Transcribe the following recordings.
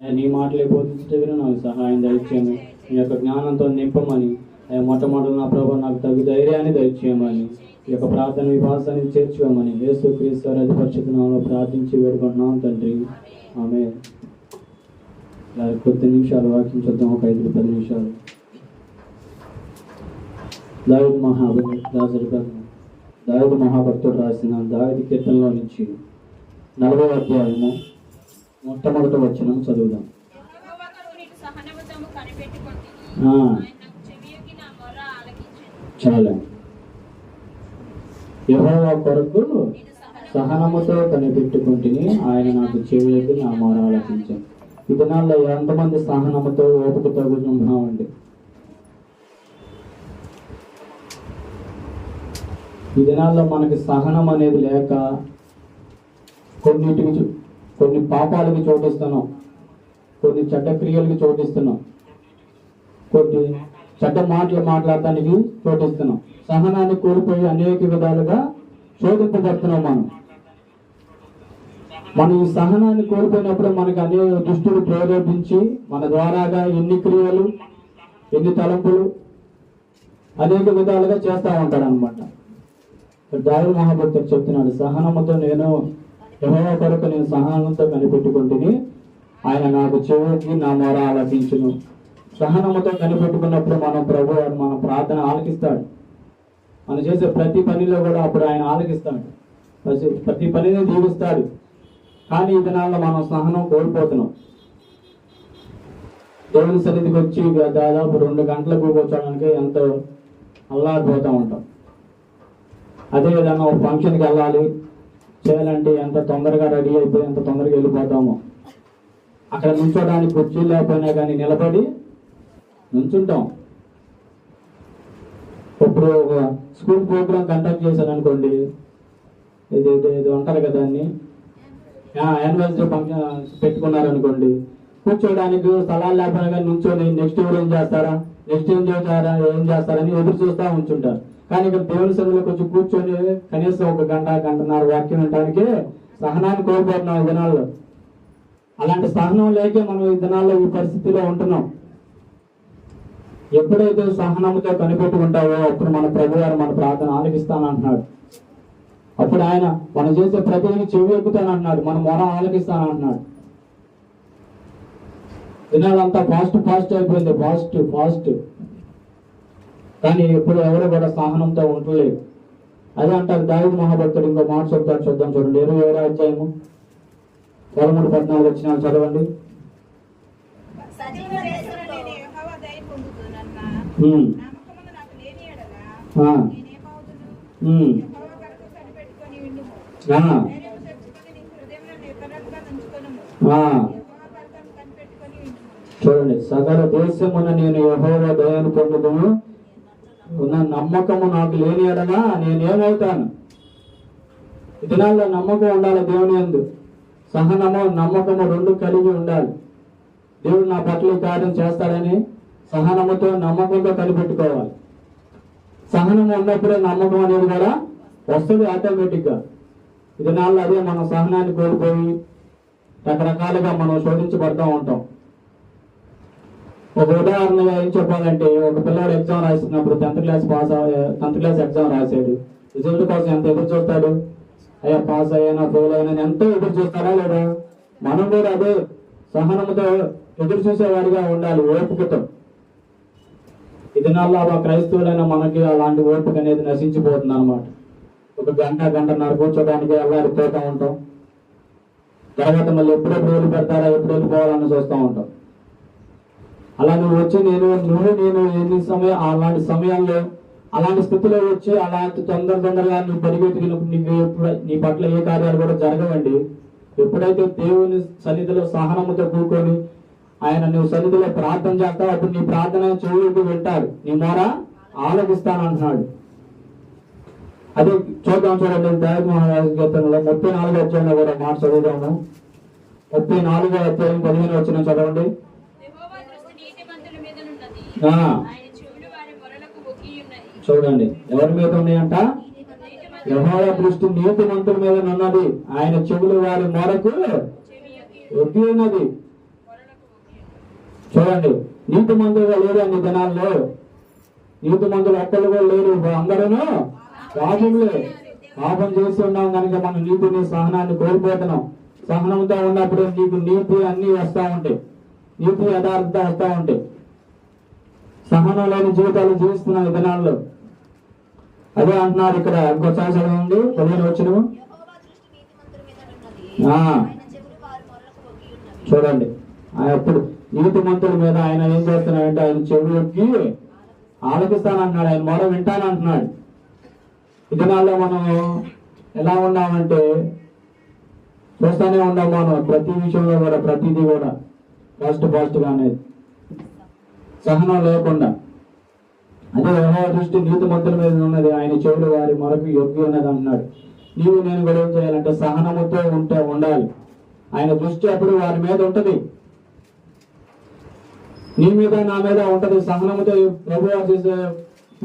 నీ మాటలే బోధించటకు నాకు సహాయం దయచేయమని, నీ యొక్క జ్ఞానంతో నింపమని, మొట్టమొదటి నా ప్రభు నాకు తగు ధైర్యాన్ని దయచేయమని, ఈ యొక్క ప్రార్థన విభాసాన్ని చేర్చుకోమని యేసు క్రీస్తు వారి పరిశుద్ధ నామములో ప్రార్థించి వేడుకుంటున్నాం తండ్రి. ఆమేన్. కొద్ది నిమిషాలు వాక్యం చూద్దాం, ఒక 5-10 నిమిషాలు. దావీదు మహాభక్తుడు రాసిన దావీదు కీర్తనలో నుంచి 40వ అధ్యాయము మొట్టమొదటి వచనం చదువుదాం. చాలా యెహోవా కొరకు సహనముతో కనిపెట్టుకుంటుని, ఆయన నాకు చెవియొగ్గి నా మొర ఆలకించాను. ఈ దినాల్లో ఎంతమంది సహనముతో ఓపికతో కూర్చుంటున్నామండి? ఈ దినాల్లో మనకి సహనం అనేది లేక కొన్ని పాపాలకి చోటిస్తున్నాం, కొన్ని చెడ్డ క్రియలకి చోటిస్తున్నాం, కొన్ని చెడ్డ మాటలు మాట్లాడటానికి చోటిస్తున్నాం. సహనాన్ని కోల్పోయి అనేక విధాలుగా శోధింపబడుతున్నాం. మనం ఈ సహనాన్ని కోల్పోయినప్పుడు మనకి అనేక దుష్టులు ప్రేరేపించి మన ద్వారాగా ఎన్ని క్రియలు, ఎన్ని తలంపులు అనేక విధాలుగా చేస్తూ ఉంటాడు అనమాట. దావీదు మహాభక్తుడు చెప్తున్నాడు, సహనముతో నేను యెహోవా కొరకు నేను సహనంతో కనిపెట్టుకుంటుని, ఆయన నాకు చెవియొగ్గి నా మొర ఆలకించును. సహనముతో కనిపెట్టుకున్నప్పుడు మనం ప్రభు మన ప్రార్థన ఆలకిస్తాడు. మనం చేసే ప్రతి పనిలో కూడా అప్పుడు ఆయన ఆలకిస్తాడు, ప్రతి పనిని దీవిస్తాడు. కానీ ఈ దినాల్లో మనం సహనం కోల్పోతున్నాం. దేవుని సన్నిధికి వచ్చి దాదాపు 2 గంటలకు కూర్చోడానికి ఎంతో అల్లాడిపోతూ ఉంటాం. అదేవిధంగా ఒక ఫంక్షన్కి వెళ్ళాలి చేయాలంటే ఎంత తొందరగా రెడీ అయిపోయి ఎంత తొందరగా వెళ్ళిపోతామో. అక్కడ నుంచోడానికి కుర్చీలు లేకపోయినా కానీ నిలబడి నుంచుంటాం. ఇప్పుడు ఒక స్కూల్ ప్రోగ్రామ్ కండక్ట్ చేశాను అనుకోండి, ఇది అంటారు కదా, దాన్ని యానివర్సరీ ఫంక్షన్ పెట్టుకున్నారనుకోండి, కూర్చోడానికి స్థలాలు లేకపోయినా కానీ నుంచొని నెక్స్ట్ ఎవరు ఏం చేస్తారా, నెక్స్ట్ ఏం చేస్తారని ఎదురు చూస్తూ ఉంచుంటారు. కానీ ఇక్కడ దేవుని సన్నిధిలో కొంచెం కూర్చొని కనీసం 1 గంట, గంటన్నర వాక్యం వినడానికి సహనాన్ని కోల్పోతున్నాం ఈ దినాల్లో. అలాంటి సహనం లేకే మనం ఈ దినాల్లో ఈ పరిస్థితిలో ఉంటున్నాం. ఎప్పుడైతే సహనంతో కనిపెట్టుకుంటావో అప్పుడు మన ప్రభువారు మన ప్రార్థన ఆలకిస్తానంటున్నాడు. అప్పుడు ఆయన మనం చేసే ప్రతిని చెవి ఎక్కుతానంటున్నాడు, మన మొర ఆలకిస్తానంటున్నాడు. దినాలంతా ఫాస్ట్ అయిపోయింది, ఫాస్ట్. కానీ ఇప్పుడు ఎవరు కూడా సహనంతో ఉండలేదు. అదే అంటారు దావీదు మహాభక్తుడు ఇంకో మాట చెప్తాడు, చూద్దాం చూడండి. 27వ అధ్యాయము 13-14 వచనాలు చదవండి. చూడండి, సకల దేశమున నేను యెహోవా దయను పొందుదును, ఉన్న నమ్మకము నాకు లేని ఎడలా నేనేమవుతాను. ఈ దినాల్లో నమ్మకం ఉండాలి దేవుని యందు. సహనము నమ్మకము 2 కలిగి ఉండాలి. దేవుడు నా పట్ల కార్యం చేస్తాడని సహనముతో నమ్మకంతో కనిపెట్టుకోవాలి. సహనం ఉన్నప్పుడే నమ్మకం అనేది కూడా వస్తుంది ఆటోమేటిక్గా. ఈ దినాల్లో అదే మనం సహనాన్ని కోల్పోయి రకరకాలుగా మనం శోధించబడుతూ ఉంటాం. ఒక ఉదాహరణగా ఏం చెప్పాలంటే, ఒక పిల్లవాడు ఎగ్జామ్ రాసినప్పుడు 10th క్లాస్ ఎగ్జామ్ రాశాడు. రిజల్ట్ కోసం ఎంత ఎదురు చూస్తాడు? అయ్యా పాస్ అయ్యానా ఫెయిల్ అయినా ఎంతో ఎదురు చూస్తారా లేదా? మనం కూడా అదే సహనంతో ఎదురు చూసేవాడిగా ఉండాలి, ఓపికతో. ఈ దినాల్లో ఆ క్రైస్తవులైనా మనకి అలాంటి ఓపిక అనేది నశించిపోతుంది అనమాట. 1 గంట, గంటన్నర కూర్చోడానికి అల్లాడిపోతూ ఉంటాం. తర్వాత మళ్ళీ ఎప్పుడెప్పుడు వెళ్ళిపెడతారా, ఎప్పుడు వెళ్ళిపోవాలని చూస్తూ ఉంటాం. అలా నువ్వు వచ్చి నేను ఎన్ని సమయం అలాంటి సమయాల్లో అలాంటి స్థితిలో వచ్చి అలాంటి తొందరగా నువ్వు పరిగెత్తుకున్నప్పుడు నీ పట్ల ఏ కార్యాలు కూడా జరగవండి. ఎప్పుడైతే దేవుని సన్నిధిలో సహనముతో కూర్చొని ఆయన నువ్వు సన్నిధిలో ప్రార్థన చేస్తావు, అప్పుడు నీ ప్రార్థన చెవులకు వింటాడు, నీ మొర ఆలకిస్తానంటున్నాడు. అదే చూద్దాం చూడండి, దావీదు మహారాజులో 34వ అధ్యాయంలో కూడా మాట చదువుదాము. 34వ అధ్యాయం 15 వచనం చదవండి. చూడండి, ఎవరి మీద ఉన్నాయంట? యెహోవా దృష్టి నీతిమంతుల మీద ఉన్నది, ఆయన చెవులు వారి మొరకు ఒగ్గి ఉన్నది. చూడండి, నీతి మందులుగా లేరు అన్ని దినాల్లో. నీతి మందులు ఒక్కళ్ళు కూడా లేరు, అందరూ పాపములే. పాపం చేసి ఉన్నాం కనుక మనం నీతిని సహనాన్ని కోల్పోతున్నాం. సహనంతో ఉన్నప్పుడు నీకు నీతి అన్ని వస్తూ ఉంటాయి, నీతి యథార్థత వస్తూ ఉంటాయి. సహనం లేని జీవితాలు జీవిస్తున్నాం ఈ దినాల్లో. అదే అంటున్నారు ఇక్కడ. ఇంకోసారి చదవండి 15 వచనం. చూడండి, అప్పుడు నీతి మంతుల మీద ఆయన ఏం చేస్తున్నాడంటే ఆయన చెవులకి ఆలకిస్తానంటున్నాడు, ఆయన మొర వింటానంటున్నాడు. ఈ దినాల్లో మనం ఎలా ఉన్నామంటే చూస్తూనే ఉన్నాం మనం, ప్రతి విషయంలో కూడా ప్రతిదీ కూడా ఫాస్ట్ గా అనేది, సహనం లేకుండా. అదే యెహోవా దృష్టి నీతి మంతుల మీద ఉన్నది, ఆయన చెవులు వారి మొరకు యోగ్యం ఉన్నది అంటున్నాడు. నీవు నేను కూడా ఏం చేయాలంటే సహనముతో ఉండాలి. ఆయన దృష్టి అప్పుడు వారి మీద ఉంటది, నీ మీద నా మీద ఉంటది. సహనముతో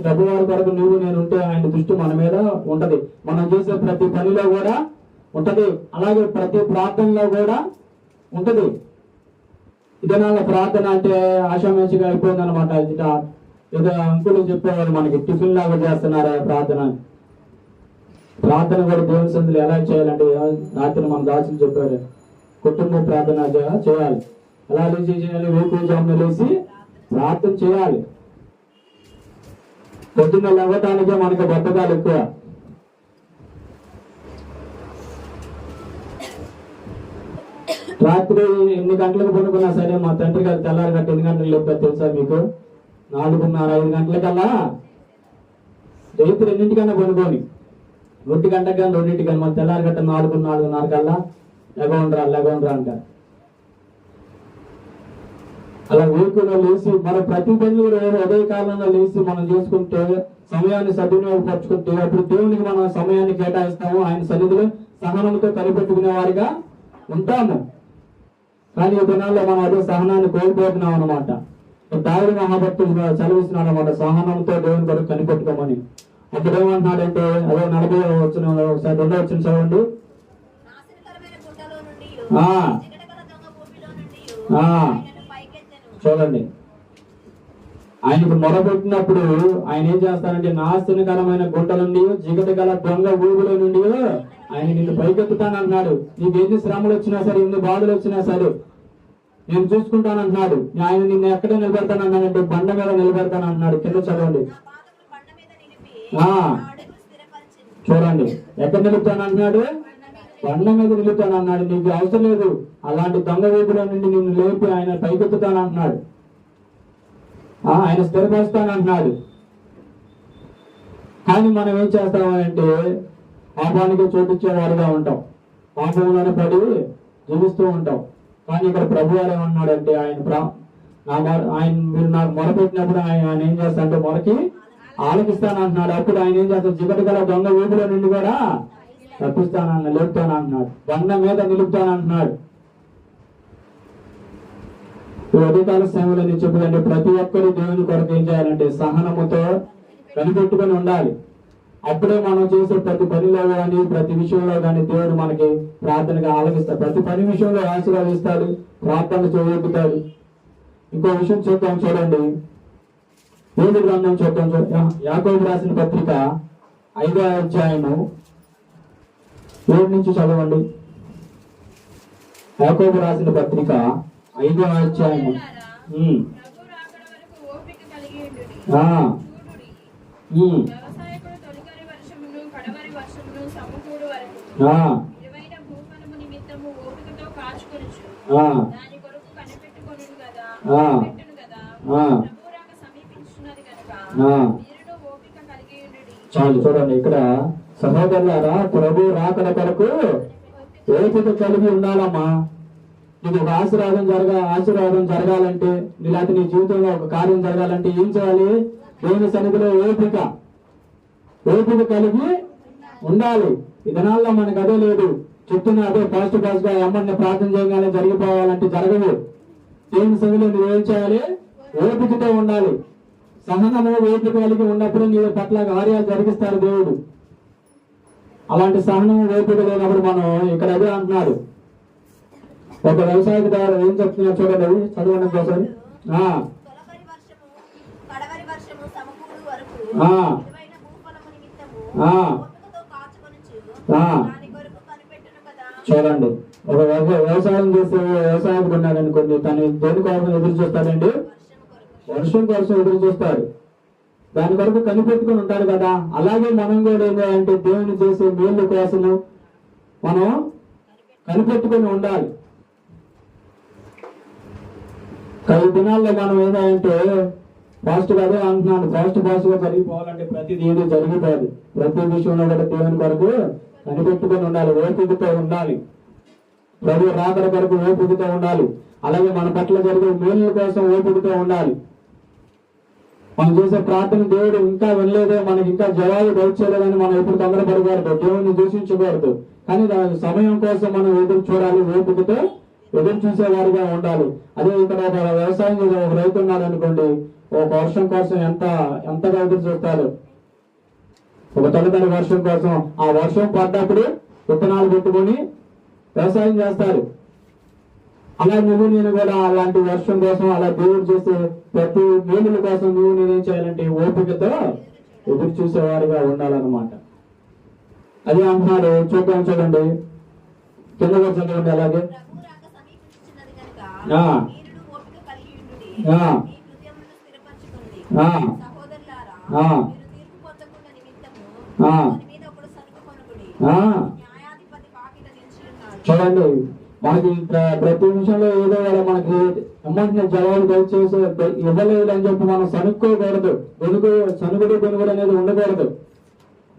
ప్రభువారి కొరకు నువ్వు నేను ఉంటే ఆయన దృష్టి మన మీద ఉంటది. మనం చేసే ప్రతి పనిలో కూడా ఉంటది, అలాగే ప్రతి ప్రార్థనలో కూడా ఉంటది. ఇదనాల ప్రార్థన అంటే ఆషామాషిగా అయిపోయింది అనమాట. ఏదో అంకులు చెప్పేవారు మనకి, టిఫిన్ లాగా చేస్తున్నారా ప్రార్థన. ప్రార్థన కూడా దేవుని సందులు ఎలా చేయాలంటే రాత్రి మన దాసులు చెప్పారు, కుటుంబ ప్రార్థన చేయాలి. ఎలా చేయాలి? వేకువజామున లేచి ప్రార్థన చేయాలి. పొద్దున్న లేవటానికే మనకి బద్ధకాలు ఎక్కువ. రాత్రి 8 గంటలకు పడుకున్నా సరే మా తండ్రి గారు తెల్లారి గంట 8 గంటలకు లేపారు తెలుసా మీకు? 4:30-5 గంటలకల్లా రైతులు 2 పడుకొని 1 గంటకి 2 మన తెల్లారి గంట 4-4:30 కల్లా లెగవండ్రా అంటారు. అలా వేకులో లేచి మన ప్రతి పనులు కూడా ఉదయ కాలంలో లేచి మనం చేసుకుంటే, సమయాన్ని సద్వినియోగపరచుకుంటే అప్పుడు దేవునికి మనం సమయాన్ని కేటాయిస్తాము. ఆయన సన్నిధిలో సహనంతో కనిపెట్టుకునే వారిగా ఉంటాము. కానీ ఈ దినాల్లో మనం అదే సహనాన్ని కోల్పోతున్నాం అనమాట. దావిది మహాభక్తుడు చదివిస్తున్నాడు అనమాట, సహనంతో దేవుని కొరకు కనిపెట్టుకోమని. అప్పుడు ఏమంటున్నాడంటే అదే 40వ వచనం, ఒకసారి 2వ వచనం చదవండి. చూడండి, ఆయనకు మొరపెట్టినప్పుడు ఆయన ఏం చేస్తారంటే నాశనకరమైన గుంట నుండి, జిగట గల దొంగ ఊబుల నుండి ఆయన నిన్ను పైకెత్తుతానన్నాడు. నీకు ఎన్ని శ్రమలు వచ్చినా సరే, ఎన్ని బాధలు వచ్చినా సరే నేను చూసుకుంటానంటున్నాడు. ఆయన నిన్ను ఎక్కడ నిలబెడతానన్నాడంటే బండ మీద నిలబెడతానన్నాడు. కింద చదవండి. చూడండి, ఎక్కడ నిలుపుతానంటున్నాడు? బండ మీద నిలుపుతానన్నాడు. నీకు అవసరం లేదు అలాంటి దొంగ ఊబుల నుండి నిన్ను లేపి ఆయన పైకెత్తుతానంటున్నాడు, ఆయన స్థిరపరుస్తానంటున్నాడు. కానీ మనం ఏం చేస్తామంటే పాపానికి చోటిచ్చేవారుగా ఉంటాం, పాపంలోనే పడి జీవిస్తూ ఉంటాం. కానీ ఇక్కడ ప్రభు వారు ఏమన్నాడంటే మీరు నాకు మొరపెట్టినప్పుడు ఆయన ఏం చేస్తాడంటే మొరకి ఆలకిస్తానంటున్నాడు. అప్పుడు ఆయన ఏం చేస్తాడు? జిగట గల దొంగ ఊపిలో నుండి కూడా లేపుతానంటున్నాడు, బండ మీద నిలుపుతానంటున్నాడు. ఉదయకాల సేవలు అని చెప్పుదంటే ప్రతి ఒక్కరు దేవుని కొరకు ఏం చేయాలంటే సహనముతో కనిపెట్టుకొని ఉండాలి. అప్పుడే మనం చేసే ప్రతి పనిలో కానీ ప్రతి విషయంలో కానీ దేవుడు మనకి ప్రార్థనగా ఆలకిస్తాడు. ప్రతి పని విషయంలో ఆశీర్వదిస్తాడు, ప్రార్థన చేయగలుగుతాడు. ఇంకో విషయం చూద్దాం, చూడండి. దేవుడి గ్రంథం చూద్దాం. యాకోబు రాసిన పత్రిక 5వ అధ్యాయము 7 నుంచి చదవండి. యాకోబు రాసిన పత్రిక 5వ అధ్యాయము. చాలు, చూడండి ఇక్కడ సహోదరులారా, ప్రభు రాకడ కొరకు ఓపిక కలిగి ఉండాలమ్మా. నీకు ఒక ఆశీర్వాదం జరగాలంటే, ఇలాంటి నీ జీవితంలో ఒక కార్యం జరగాలంటే ఏం చేయాలి? దేవుని సన్నిధిలో ఓపిక కలిగి ఉండాలి. ఈ దినాల్లో మనకు అదే లేదు. చెప్తున్నా అదే ఫాస్ట్ గా అమ్మని ప్రార్థన చేయగానే జరిగిపోవాలంటే జరగవు. దేవుని సన్నిధిలో నువ్వు ఏం చేయాలి? ఓపికతో ఉండాలి. సహనము ఓపిక కలిగి ఉన్నప్పుడు నీ పట్ల కార్యాలు జరిగిస్తాడు దేవుడు. అలాంటి సహనము ఓపిక లేనప్పుడు మనం ఇక్కడ అదే అంటున్నాడు. ఒక వ్యవసాయదారు ఏం చెప్తున్నా చూడండి, చదవండి ఒకసారి. తొలకరి వర్షము కడవరి వర్షము సమకూడు వరకు విలువైన భూఫలము నిమిత్తము ఓపికతో కాచుకొనుచు దాని కొరకు కనిపెట్టును కదా. చూడండి, ఒక వ్యవసాయం చేసే వ్యవసాయం ఉన్నాడనుకోండి, తను దేని కోసం ఎదురు చూస్తాడండి? వర్షం కోసం ఎదురు చూస్తాడు. దాని వరకు కనిపెట్టుకుని ఉంటారు కదా. అలాగే మనం కూడా ఏంటంటే దేవుని చేసే మేలు కోసము మనం కనిపెట్టుకుని ఉండాలి. కొన్ని దినాల్లో మనం ఏంటంటే ఫాస్ట్ గా అదే అంటున్నాను, ఫాస్ట్ గా జరిగిపోవాలంటే ప్రతిదీ ఏదో జరిగిపోదు. ప్రతి విషయంలో కూడా దేవుని కొరకు కనిపెట్టుకుని ఉండాలి, ఓపికతో ఉండాలి. ప్రభు రాకడ కొరకు ఓపికతో ఉండాలి. అలాగే మన పట్ల జరిగే మేలు కోసం ఓపికతో ఉండాలి. మనం చేసే ప్రార్థన దేవుడు ఇంకా వినలేదే, మనకి ఇంకా జవాబు దయచేయలేదని మనం ఎప్పుడు తొందరపడకూడదు, దేవుడిని దూషించకూడదు. కానీ దాని సమయం కోసం మనం ఎదురు చూడాలి, ఓపికతో ఎదురు చూసేవారిగా ఉండాలి. అదే ఇక్కడ ఒక వ్యవసాయం చేసే ఒక రైతు ఉన్నాడు అనుకోండి, ఒక వర్షం కోసం ఎంతగా ఎదురు చూస్తాడు. ఒక తొలకరి వర్షం కోసం, ఆ వర్షం పడ్డప్పుడు విత్తనాలు పెట్టుకొని వ్యవసాయం చేస్తారు. అలా నువ్వు నేను కూడా అలాంటి వర్షం కోసం, అలా దేవుడు చేసే ప్రతి మేలుల కోసం నువ్వు నేనేం చేయాలంటే ఓపికతో ఎదురు చూసేవారిగా ఉండాలన్నమాట. అదే అంటున్నాడు. చూడండి, కింద కూడా చదవండి. అలాగే చూడండి, మనకి ప్రతి విషయంలో ఏదో వాళ్ళ మనకి అమ్మంటే జవాబు దయచేసి ఇవ్వలేదు అని చెప్పి మనం సనుక్కోకూడదు. గొనుగుడు అనేది ఉండకూడదు.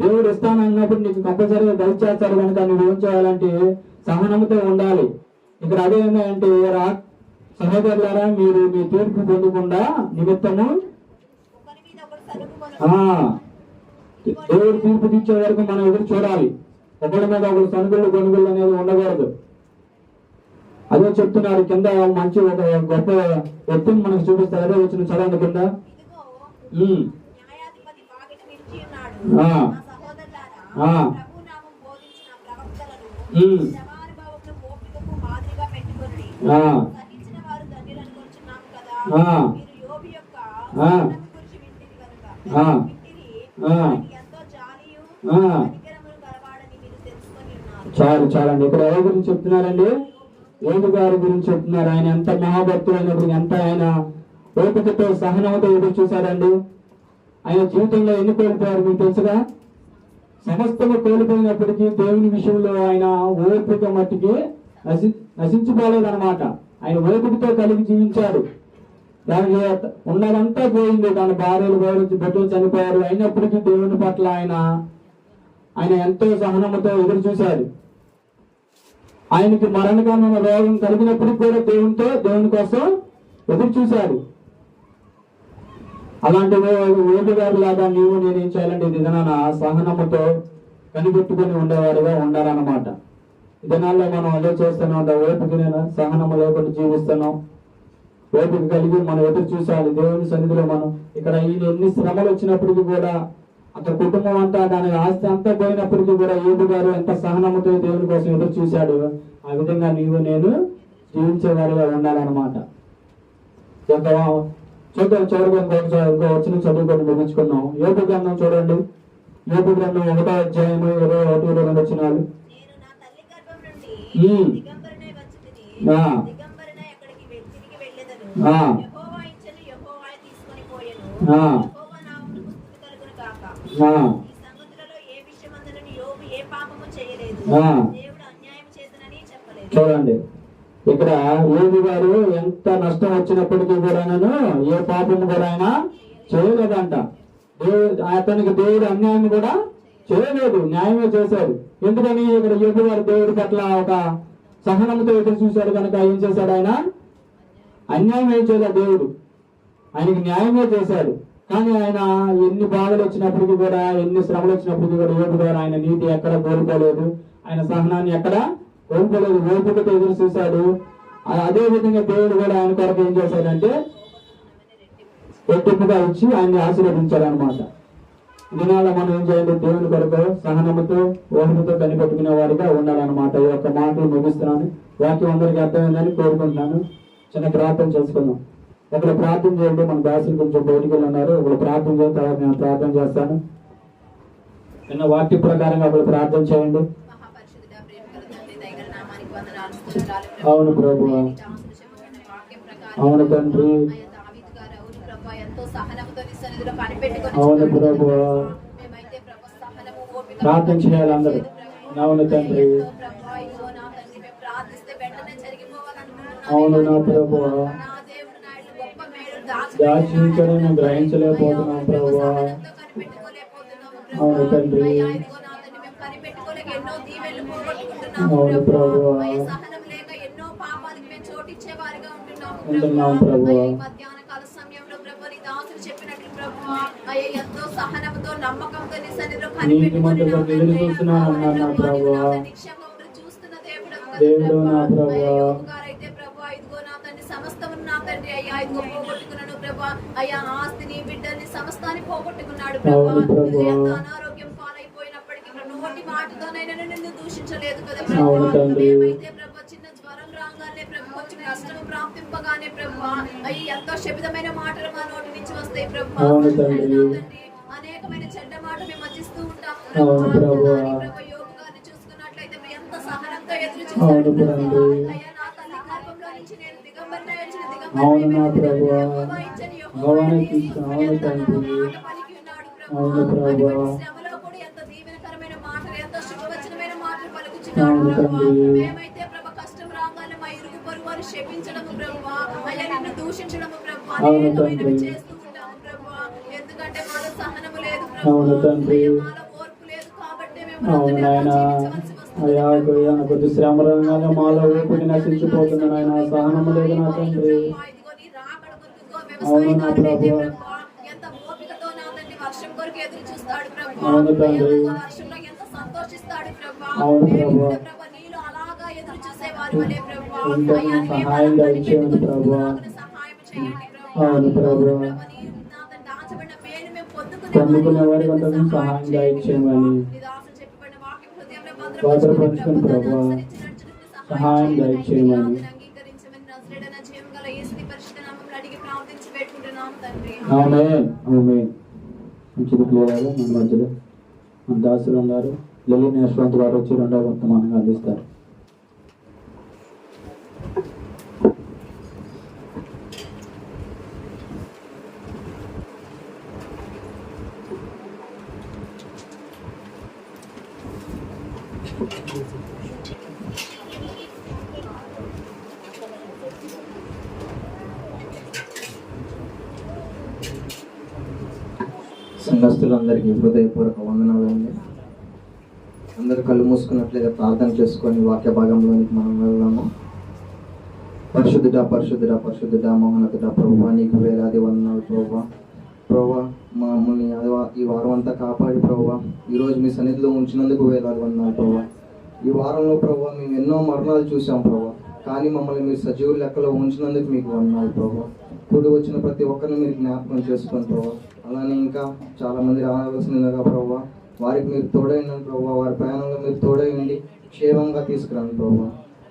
దేవుడు ఇస్తాను అన్నప్పుడు నీకు కంపల్సరీగా దయచేస్తాడు కనుక నువ్వు ఏం చేయాలంటే సహనంతో ఉండాలి. ఇక్కడ అదే ఏంటంటే సహోదరులారా, మీరు మీ తీర్పు పొందకుండా నిమిత్తము దేవుడు తీర్పు తీర్చే వరకు మనం ఎదురు చూడాలి. ఒకరి మీద ఒకరు గొనుగుళ్ళు అనేది ఉండకూడదు. అదే చెప్తున్నారు. కింద మంచి ఒక గొప్ప వ్యక్తిని మనకు చూపిస్తారు. అదే వచ్చిన చదవండి కింద. చాలండి. ఇక్కడ ఎవరి గురించి చెప్తున్నారండి? యోబు గారి గురించి చెప్తున్నారు. ఆయన ఎంత మహాభక్తుడు అయినప్పుడు, ఎంత ఆయన ఓపికతో సహనంతో ఎదురు చూశారండి. ఆయన జీవితంలో ఎన్ని కోల్పోయారు మీకు తెలుసుగా? సమస్తము కోల్పోయినప్పటికీ దేవుని విషయంలో ఆయన ఓపిక మట్టికి నశించిపోలేదన్నమాట. ఆయన ఓపికతో కలిగి జీవించాడు. దానికి ఉన్నదంతా పోయింది. దాని భార్యలు బిడ్డలు చనిపోయారు. అయినప్పటికీ దేవుని పట్ల ఆయన ఎంతో సహనంతో ఎదురు చూశాడు. ఆయనకి మరణకరమైన రోగం కలిగినప్పటికీ కూడా దేవుని కోసం ఎదురు చూశాడు. అలాంటి యోబు గారి లాగా నీవు నేనేం చేయాలంటే ఈ దినాన సహనముతో కనిపెట్టుకుని ఉండేవారుగా ఉండాలన్నమాట. ఈ దినాల్లో మనం అదే చేస్తున్నాం. ఓపిక సహనము లేకుండా జీవిస్తున్నాం. ఓపిక కలిగి మనం ఎదురు చూసాలి దేవుని సన్నిధిలో. మనం ఇక్కడ ఎన్ని శ్రమలు వచ్చినప్పటికీ కూడా, అతని కుటుంబం అంతా, దాని ఆస్తి అంతా పోయినప్పటికీ కూడా యోబు గారు ఎంత సహనముతో దేవుని కోసం ఎదురు చూశాడు. ఆ విధంగా నీవు నేను జీవించేవారిగా ఉండాలన్నమాట. చూద్దాం, చివరిగా ఇంకో వచ్చిన చదువుకొని ముగించుకున్నాం. యోబు గ్రంథం చూడండి. యోబు గ్రంథం 1వ అధ్యాయం 21-22 వచనాలు. చూడండి, ఇక్కడ యోబు గారు ఎంత నష్టం వచ్చినప్పటికీ కూడా ఏ పాపము కూడా ఆయన చేయలేదంట. అతనికి దేవుడు అన్యాయం కూడా చేయలేదు, న్యాయమే చేశాడు. ఎందుకని? ఇక్కడ యోబు గారు దేవుడి పట్ల ఒక సహనంతో ఎదురు చూశాడు కనుక ఏం చేశాడు? ఆయన అన్యాయం ఏం చేయలేదు, దేవుడు ఆయనకి న్యాయమే చేశాడు. కానీ ఆయన ఎన్ని బాధలు వచ్చినప్పటికీ కూడా, ఎన్ని శ్రమలు వచ్చినప్పటికీ కూడా యోబు గారు ఆయన నీతి ఎక్కడ కోల్పోలేదు, ఆయన సహనాన్ని ఎక్కడ కోల్పోలేదు, ఓపికతో ఎదురు చూశాడు. అదే విధంగా దేవుడు కూడా ఆయన కొరకు ఏం చేశాడంటే రెట్టింపుగా ఇచ్చి ఆయన్ని ఆశీర్వదించాడు అనమాట. దినాల్లో మనం ఏం చేయాలి? దేవుని కొరకు సహనముతో ఓపికతో కనిపెట్టుకునే వారిగా ఉండాలన్నమాట. ఈ యొక్క మాటలు ముగిస్తున్నాను. వాక్యం అందరికీ అర్థమైందని కోరుకుంటున్నాను. చిన్న ప్రార్థన చేసుకుందాం. ఒకరు ప్రార్థన చేయండి. మన దాసులు కొంచెం బయటికి వెళ్ళి ఉన్నారు. ఒకరు ప్రార్థన చేసిన తర్వాత నేను ప్రార్థన చేస్తాను. నిన్న వాక్య ప్రకారంగా ఒకరు ప్రార్థన చేయండి. మహాపరిశుద్ధుడా, ప్రేమగల తండ్రి, దయగల నామానికి వందనాలు, స్తోత్రాలు అవును ప్రభు, వాక్యం ప్రకారం అవును తండ్రి, దావీదు గారు అవును ప్రభు ఎంతో సహనంతో నీ సన్నిధిలో కనిపెట్టుకొని అవును ప్రభు, మేమైతే ప్రభు సహనము ఓపిక ప్రార్థన చేయాలి అందరూ. అవును తండ్రి, ఎంతో ప్రభు ఇదిగో నా తండ్రి మేము ప్రార్థిస్తే వెంటనే జరిగిపోవాలనుకుంటున్నాను. అవును నా ప్రభు, నా దేవుడు నా ఇల్లు గొప్ప మేలు దాచించడం మేము గ్రహించలేకపోతున్నాం ప్రభు. సహనంతో కనిపెట్టుకోలేకపోతున్నాము ప్రభు. అవును తండ్రి, అయ్యా ఇదిగో నా తండ్రి మేము కనిపెట్టుకోలేక ఎన్నో దీవెనలు పోగొట్టుకుంటున్నాము అవును ప్రభు. ప్రభు, అయ్యా సహనం లేక ఎన్నో పాపాలకు మేము చోటిచ్చే వారిగా ఉంటున్నాము ఉంటున్నాం ప్రభు. అయ్యా ఈ మధ్యాహ్న కాల సమయంలో ప్రభు నీ దాసులు చెప్పినట్లు ప్రభు అయ్యా ఎంతో సహనంతో నమ్మకంతో నీ సన్నిధిలో నీతిమంతులుగా ఎదురు చూస్తున్నాను అన్నాను నా ప్రభు. చూస్తున్న దేవుడు దేవుడు నా ప్రభు. అయితే ప్రభు ఇదిగో నా తండ్రి సమస్తమును నా తండ్రి అయ్యా ఇదిగో పోగొట్టుకున్నాను ప్రభు. అయ్యా ఆస్తిని బిడ్డని సమస్తాన్ని పోగొట్టుకున్నాడు ప్రభు. అవును ప్రభు. ఇది ఎంత అనారోగ్యం పాలైపోయినప్పటికీ నోటి మాటతోనైనా నిన్ను దూషించలేదు కదా అవును ప్రభు. తండ్రి. మేమైతే ప్రభు చిన్న జ్వరం రాగానే ప్రభు కొంచెం కష్టం ప్రాప్తింపగానే ప్రభు అయ్యి ఎంతో శబ్దమైన మాటలు మా నోటి నుంచి వస్తాయి ప్రభు. అవును తండ్రి. నా తండ్రి అనేకమైన చెడ్డ మాట మేము మర్చిస్తూ ఉంటాం అవును ప్రభు. ప్రభు యోగు గారిని చూసుకున్నట్లయితే మీరు ఎంత సహనంతో ఎదురు అవును చూశారు ప్రభు. తండ్రి. అయ్యా నా తల్లి గర్భంలో నుంచి నేను దిగంబరినై వచ్చిన అవును నా దిగంబరినై ప్రభు. యెహోవా ఇచ్చని యెహోవా భవానికి యేసు అవును ఎంత నా తండ్రి. మాట పలికి ఉన్నాడు ప్రభు. అవును ప్రభు. అటువంటి శ్రమలో కూడా ఎంత దీవెనకరమైన మాటలు ఎంతో శుభవచనమైన మాటలు పలుకుచున్నాడు అవును ప్రభు. తండ్రి. మేమైతే ప్రభు కష్టం రాగానే మా ఇరుగు పొరుగు వారు శపించడము ప్రభు. అయ్యా నిన్ను దూషించడము ప్రభు. అవును అనేకమైనవి తండ్రి. చేస్తూ ఉంటాము ప్రభు. ఎందుకంటే మాలో సహనము లేదు అవును ప్రభు. తండ్రి. అయ్యా మాలో ఓర్పు లేదు కాబట్టి మేము అవును రంగులేమో నాయన. జీవించవలసి వస్తుంది అయ్యా ప్రభు. కొద్ది శ్రమరంగానే మాలో ఊపిరి నశించిపోతుంది నాయన. సహనము లేదు నా తండ్రి. ఇదిగో నీ రాకడ కొరకు ఇదిగో అవును నా వ్యవసాయదారుడైతే ప్రభు. ప్రభు ఎంత ఓపికతో నా తండ్రి వర్షం కొరకు ఎదురు చూస్తాడు ప్రభు. అవును తండ్రి. అయ్యా, ఇదిగో వర్షంలో ఎంత సంతోషిస్తాడు ప్రభు. అవును మేము ప్రభు. కూడా ప్రభు నీలో అలాగా ఎదురు చూసే వారి వలె ప్రభు. ఇంకా అయ్యా, నీ సహాయం బలంతో దయచేయండి నింపుకొని ప్రభు. ముందుకు సహాయం చేయండి ప్రభు. అవును ప్రభు. నీ నా తండ్రి దాచబడిన మేలు మేము పొందుకునే వారికి అందరికీ సహాయం దయచేయమని నీ దాసులు చెప్పబడిన వాక్యం హృదయంలో భద్రపరుచుకుని ప్రభు. సహాయం దయచేయమని. అంగీకరించమని నజరేయుడైన జీవగల యేసుని పరిశుద్ధ నామములో అడిగి ప్రార్థించి వేడుకుంటున్నాము తండ్రి. ఆమేన్. ఆమేన్. మంచిది ప్రియులారా, మన మధ్యలో మన దాసులు ఉన్నారు. లలిన్ యశ్వంత్ గారు వచ్చి రెండవ వర్తమానంగా అందిస్తారు. సంఘస్థులందరికీ హృదయపూర్వక వందనాలండి. అందరూ కళ్ళు మూసుకున్నట్లయితే ప్రార్థన చేసుకొని వాక్య భాగంలోనికి మనం వెళ్దాము. పరిశుద్ధుడా పరిశుద్ధుడా పరిశుద్ధుడా మహోన్నతుడా ప్రభువా, నీకు వేలాది వందనాలు ప్రభువా. ప్రభువా, మమ్మల్ని ఈ వారం అంతా కాపాడి ప్రభువా, ఈరోజు మీ సన్నిధిలో ఉంచినందుకు వేలాది వందనాలు ప్రభువా. ఈ వారంలో ప్రభువా మేము ఎన్నో మరణాలు చూసాం ప్రభువా, కానీ మమ్మల్ని మీరు సజీవుల లెక్కలో ఉంచినందుకు మీకు వందనాలు ప్రభువా. కూడి వచ్చిన ప్రతి ఒక్కరిని మీరు జ్ఞాపకం చేసుకొని ప్రభువా, అలానే ఇంకా చాలామంది రావాల్సిందిగా ప్రభువా, వారికి మీరు తోడైందని ప్రభువా, వారి ప్రయాణంలో మీరు తోడైండి క్షేమంగా తీసుకురండి ప్రభువా.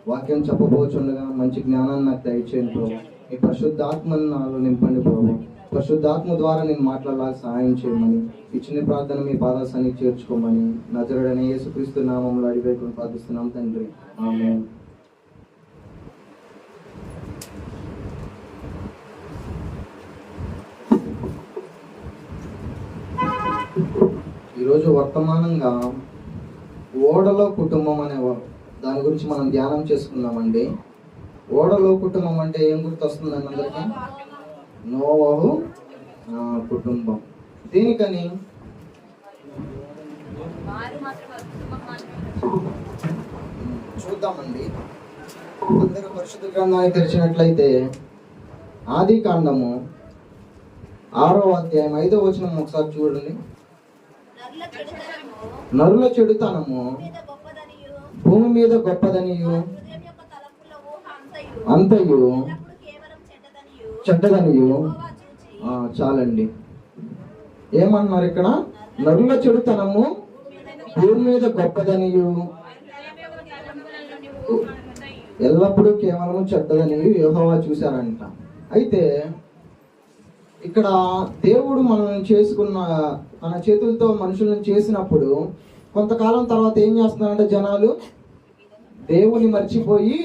వాక్యం చెప్పబోచుండగా మంచి జ్ఞానాన్ని నాకు దయచేయండి ప్రభువా. మీ పరిశుద్ధాత్మని నాలో నింపండి ప్రభువా. పరిశుద్ధాత్మ ద్వారా నేను మాట్లాడాలి సహాయం చేయమని, ఇచ్చిన ప్రార్థన మీ పాదాసానికి చేర్చుకోమని నజరుడైన యేసుక్రీస్తు నామములో అడివేకుని ప్రార్థిస్తున్నాం తండ్రి. ఆమేన్. ఈరోజు వర్తమానంగా ఓడలో కుటుంబం అనే దాని గురించి మనం ధ్యానం చేసుకున్నామండి. ఓడలో కుటుంబం అంటే ఏం గుర్తొస్తుందండి అందరికీ? నోవహు కుటుంబం. దీనికని చూద్దామండి. అందరూ పరిశుద్ధ గ్రంథాన్ని తెరిచినట్లయితే ఆది కాండము 6వ అధ్యాయం 5వ వచనం ఒకసారి చూడండి. నరుల చెడుతనము భూమి మీద గొప్పదనియు అంతయు చెడ్డదనియు. చాలండి. ఏమన్నారు ఇక్కడ? నరుల చెడుతనము భూమి మీద గొప్పదనియు ఎల్లప్పుడూ కేవలం చెడ్డదనియు యెహోవా చూశారంట. అయితే ఇక్కడ దేవుడు మనల్ని చేసుకున్న తన చేతులతో మనుషులను చేసినప్పుడు కొంతకాలం తర్వాత ఏం చేస్తున్నారంటే జనాలు దేవుని మర్చిపోయి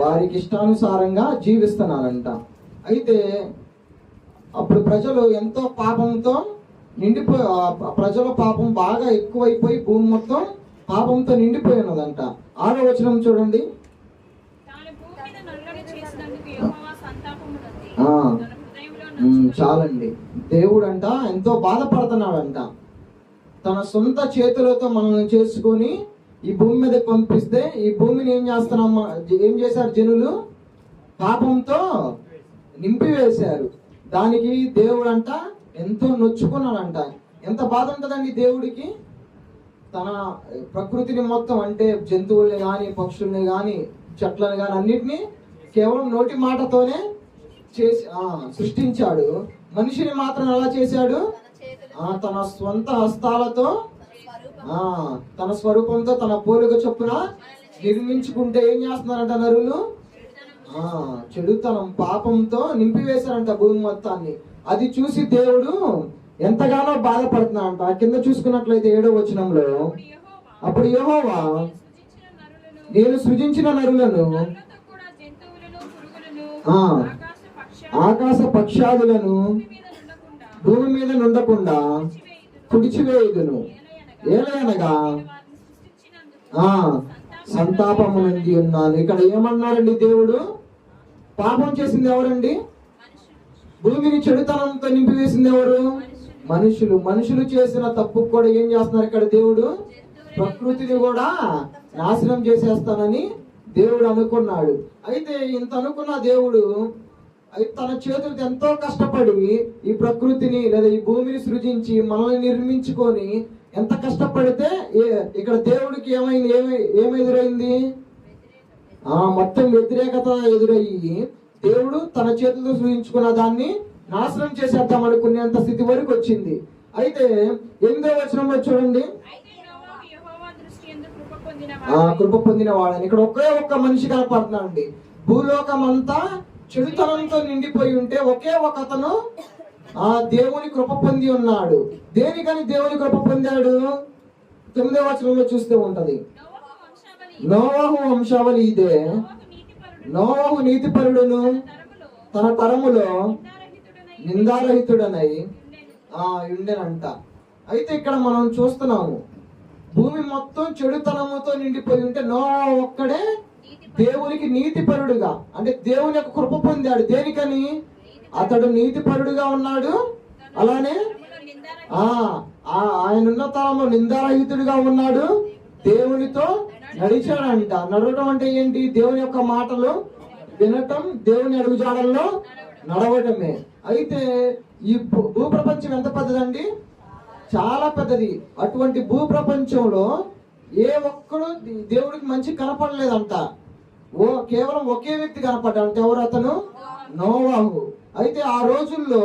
వారికి ఇష్టానుసారంగా జీవిస్తున్నారంట. అయితే అప్పుడు ప్రజలు ఎంతో పాపంతో నిండిపోయి, ప్రజల పాపం బాగా ఎక్కువైపోయి భూమి మొత్తం పాపంతో నిండిపోయి ఉన్నదంట. 6వ వచనం చూడండి. చాలండి. దేవుడంట ఎంతో బాధపడుతున్నాడంట. తన సొంత చేతులతో మనల్ని చేసుకొని ఈ భూమి మీద పంపిస్తే ఈ భూమిని ఏం చేశారు జనులు? పాపంతో నింపివేశారు. దానికి దేవుడంట ఎంతో నొచ్చుకున్నాడంట. ఎంత బాధ ఉంటుందండి దేవుడికి? తన ప్రకృతిని మొత్తం, అంటే జంతువుల్ని కానీ పక్షుల్ని కానీ చెట్లని కానీ అన్నిటినీ కేవలం నోటి మాటతోనే చేసి సృష్టించాడు. మనిషిని మాత్రం ఎలా చేశాడు? తన స్వంత హస్తాలతో తన స్వరూపంతో తన పోలిక చొప్పున నిర్మించుకుంటే ఏం చేస్తున్నారంట నరులు? చెడుతనం పాపంతో నింపివేశారంట భూమి మొత్తాన్ని. అది చూసి దేవుడు ఎంతగానో బాధపడుతున్నాడంట. కింద చూసుకున్నట్లయితే 7వ వచనంలో, అప్పుడు యెహోవా నేను సృజించిన నరులను ఆకాశ పక్షాదులను భూమి మీద నుండకుండా తుడిచివేయుదును. ఏలయనగా సంతాపము నుండి ఉన్నాను. ఇక్కడ ఏమన్నారండి దేవుడు? పాపం చేసింది ఎవరండి? భూమిని చెడుతనంతో నింపివేసింది ఎవరు? మనుషులు చేసిన తప్పు కూడా ఏం చేస్తున్నారు ఇక్కడ దేవుడు? ప్రకృతిని కూడా నాశనం చేసేస్తానని దేవుడు అనుకున్నాడు. అయితే ఇంత అనుకున్న దేవుడు తన చేతులతో ఎంతో కష్టపడి ఈ ప్రకృతిని లేదా ఈ భూమిని సృజించి మనల్ని నిర్మించుకొని ఎంత కష్టపడితే ఇక్కడ దేవుడికి ఏమి ఎదురైంది? మొత్తం వ్యతిరేకత ఎదురయ్యి దేవుడు తన చేతులతో సృజించుకున్న దాన్ని నాశనం చేసేద్దాం అనుకునేంత స్థితి వరకు వచ్చింది. అయితే 8వ వచనంలో చూడండి, కృప పొందిన వాడని. ఇక్కడ ఒక్క మనిషి కనపడుతున్నాడండి. భూలోకం అంతా చెడుతనంతో నిండిపోయి ఉంటే ఒకే ఒక అతను దేవుని కృప పొంది ఉన్నాడు. దేనికని దేవుని కృప పొందాడు? 9వ వచనంలో చూస్తే ఉంటది. నోవహు వంశావళి ఇదే. నోవహు నీతిపరుడును తన తరములో నిందారహితుడనై ఉండెనంట. అయితే ఇక్కడ మనం చూస్తున్నాము భూమి మొత్తం చెడుతనముతో నిండిపోయి ఉంటే నోవహు ఒక్కడే దేవునికి నీతిపరుడుగా, అంటే దేవుని యొక్క కృప పొందాడు. దేనికని? అతడు నీతిపరుడుగా ఉన్నాడు. అలానే ఆయన ఉన్న తరంలో నిందారహితుడిగా ఉన్నాడు. దేవునితో నడిచాడంట. నడవడం అంటే ఏంటి? దేవుని యొక్క మాటలు వినటం, దేవుని అడుగుజాడల్లో నడవటమే. అయితే ఈ భూప్రపంచం ఎంత పెద్దదండి? చాలా పెద్దది. అటువంటి భూప్రపంచంలో ఏ ఒక్కడు దేవుడికి మంచి కనపడలేదంట. కేవలం ఒకే వ్యక్తి కనపడ్డాడంట. ఎవరు అతను? నోవాహు. అయితే ఆ రోజుల్లో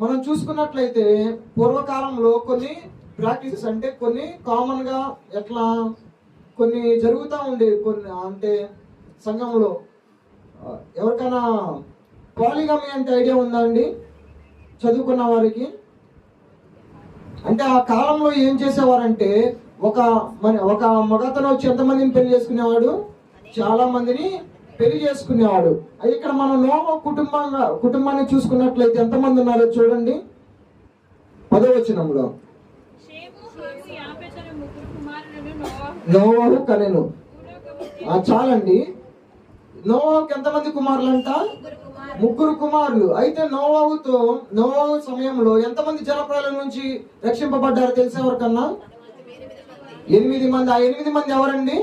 మనం చూసుకున్నట్లయితే పూర్వకాలంలో కొన్ని ప్రాక్టీసెస్, అంటే కొన్ని కామన్ గా ఎట్లా కొన్ని జరుగుతూ ఉండేవి. కొన్ని అంటే సంఘంలో ఎవరికైనా పాలిగమి అంటే ఐడియా ఉందా అండి చదువుకున్న వారికి? అంటే ఆ కాలంలో ఏం చేసేవారంటే ఒక మగతను వచ్చి ఎంతమందిని పెళ్లి చేసుకునేవాడు? చాలా మందిని పెళ్లి చేసుకునేవాడు. ఇక్కడ మనం నోవహు కుటుంబాన్ని చూసుకున్నట్లయితే ఎంతమంది ఉన్నారో చూడండి. 10వ వచనంలో నోవహు కనెను. చాలండి. నోవహుకి ఎంతమంది కుమారులంట? 3 కుమారులు. అయితే నోవహు సమయంలో ఎంతమంది జలప్రలయం నుంచి రక్షింపబడ్డారు తెలిసే ఎవరికన్నా? 8 మంది. ఆ 8 మంది ఎవరండి?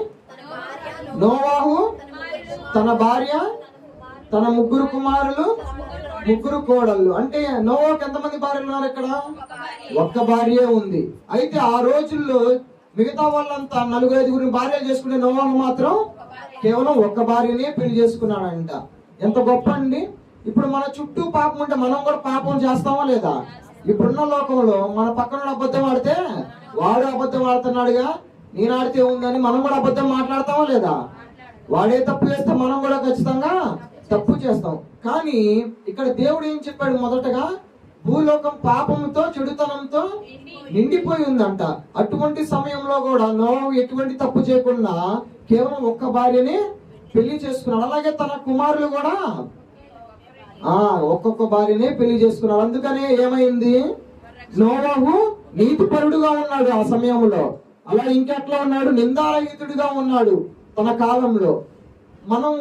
నోవహు, తన భార్య, తన 3 కుమారులు, 3 కోడళ్ళు. అంటే నోవహుకి ఎంతమంది భార్యలు ఉన్నారు ఇక్కడ? ఒక్క భార్య ఉంది. అయితే ఆ రోజుల్లో మిగతా వాళ్ళంతా 4-5 భార్యలు చేసుకునే నోవహు మాత్రం కేవలం ఒక్క భార్యనే పెళ్లి చేసుకున్నాడంట. ఎంత గొప్ప అండి! ఇప్పుడు మన చుట్టూ పాపం ఉంటే మనం కూడా పాపం చేస్తామా లేదా? ఇప్పుడున్న లోకంలో మన పక్కన అబద్ధం ఆడితే వాడు అబద్ధం ఆడుతున్నాడుగా, నేను ఆడితే ఉందని మనం కూడా అబద్ధం మాట్లాడతామా లేదా? వాడే తప్పు చేస్తే మనం కూడా ఖచ్చితంగా తప్పు చేస్తాం. కానీ ఇక్కడ దేవుడు ఏం చెప్పాడు? మొదటగా భూలోకం పాపంతో చెడుతనంతో నిండిపోయి ఉందంట. అటువంటి సమయంలో కూడా నోవాహు ఎటువంటి తప్పు చేయకుండా కేవలం ఒక్క భార్యని పెళ్లి చేసుకున్నాడు. అలాగే తన కుమారులు కూడా ఒక్కొక్క భార్యనే పెళ్లి చేసుకున్నాడు. అందుకనే ఏమైంది? నోవాహు నీతిపరుడుగా ఉన్నాడు ఆ సమయంలో. అలా ఇంకెట్లా ఉన్నాడు? నిందారహితుడిగా ఉన్నాడు తన కాలంలో. మనం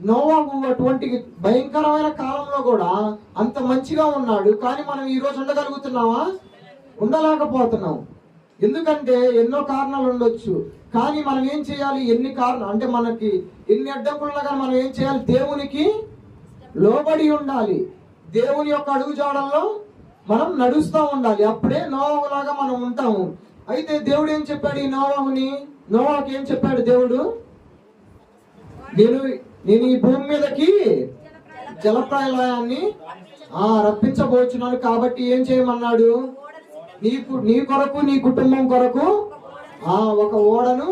నోవాహు అటువంటి భయంకరమైన కాలంలో కూడా అంత మంచిగా ఉన్నాడు. కానీ మనం ఈ రోజు ఉండగలుగుతున్నామా? ఉండలేకపోతున్నాం. ఎందుకంటే ఎన్నో కారణాలు ఉండొచ్చు. కానీ మనం ఏం చేయాలి? ఎన్ని కారణాలు అంటే మనకి ఎన్ని అడ్డంకులున్నా కానీ మనం ఏం చేయాలి? దేవునికి లోబడి ఉండాలి. దేవుని యొక్క అడుగుజాడల్లో మనం నడుస్తూ ఉండాలి. అప్పుడే నోవాహు లాగా మనం ఉంటాము. అయితే దేవుడు ఏం చెప్పాడు ఈ నోవాహుకి ఏం చెప్పాడు దేవుడు? నేను ఈ భూమి మీదకి జలప్రళయాన్ని రప్పించబోచున్నాను. కాబట్టి ఏం చేయమన్నాడు? నీ కొరకు నీ కుటుంబం కొరకు ఒక ఓడను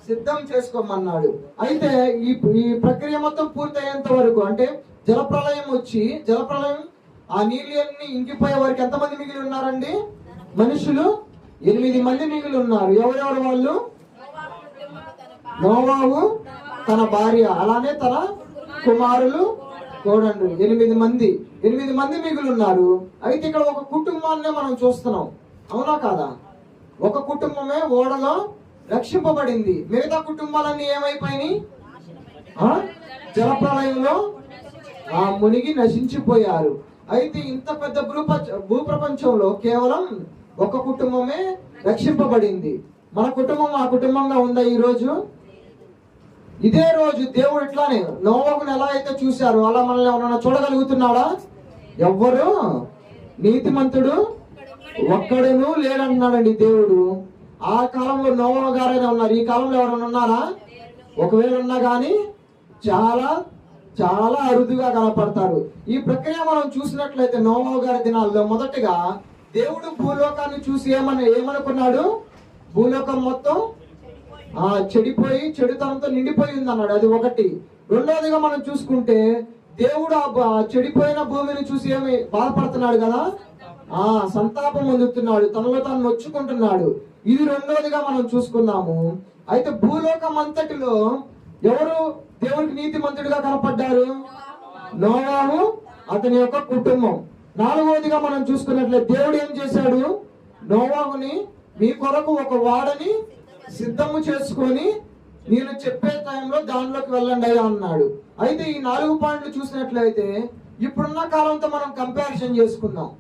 సిద్ధం చేసుకోమన్నాడు. అయితే ఈ ప్రక్రియ మొత్తం పూర్తయ్యేంత వరకు, అంటే జలప్రళయం ఆ నీళ్ళన్నీ ఇంకిపోయే వరకు ఎంతమంది మిగిలి ఉన్నారండి? మనుషులు 8 మంది మిగిలి ఉన్నారు. ఎవరెవరు వాళ్ళు? నోవాహు, తన భార్య, అలానే తన కుమారులు, కోడండ్రు, 8 మంది మిగిలి ఉన్నారు. అయితే ఇక్కడ ఒక కుటుంబాన్నే మనం చూస్తున్నాం. అవునా కాదా? ఒక కుటుంబమే ఓడలో రక్షింపబడింది. మిగతా కుటుంబాలన్నీ ఏమైపోయినాయి? జలప్రళయంలో మునిగి నశించిపోయారు. అయితే ఇంత పెద్ద భూప్రపంచంలో కేవలం ఒక కుటుంబమే రక్షింపబడింది. మన కుటుంబం ఆ కుటుంబంగా ఉందా ఈ రోజు? ఇదే రోజు దేవుడు ఇట్లానే నోవాహును ఎలా అయితే చూశారో అలా మనల్ని ఎవరైనా చూడగలుగుతున్నాడా? ఎవ్వరు నీతిమంతుడు ఒక్కడును లేడన్నాడండి దేవుడు. ఆ కాలంలో నోవాహు గారైనా ఉన్నారు. ఈ కాలంలో ఎవరైనా ఉన్నారా? ఒకవేళ ఉన్నా కానీ చాలా చాలా అరుదుగా కనపడతారు. ఈ ప్రక్రియ మనం చూసినట్లయితే నోవాహు గారి దినాల్లో మొదటిగా దేవుడు భూలోకాన్ని చూసి ఏమనుకున్నాడు? భూలోకం మొత్తం చెడిపోయి చెడుతనంతో నిండిపోయి ఉంది అన్నాడు. అది ఒకటి. రెండవదిగా మనం చూసుకుంటే దేవుడు ఆ చెడిపోయిన భూమిని చూసి ఏమి బాధపడుతున్నాడు కదా, సంతాపం పొందుతున్నాడు, తనలో తాను నొచ్చుకుంటున్నాడు. ఇది రెండవదిగా మనం చూసుకున్నాము. అయితే భూలోకం అంతటిలో ఎవరు దేవుడికి నీతిమంతుడిగా కనపడ్డారు? నోవాహు, అతని యొక్క కుటుంబం. నాలుగవదిగా మనం చూసుకున్నట్లయితే దేవుడు ఏం చేశాడు? నోవాహుని మీ కొరకు ఒక వాడని సిద్ధము చేసుకొని నేను చెప్పే టైంలో దానిలోకి వెళ్ళండి అయ్యా అన్నాడు. అయితే ఈ 4 పాయింట్లు చూసినట్లయితే ఇప్పుడున్న కాలంతో మనం కంపారిజన్ చేసుకుందాం.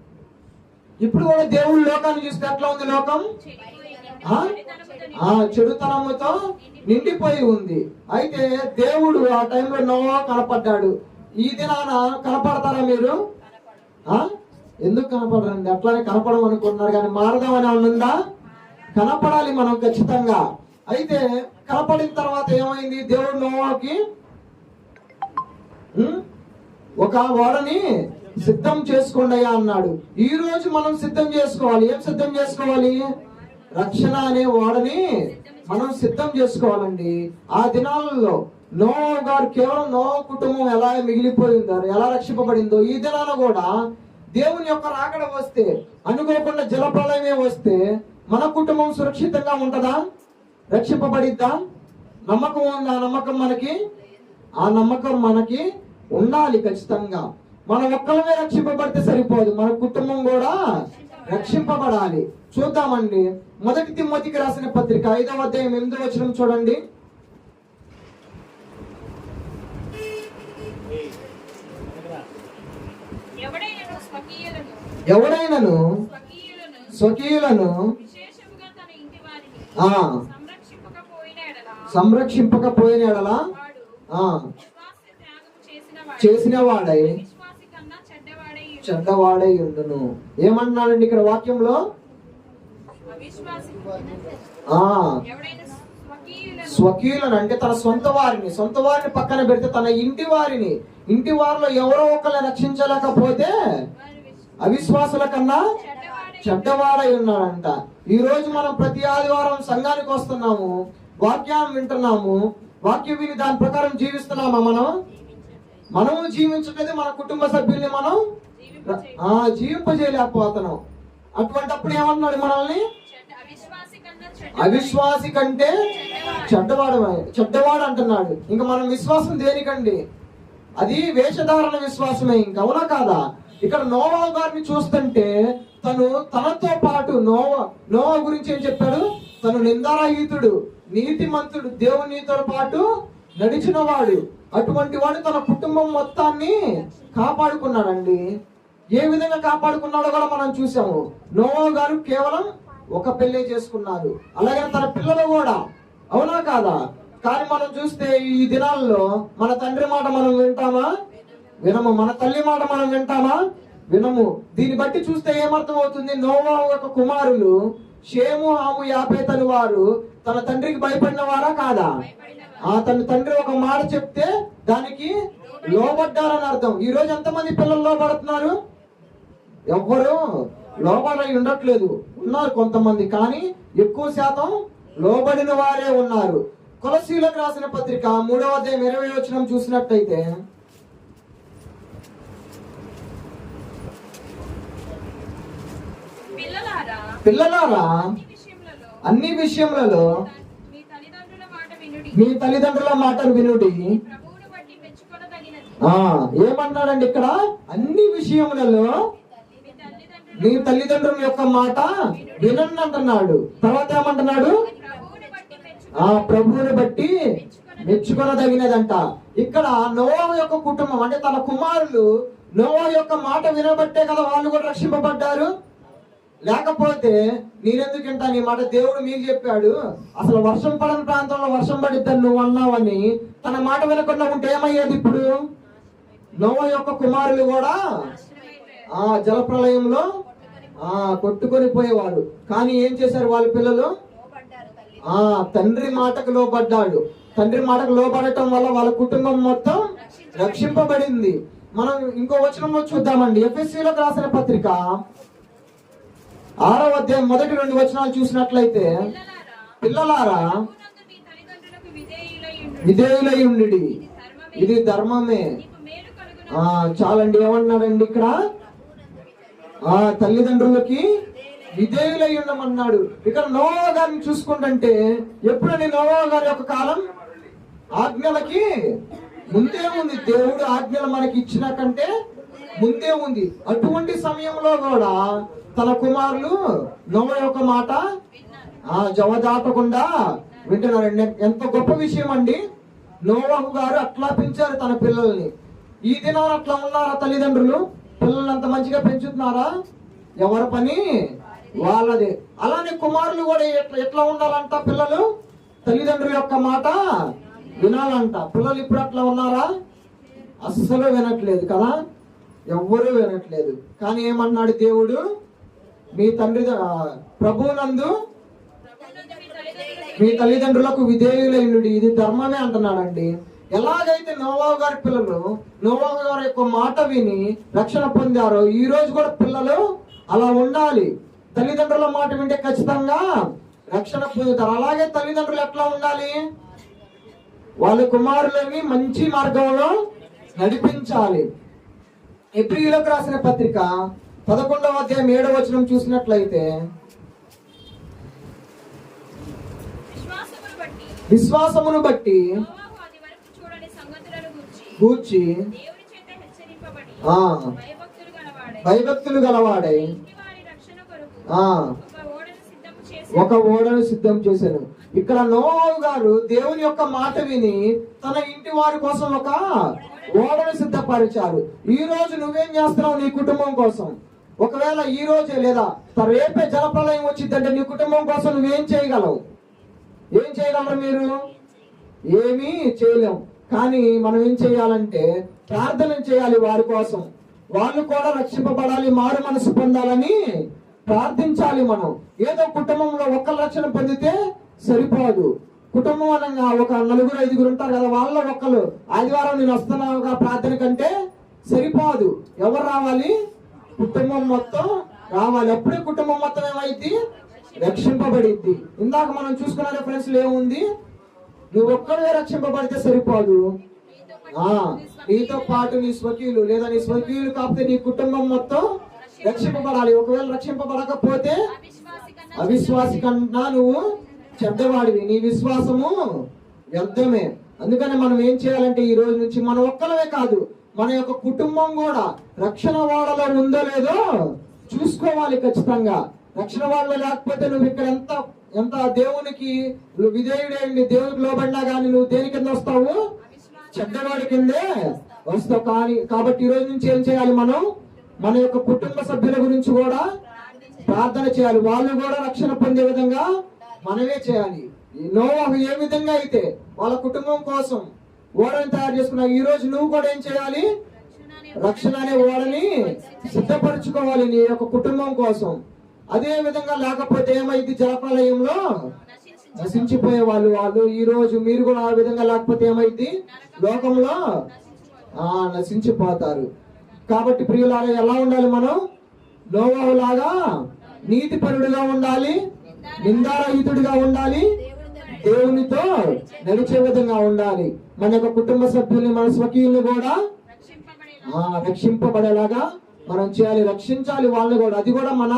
ఇప్పుడు కూడా దేవుడు లోకాన్ని చూస్తే ఎట్లా ఉంది? లోకం చెడుతనముతో నిండిపోయి ఉంది. అయితే దేవుడు ఆ టైంలో నోవాహు కనపడ్డాడు. ఈ దినాన కనపడతారా మీరు? ఎందుకు కనపడరండి? అట్లానే కనపడం అనుకుంటున్నారు కానీ మారదామని ఉందా? కనపడాలి మనం ఖచ్చితంగా. అయితే కనపడిన తర్వాత ఏమైంది? దేవుడు నోవాహుకి ఒక ఓడని సిద్ధం చేసుకోండి అయ్యా అన్నాడు. ఈ రోజు మనం సిద్ధం చేసుకోవాలి. ఏం సిద్ధం చేసుకోవాలి? రక్షణ అనే ఓడని మనం సిద్ధం చేసుకోవాలండి. ఆ దినాలలో నోవాహు గారు కేవలం నోవాహు కుటుంబం ఎలా మిగిలిపోయిందో, ఎలా రక్షింపబడిందో, ఈ దినాన కూడా దేవుని యొక్క రాకడ వస్తే, అనుకోకుండా జలప్రళయమే వస్తే మన కుటుంబం సురక్షితంగా ఉంటుందా? రక్షింపబడిద్దా? నమ్మకం ఉందా? ఆ నమ్మకం మనకి ఉండాలి ఖచ్చితంగా. మన ఒక్కలమే రక్షింపబడితే సరిపోదు, మన కుటుంబం కూడా రక్షింపబడాలి. చూద్దామండి. 1 తిమోతికి రాసిన పత్రిక 5వ అధ్యాయం 8వ వచనం చూడండి. ఎవడైనను స్వకీయులను సంరక్షింపకపోయిన ఎడల చేసిన వాడై చెడ్డవాడై ఉండును. ఏమన్నాడండి ఇక్కడ వాక్యంలో? స్వకీయులను అంటే తన సొంత వారిని పక్కన పెడితే తన ఇంటి వారిలో ఎవరో ఒకరిని రక్షించలేకపోతే అవిశ్వాసుల కన్నా చెడ్డవాడై ఉన్నాడంట. ఈ రోజు మనం ప్రతి ఆదివారం సంఘానికి వస్తున్నాము, వాక్యాన్ని వింటున్నాము, వాక్యం విని దాని ప్రకారం జీవిస్తున్నామా? మనం మనము జీవించట్లేదు, మన కుటుంబ సభ్యుల్ని మనం జీవింపజేయలేకపోతున్నాం. అటువంటిప్పుడు ఏమన్నాడు మనల్ని? అవిశ్వాసి కంటే చెడ్డవాడు అంటున్నాడు. ఇంకా మనం విశ్వాసం దేనికండి? అది వేషధారణ విశ్వాసమే, ఇంకా అవునా కాదా? ఇక్కడ నోవా గారిని చూస్తుంటే తనతో పాటు నోవా గురించి ఏం చెప్పాడు? తను నిందారహితుడు, నీతిమంతుడు, దేవునితో పాటు నడిచిన వాడు. అటువంటి వాడు తన కుటుంబం మొత్తాన్ని కాపాడుకున్నాడండి. ఏ విధంగా కాపాడుకున్నాడో కూడా మనం చూసాము. నోవా గారు కేవలం ఒక పెళ్లి చేసుకున్నారు, అలాగే తన పిల్లలు కూడా, అవునా కాదా? కానీ మనం చూస్తే ఈ దినాల్లో మన తండ్రి మాట మనం వింటామా? వినము. మన తల్లి మాట మనం వింటామా? వినము. దీన్ని బట్టి చూస్తే ఏమర్థం అవుతుంది? నోవా యొక్క కుమారులు షేము, హాము, యాఫెతు వారు తన తండ్రికి భయపడిన వారా కాదా? తన తండ్రి ఒక మాట చెప్తే దానికి లోబడ్డారని అర్థం. ఈ రోజు ఎంతమంది పిల్లలు లోబడుతున్నారు? ఎవ్వరు లోబడి ఉండట్లేదు. ఉన్నారు కొంతమంది, కానీ ఎక్కువ శాతం లోబడిన వారే ఉన్నారు. కొలసీలకు రాసిన పత్రిక 3వ అధ్యాయం 20వ వచనం చూసినట్టయితే, పిల్లలారా అన్ని విషయములలో మీ తల్లిదండ్రుల మాటను వినుడి. ఏమన్నాడండి ఇక్కడ? అన్ని విషయములలో మీ తల్లిదండ్రుల యొక్క మాట వినండి అంటున్నాడు. తర్వాత ఏమంటున్నాడు? ప్రభువుని బట్టి మెచ్చుకొనదగినదంట. ఇక్కడ నోవా యొక్క కుటుంబం అంటే తన కుమారులు నోవా యొక్క మాట వినబట్టే కదా వాళ్ళు కూడా రక్షింపబడ్డారు. లేకపోతే నేనెందుకు వింటా నీ మాట, దేవుడు మీకు చెప్పాడు, అసలు వర్షం పడని ప్రాంతంలో వర్షం పడిద్దని నువ్వు అన్నావని తన మాట వినకుండా ఉంటే ఏమయ్యేది? ఇప్పుడు నోవా యొక్క కుమారులు కూడా జలప్రలయంలో కొట్టుకొని పోయేవారు. కానీ ఏం చేశారు వాళ్ళ పిల్లలు? తండ్రి మాటకు లోబడ్డాడు. తండ్రి మాటకు లోబడటం వల్ల వాళ్ళ కుటుంబం మొత్తం రక్షింపబడింది. మనం ఇంకో వచనంలో చూద్దామండి. ఎఫెసీయులకు రాసిన పత్రిక 6వ అధ్యాయం మొదటి 2 వచనాలు చూసినట్లయితే, పిల్లలారా విధేయులై ఉండుడి, ఇది ధర్మమే. చాలండి. ఏమన్నాడండి ఇక్కడ? తల్లిదండ్రులకి విధేయులై ఉండమన్నాడు. ఇక్కడ నోవా గారిని చూసుకుంటుంటే ఎప్పుడని నోవా గారి యొక్క కాలం ఆజ్ఞలకి ముందే ఉంది. దేవుడు ఆజ్ఞలు మనకి ఇచ్చిన కంటే ముందే ఉంది. అటువంటి సమయంలో కూడా తన కుమారులు నోవా యొక్క మాట జవదాటకుండా వింటున్నారండి. ఎంత గొప్ప విషయం అండి. నోవాహు గారు అట్లా పెంచారు తన పిల్లల్ని. ఈ దినాలు అట్లా ఉన్నారా తల్లిదండ్రులు? పిల్లల్ని అంత మంచిగా పెంచుతున్నారా? ఎవరి పని వాళ్ళదే. అలానే కుమారులు కూడా ఎట్లా ఉండాలంట? పిల్లలు తల్లిదండ్రుల యొక్క మాట వినాలంట. పిల్లలు ఇప్పుడు అట్లా ఉన్నారా? అస్సలు వినట్లేదు కదా, ఎవ్వరూ వినట్లేదు. కానీ ఏమన్నాడు దేవుడు? మీ తండ్రి ప్రభువునందు మీ తల్లిదండ్రులకు విధేయులైనడి, ఇది ధర్మమే అంటున్నాడండి. ఎలాగైతే నోవా గారి పిల్లలు నోవా గారి యొక్క మాట విని రక్షణ పొందారో, ఈ రోజు కూడా పిల్లలు అలా ఉండాలి. తల్లిదండ్రుల మాట వింటే ఖచ్చితంగా రక్షణ పొందుతారు. అలాగే తల్లిదండ్రులు ఎట్లా ఉండాలి? వాళ్ళ కుమారులని మంచి మార్గంలో నడిపించాలి. ఎబ్రీయులకు రాసిన పత్రిక 11వ అధ్యాయం 7వ వచనం చూసినట్లయితే, విశ్వాసమును బట్టి గూర్చి భయభక్తులు గలవాడై ఒక ఓడను సిద్ధం చేశాను. ఇక్కడ నోవా గారు దేవుని యొక్క మాట విని తన ఇంటి వారి కోసం ఒక ఓడను సిద్ధపరిచారు. ఈ రోజు నువ్వేం చేస్తున్నావు నీ కుటుంబం కోసం? ఒకవేళ ఈ రోజే లేదా రేపే జలప్రలయం వచ్చిందంటే నీ కుటుంబం కోసం నువ్వేం చేయగలవు? ఏం చేయగలరు మీరు? ఏమీ చేయలేం. కానీ మనం ఏం చేయాలంటే ప్రార్థన చేయాలి వారి కోసం. వాళ్ళు కూడా రక్షింపబడాలి, మారు మనసు పొందాలని ప్రార్థించాలి. మనం ఏదో కుటుంబంలో ఒక్క రక్షణ పొందితే సరిపోదు. కుటుంబం అనగా ఒక 4-5 ఉంటారు కదా, వాళ్ళ ఒక్కరు ఆదివారం నేను వస్తున్నావుగా ప్రార్థన కంటే సరిపోదు. ఎవరు రావాలి? కుటుంబం మొత్తం రావాలి. అప్పుడే కుటుంబం మొత్తం ఏమైంది? రక్షింపబడింది. ఇందాక మనం చూసుకున్న రిఫరెన్స్ ఏముంది? నువ్వు ఒక్కడే రక్షింపబడితే సరిపోదు, నీతో పాటు నీ స్వకీయులు లేదా నీ స్వకీయులు కాకపోతే నీ కుటుంబం మొత్తం రక్షింపబడాలి. ఒకవేళ రక్షింపబడకపోతే అవిశ్వాసి కన్నా నువ్వు చెడ్డవాడివి, నీ విశ్వాసము వ్యర్థమే. అందుకని మనం ఏం చేయాలంటే ఈ రోజు నుంచి మన ఒక్కలమే కాదు, మన యొక్క కుటుంబం కూడా రక్షణ వాడలో ఉందో లేదో చూసుకోవాలి ఖచ్చితంగా. రక్షణ వాడలో లేకపోతే నువ్వు ఇక్కడ ఎంత దేవునికి నువ్వు విధేయుడేండి, దేవునికి లోబడినా కానీ నువ్వు దేని కింద వస్తావు? చెడ్డవాడి కిందే వస్తావు. కాబట్టి ఈ రోజు నుంచి ఏం చేయాలి? మనం మన యొక్క కుటుంబ సభ్యుల గురించి కూడా ప్రార్థన చేయాలి. వాళ్ళు కూడా రక్షణ పొందే విధంగా మనమే చేయాలి. నోవాహు ఏ విధంగా అయితే వాళ్ళ కుటుంబం కోసం ఓడని తయారు చేసుకున్నావు, ఈ రోజు నువ్వు కూడా ఏం చేయాలి? రక్షణ అనే ఓడని సిద్ధపరచుకోవాలి నీ యొక్క కుటుంబం కోసం. అదే విధంగా లేకపోతే ఏమైంది? జలప్రలయంలో నశించిపోయే వాళ్ళు ఈ రోజు మీరు కూడా ఆ విధంగా లేకపోతే ఏమైంది? లోకంలో నశించిపోతారు. కాబట్టి ప్రియులారా ఎలా ఉండాలి? మనం నోవాహు లాగా నీతిపరుడుగా ఉండాలి, నిందారహితుడిగా ఉండాలి, దేవునితో నడిచే విధంగా ఉండాలి. మన యొక్క కుటుంబ సభ్యుల్ని మన స్వకీయుల్ని కూడా రక్షింపబడేలాగా మనం చేయాలి, రక్షించాలి వాళ్ళని కూడా. అది కూడా మన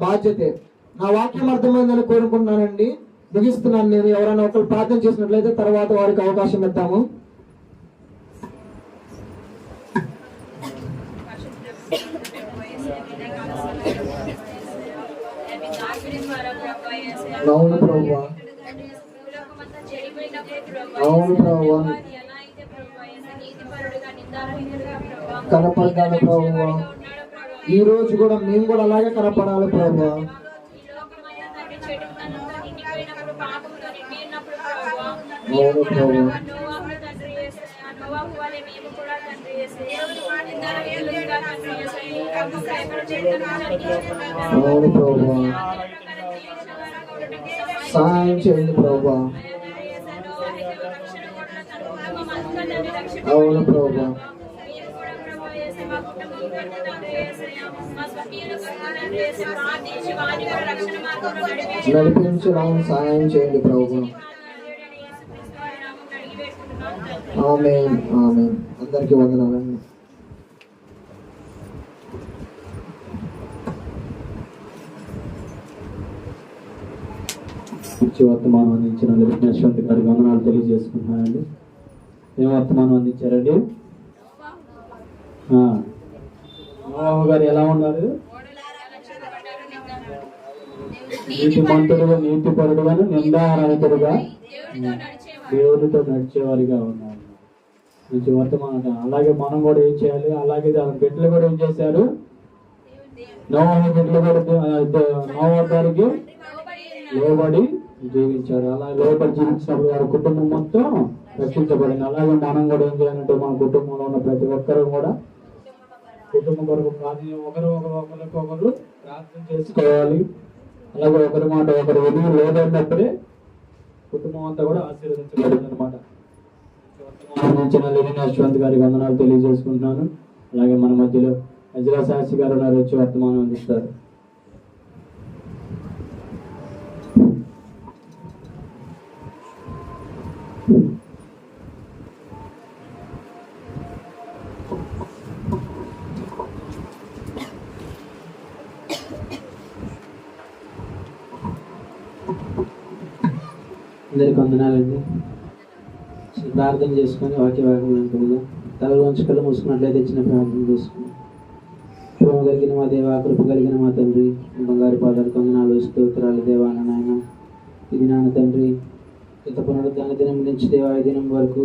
బాధ్యతే. నా వాక్యం అర్థమైందని కోరుకుంటున్నానండి. ముగిస్తున్నాను నేను. ఎవరైనా ఒకరు ప్రార్థన చేసినట్లయితే తర్వాత వారికి అవకాశం ఇద్దాము. అవును ప్రభువా, అవును ప్రభువా, కనపడాలి ప్రభువా. ఈ రోజు కూడా మేము కూడా అలాగే కనపడాలి ప్రభువా. అవును ప్రభువా, అవును ప్రభువా, సహాయం చేయండి ప్రభువా. అవును ప్రభువా, నడిపించడం సహాయం చేయండి ప్రభువా. ఆమేన్, ఆమేన్. అందరికీ వందనాలండి. వర్తమానం అందించిన యశ్వంత్ గారికి వందనాలు తెలియజేసుకుంటున్నానండి. ఏం వర్తమానం అందించారండి? నోవాహు గారు ఎలా ఉన్నారు? నీతిమంతుడుగా, నీతిపరుడుగా, నిందారహితుడుగా, దేవునితో నడిచేవారిగా ఉన్నారు. మంచి వర్తమానం. అలాగే మనం కూడా ఏం చేయాలి? అలాగే దాని బిడ్డలు కూడా ఏం చేశారు? నోవాహు బిడ్డలు కూడా నోవాహు గారికి లోబడి జీవించారు. అలా లోబడి జీవించినప్పుడు వారి కుటుంబం మొత్తం రక్షించబడింది. అలాగే మనం కూడా ఏం చేయాలంటే మన కుటుంబంలో ఉన్న ప్రతి ఒక్కరు కూడా కుటుంబం కొరకు ఒకరికొకరు ప్రార్థన చేసుకోవాలి. అలాగే ఒకరి మాట ఒకరు విని లోబడినప్పుడే కుటుంబం అంతా కూడా ఆశీర్వదించబడింది అనమాట. యశ్వంత్ గారికి వందనాలు తెలియజేసుకుంటున్నాను. అలాగే మన మధ్యలో అజిరా శాస్త్రి గారు ఉన్నారు, వచ్చి వర్తమానం అందిస్తారు. అందరికి వందనాలండి. ప్రార్థన చేసుకొని వాక్య భాగం అనుకుందా తలలో ఉంచి కళ్ళు మూసుకున్నట్లయితే చిన్న ప్రార్థన చేసుకుని. ప్రేమ కలిగిన మా దేవా, కృప కలిగిన మా తండ్రి, బంగారు పాదాలకు వందనాలు, స్తోత్రాలు దేవా. నాయన ఇది నాన్న తండ్రి, గత పునరుద్ధాన దినం నుంచి దేవా ఈ దినం వరకు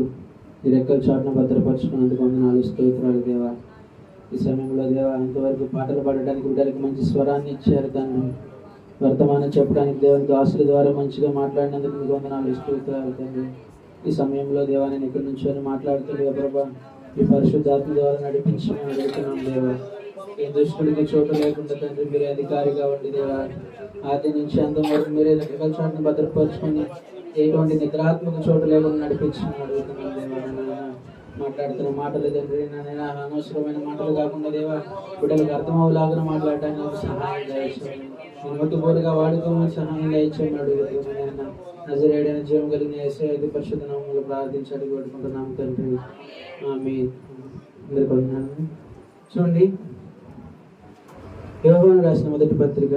ఈ రెక్కల చాటును భద్రపరుచుకున్నందుకు వందనాలు, స్తోత్రాలు దేవా. ఈ సమయంలో దేవా ఇంతవరకు పాటలు పాడడానికి బిడ్డలకు మంచి స్వరాన్ని ఇచ్చారు తండ్రి. వర్తమానం చెప్పడానికి దేవుని దాసుల ద్వారా మంచిగా మాట్లాడినందుకు మీకు వందనాలు, స్తోత్రాలు తండ్రి. ఈ సమయంలో దేవా నేను ఇక్కడి నుంచి మాట్లాడుతుంది ప్రభా, ఈ పరిశుద్ధాత్మ ద్వారా నడిపించి మేము అడుగుతున్నాం దేవా. ఏ దుష్టుడికి చోటు లేకుండా తండ్రి మీరే అధికారిగా ఉండి దేవా, ఆది నుంచి అంతం వరకు మీరే రెక్కల చాటును భద్రపరుచుకొని ఎటువంటి నిద్రాత్మక చోటు లేకుండా నడిపించమని అడుగుతున్నాం దేవా. మాట్లాడుతున్న మాటలు తండ్రి నాయన అనవసరమైన మాటలు కాకుండా దేవా బిడ్డలకు అర్థమవులాగా మాట్లాడటానికి సహాయం దయచేయండి. నోటి బోరుగా వాడుకోమని సహాయం దయచేయండి అడుగుతున్నాను. నజరేయుడైన జీవం కలిగిన యేసయ్య అతి పరిశుద్ధ నామములో ప్రార్థించి అడిగి పెట్టుకుంటున్నాము తండ్రి. ఆమేన్. అందరికీ వందనాలు. చూడండి, యోహాను రాసిన మొదటి పత్రిక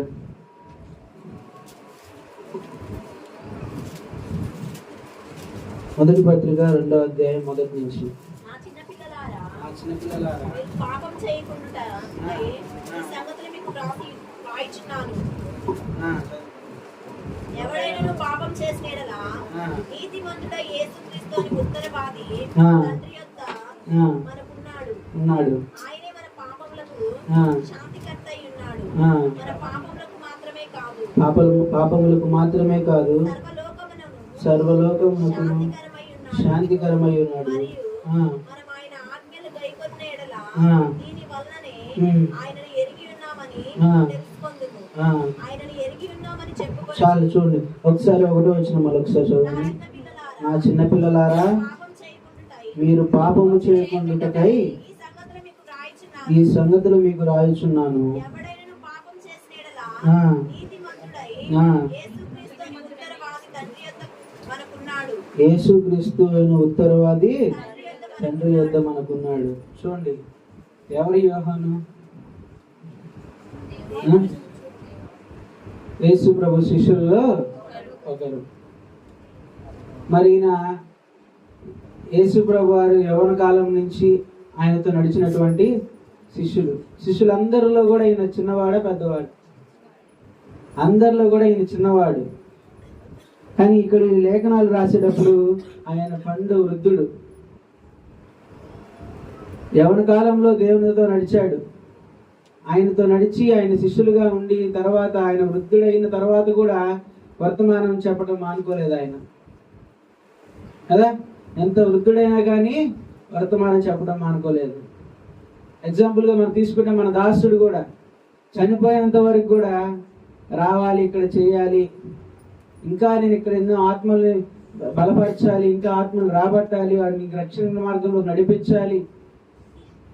2వ అధ్యాయం 1 నుంచి. నా చిన్నపిల్లలారా, చిన్నపిల్లలారా, మీరు పాపం చేయకుండా ఈ సంగతులు మీకు రాయిచున్నాను. ఎవడైనా పాపం చేసిన యెడల నీతిమంతుడైన యేసుక్రీస్తుని ఉత్తరవాది తండ్రి యొద్ద మనకున్నాడు. ఆయనే మన పాపములకు శాంతికర్త అయి ఉన్నాడు. మన పాపములకు మాత్రమే కాదు సర్వలోకమునకు శాంతికరమై ఉన్నాడు. మనం ఆయన ఆజ్ఞలు గైకొన్న యెడల దీని వలననే ఆయనను ఎరిగి ఉన్నామని తెలుసుకొందుము. ఆయనను ఎరిగి ఉన్నామని చెప్పుకొని. చాలు, చూడండి ఒకసారి 1వ వచనం మరొకసారి చదవండి. నా చిన్న పిల్లలారా, మీరు పాపము చేయకుండుటకై ఈ సంగతులు మీకు రాయుచున్నాను. యేసుక్రీస్తు ఉత్తరవాది తండ్రి యొద్ద మనకున్నాడు. చూడండి, ఎవరి యోహాను? యేసు ప్రభు శిష్యుల్లో ఒకరు. మరి ఈయన యేసు ప్రభు వారు యవ్వన కాలం నుంచి ఆయనతో నడిచినటువంటి శిష్యులందరిలో కూడా ఈయన చిన్నవాడే పెద్దవాడు. అందరిలో కూడా ఈయన చిన్నవాడు. కానీ ఇక్కడ ఈ లేఖనాలు రాసేటప్పుడు ఆయన పండు వృద్ధుడు. యవ్వన కాలంలో దేవునితో నడిచాడు. ఆయనతో నడిచి ఆయన శిష్యులుగా ఉండి తర్వాత ఆయన వృద్ధుడైన తర్వాత కూడా వర్తమానం చెప్పడం మానుకోలేదు ఆయన కదా. ఎంత వృద్ధుడైనా కానీ వర్తమానం చెప్పడం మానుకోలేదు. ఎగ్జాంపుల్గా మనం తీసుకుంటే మన దాసుడు కూడా చనిపోయేంత వరకు కూడా రావాలి, ఇక్కడ చేయాలి, ఇంకా నేను ఇక్కడ ఎన్నో ఆత్మల్ని బలపరచాలి, ఇంకా ఆత్మలు రాబట్టాలి, వాడిని రక్షణ మార్గంలో నడిపించాలి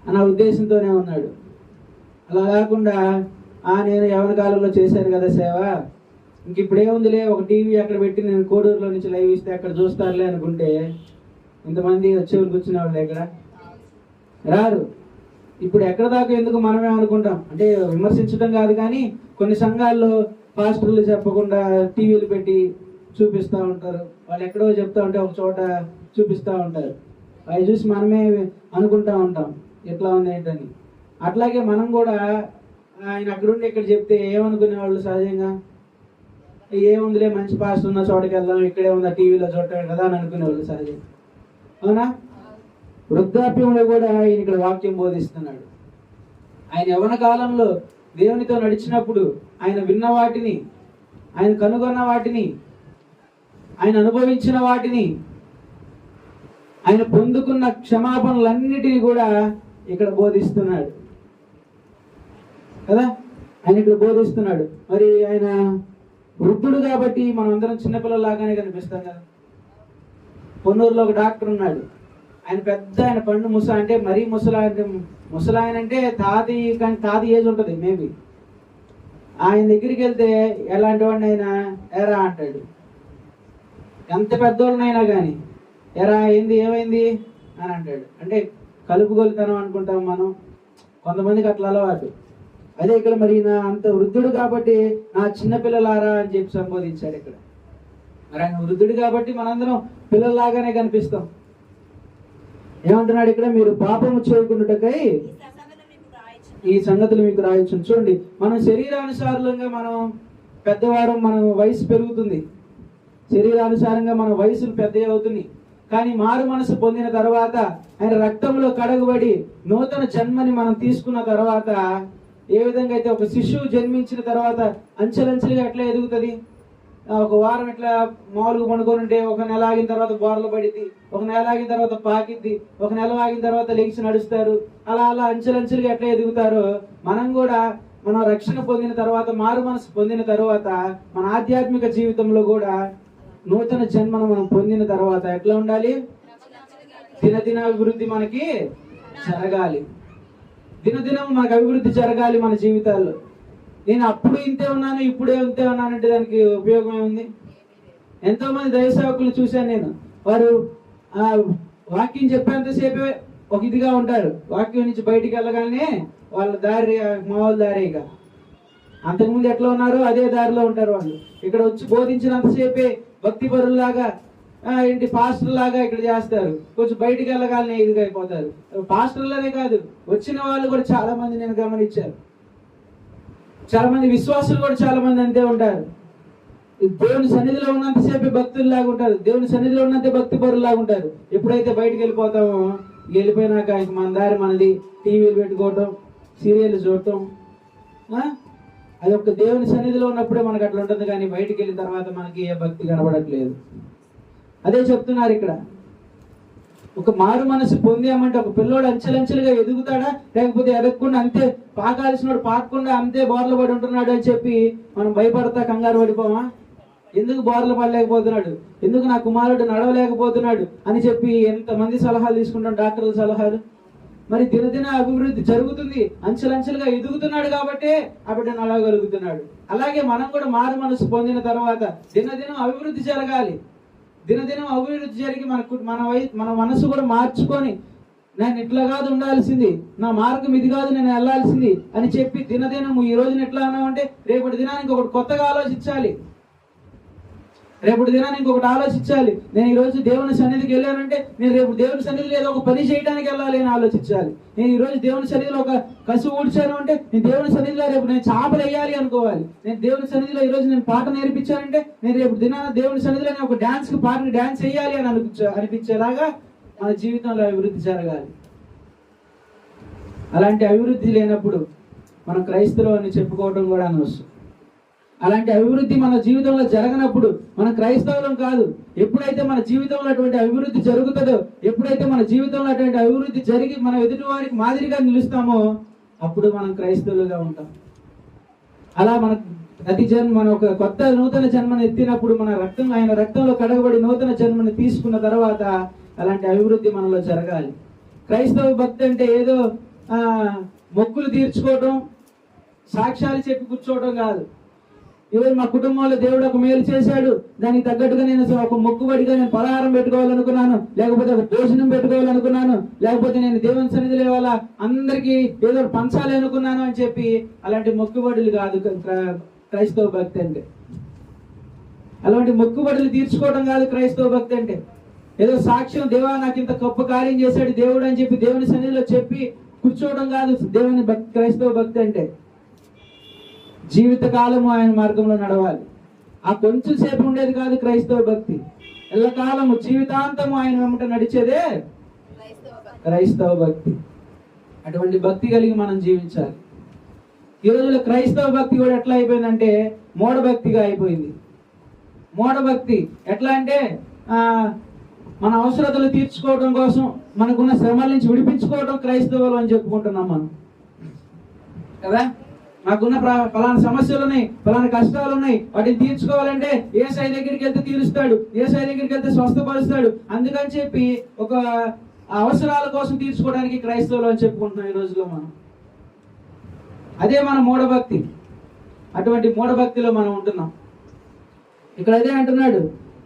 అన్న ఉద్దేశంతోనే ఉన్నాడు. అలా కాకుండా నేను యవ్వన కాలంలో చేశాను కదా సేవ, ఇంక ఇప్పుడేముందిలే, ఒక టీవీ అక్కడ పెట్టి నేను కోడూరులో నుంచి లైవ్ ఇస్తే అక్కడ చూస్తారులే అనుకుంటే ఇంతమంది వచ్చేవాళ్ళు కూర్చునే వాళ్ళు ఎక్కడ రారు. ఇప్పుడు ఎక్కడ దాకా ఎందుకు మనమే అనుకుంటాం, అంటే విమర్శించడం కాదు, కానీ కొన్ని సంఘాల్లో పాస్టర్లు చెప్పకుండా టీవీలు పెట్టి చూపిస్తూ ఉంటారు. వాళ్ళు ఎక్కడో చెప్తా ఉంటే ఒక చోట చూపిస్తూ ఉంటారు. అవి చూసి మనమే అనుకుంటా ఉంటాం ఎట్లా ఉంది ఏంటని. అట్లాగే మనం కూడా ఆయన అక్కడుండి ఇక్కడ చెప్తే ఏమనుకునే వాళ్ళు సహజంగా, ఏముందిలే మంచి పాస్టర్ ఉన్న చోటకి వెళ్దాం, ఇక్కడే ఉందా టీవీలో చూడటం కదా అని అనుకునేవాళ్ళు సహజంగా. అవునా? వృద్ధాప్యంలో కూడా ఆయన ఇక్కడ వాక్యం బోధిస్తున్నాడు. ఆయన యవ్వన కాలంలో దేవునితో నడిచినప్పుడు ఆయన విన్న వాటిని, ఆయన కనుగొన్న వాటిని, ఆయన అనుభవించిన వాటిని, ఆయన పొందుకున్న క్షమాపణలన్నిటినీ కూడా ఇక్కడ బోధిస్తున్నాడు కదా. ఆయన ఇక్కడ బోధిస్తున్నాడు. మరి ఆయన వృద్ధుడు కాబట్టి మనం అందరం చిన్నపిల్లలాగానే కనిపిస్తాం కదా. పొన్నూరులో ఒక డాక్టర్ ఉన్నాడు. ఆయన పెద్ద, ఆయన పండు అంటే మరీ ముసలాయన అంటే తాది ఏజ్ ఉంటుంది మేబీ. ఆయన దగ్గరికి వెళ్తే ఎలాంటి వాడిని అయినా ఎరా అంటాడు. ఎంత పెద్దోళ్ళనైనా కానీ ఎరా ఏంది, ఏమైంది అని అంటాడు. అంటే కలుపుగొలుతనం అనుకుంటాం మనం, కొంతమందికి అట్లా అలవాటు. అదే ఇక్కడ మరి నా అంత వృద్ధుడు కాబట్టి నా చిన్నపిల్లలారా అని చెప్పి సంబోధించాడు ఇక్కడ. మరి ఆయన వృద్ధుడు కాబట్టి మనందరం పిల్లల్లాగానే కనిపిస్తాం. ఏమంటున్నాడు ఇక్కడ? మీరు పాపము చేయకుండాటకై ఈ సంగతులు మీకు రాయొచ్చు. చూడండి, మనం శరీరానుసారంగా మనం పెద్దవారం, మన వయసు పెరుగుతుంది, శరీరానుసారంగా మన వయసులు పెద్దవి అవుతున్నాయి. కానీ మారు మనసు పొందిన తర్వాత, ఆయన రక్తంలో కడగబడి నూతన జన్మని మనం తీసుకున్న తర్వాత, ఏ విధంగా అయితే ఒక శిశువు జన్మించిన తర్వాత అంచెలంచెలుగా ఎట్లా ఎదుగుతుంది, ఒక వారం ఇట్లా మామూలుగా పండుకొని ఉంటే ఒక నెల ఆగిన తర్వాత బోర్లు పడిద్ది, ఒక నెల ఆగిన తర్వాత పాకిద్ది, ఒక నెల ఆగిన తర్వాత లెగిసి నడుస్తారు. అలా అలా అంచెలంచెలుగా ఎట్లా ఎదుగుతారో మనం కూడా మన రక్షణ పొందిన తర్వాత, మారు మనసు పొందిన తర్వాత, మన ఆధ్యాత్మిక జీవితంలో కూడా నూతన జన్మను మనం పొందిన తర్వాత ఎట్లా ఉండాలి? దినదిన అభివృద్ధి మనకి జరగాలి. దినదినం మనకు అభివృద్ధి జరగాలి మన జీవితాల్లో. నేను అప్పుడు ఇంతే ఉన్నాను, ఇప్పుడే ఇంతే ఉన్నానంటే దానికి ఉపయోగం ఏముంది? ఎంతో మంది దైవ సేవకులు చూశాను నేను. వారు వాక్యం చెప్పేంతసేపు ఒక ఇదిగా ఉంటారు, వాక్యం నుంచి బయటికి వెళ్ళగానే వాళ్ళ దారి మామూలు దారి. ఇక అంతకుముందు ఎట్లా ఉన్నారో అదే దారిలో ఉంటారు వాళ్ళు. ఇక్కడ వచ్చి బోధించినంతసేపే భక్తి పరుల్లాగా ఏంటి పాస్టర్ లాగా ఇక్కడ చేస్తారు, కొంచెం బయటికి వెళ్ళగానే ఇదిగా అయిపోతారు. పాస్టర్లనే కాదు, వచ్చిన వాళ్ళు కూడా చాలా మంది నేను గమనించారు. చాలా మంది విశ్వాసులు కూడా చాలా మంది అంతే ఉంటారు. దేవుని సన్నిధిలో ఉన్నంతసేపే భక్తుల్లాగా ఉంటారు, దేవుని సన్నిధిలో ఉన్నంత భక్తి పరుల్లాగా ఉంటారు. ఎప్పుడైతే బయటకు వెళ్ళిపోతామో, వెళ్ళిపోయినాక మన దారి మనది, టీవీలు పెట్టుకోవటం, సీరియల్ చూడటం, అది ఒక దేవుని సన్నిధిలో ఉన్నప్పుడే మనకు అట్లా ఉంటుంది. కానీ బయటికి వెళ్ళిన తర్వాత మనకి ఏ భక్తి కనబడట్లేదు. అదే చెప్తున్నారు ఇక్కడ. ఒక మారు మనసు పొందామంటే ఒక పిల్లోడు అంచెలంచెలుగా ఎదుగుతాడా, లేకపోతే ఎదగకుండా అంతే పాకాల్సినోడు పాకకుండా అంతే బోర్లు పడి ఉంటున్నాడు అని చెప్పి మనం భయపడతా కంగారు పడిపోమా? ఎందుకు బోర్లు పడలేకపోతున్నాడు, ఎందుకు నా కుమారుడు నడవలేకపోతున్నాడు అని చెప్పి ఎంతమంది సలహాలు తీసుకుంటాం, డాక్టర్ల సలహాలు. మరి దినదిన అభివృద్ధి జరుగుతుంది, అంచెలంచెలుగా ఎదుగుతున్నాడు కాబట్టి ఆ బిడ్డను నడవగలుగుతున్నాడు. అలాగే మనం కూడా మారు మనసు పొందిన తర్వాత దినదినం అభివృద్ధి జరగాలి. దినదినం అభివృద్ధి జరిగి మన మనసు కూడా మార్చుకొని, నేను ఇట్లా కాదు ఉండాల్సింది, నా మార్గం ఇది కాదు నేను వెళ్ళాల్సింది అని చెప్పి దినదినం ఈ రోజున ఎట్లా అన్నామంటే రేపటి దినానికి ఒకటి కొత్తగా ఆలోచించాలి. రేపటి దినాన్ని ఇంకొకటి ఆలోచించాలి. నేను ఈ రోజు దేవుని సన్నిధికి వెళ్ళానంటే నేను రేపు దేవుని సన్నిధిలో ఏదో ఒక పని చేయడానికి వెళ్ళాలి అని ఆలోచించాలి. నేను ఈ రోజు దేవుని సన్నిధిలో ఒక కసు ఊడ్చాను అంటే నేను దేవుని సన్నిధిలో రేపు నేను చేపలు వేయాలి అనుకోవాలి. నేను దేవుని సన్నిధిలో ఈ రోజు నేను పాట నేర్పించానంటే నేను రేపు దినాన దేవుని సన్నిధిలో నేను ఒక పాటకి డాన్స్ వేయాలి అని అనిపించేలాగా మన జీవితంలో అభివృద్ధి జరగాలి. అలాంటి అభివృద్ధి లేనప్పుడు మనం క్రైస్తవులు అని చెప్పుకోవడం కూడా అనవసరం. అలాంటి అభివృద్ధి మన జీవితంలో జరగనప్పుడు మనం క్రైస్తవులం కాదు. ఎప్పుడైతే మన జీవితంలో అటువంటి అభివృద్ధి జరుగుతుందో, ఎప్పుడైతే మన జీవితంలో అటువంటి అభివృద్ధి జరిగి మనం ఎదుటి వారికి మాదిరిగా నిలుస్తామో అప్పుడు మనం క్రైస్తవులుగా ఉంటాం. అలా మన ఒక కొత్త నూతన జన్మను ఎత్తినప్పుడు మన ఆయన రక్తంలో కడగబడి నూతన జన్మను తీసుకున్న తర్వాత అలాంటి అభివృద్ధి మనలో జరగాలి. క్రైస్తవ భక్తి అంటే ఏదో మొక్కులు తీర్చుకోవడం, సాక్ష్యాలు చెప్పి కూర్చోవడం కాదు. ఈరోజు మా కుటుంబంలో దేవుడు ఒక మేలు చేశాడు, దానికి తగ్గట్టుగా నేను ఒక మొక్కుబడిగా నేను పలహారం పెట్టుకోవాలనుకున్నాను, లేకపోతే ఒక భోజనం పెట్టుకోవాలనుకున్నాను, లేకపోతే నేను దేవుని సన్నిధిలో వాళ్ళ అందరికీ ఏదో పంచాలి అనుకున్నాను అని చెప్పి అలాంటి మొక్కుబడులు కాదు క్రైస్తవ భక్తి అంటే. అలాంటి మొక్కుబడులు తీర్చుకోవడం కాదు క్రైస్తవ భక్తి అంటే. ఏదో సాక్ష్యం, దేవా నాకు ఇంత గొప్ప కార్యం చేశాడు దేవుడు అని చెప్పి దేవుని సన్నిధిలో చెప్పి కూర్చోవడం కాదు దేవుని భక్తి. క్రైస్తవ భక్తి అంటే జీవితకాలము ఆయన మార్గంలో నడవాలి. ఆ కొంచెం సేపు ఉండేది కాదు క్రైస్తవ భక్తి. ఎల్లకాలము జీవితాంతము ఆయన వెంట నడిచేదే క్రైస్తవ భక్తి. అటువంటి భక్తి కలిగి మనం జీవించాలి. ఈ రోజుల్లో క్రైస్తవ భక్తి కూడా ఎట్లా అయిపోయిందంటే మూఢభక్తిగా అయిపోయింది. మూఢభక్తి ఎట్లా అంటే మన అవసరతలు తీర్చుకోవడం కోసం, మనకున్న శ్రమల నుంచి విడిపించుకోవడం క్రైస్తవులు అని చెప్పుకుంటున్నాం మనం కదా. నాకున్న ఫలానా సమస్యలు ఉన్నాయి, ఫలానా కష్టాలు ఉన్నాయి, వాటిని తీర్చుకోవాలంటే యేసయ్య దగ్గరికి వెళ్తే తీరుస్తాడు, యేసయ్య దగ్గరికి వెళ్తే స్వస్థపరుస్తాడు. అందుకని చెప్పి ఒక అవసరాల కోసం తీర్చుకోవడానికి క్రైస్తవులు అని చెప్పుకుంటున్నాం ఈ రోజులో మనం. అదే మన మూఢభక్తి. అటువంటి మూఢభక్తిలో మనం ఉంటున్నాం. ఇక్కడ అదే అంటున్నాడు,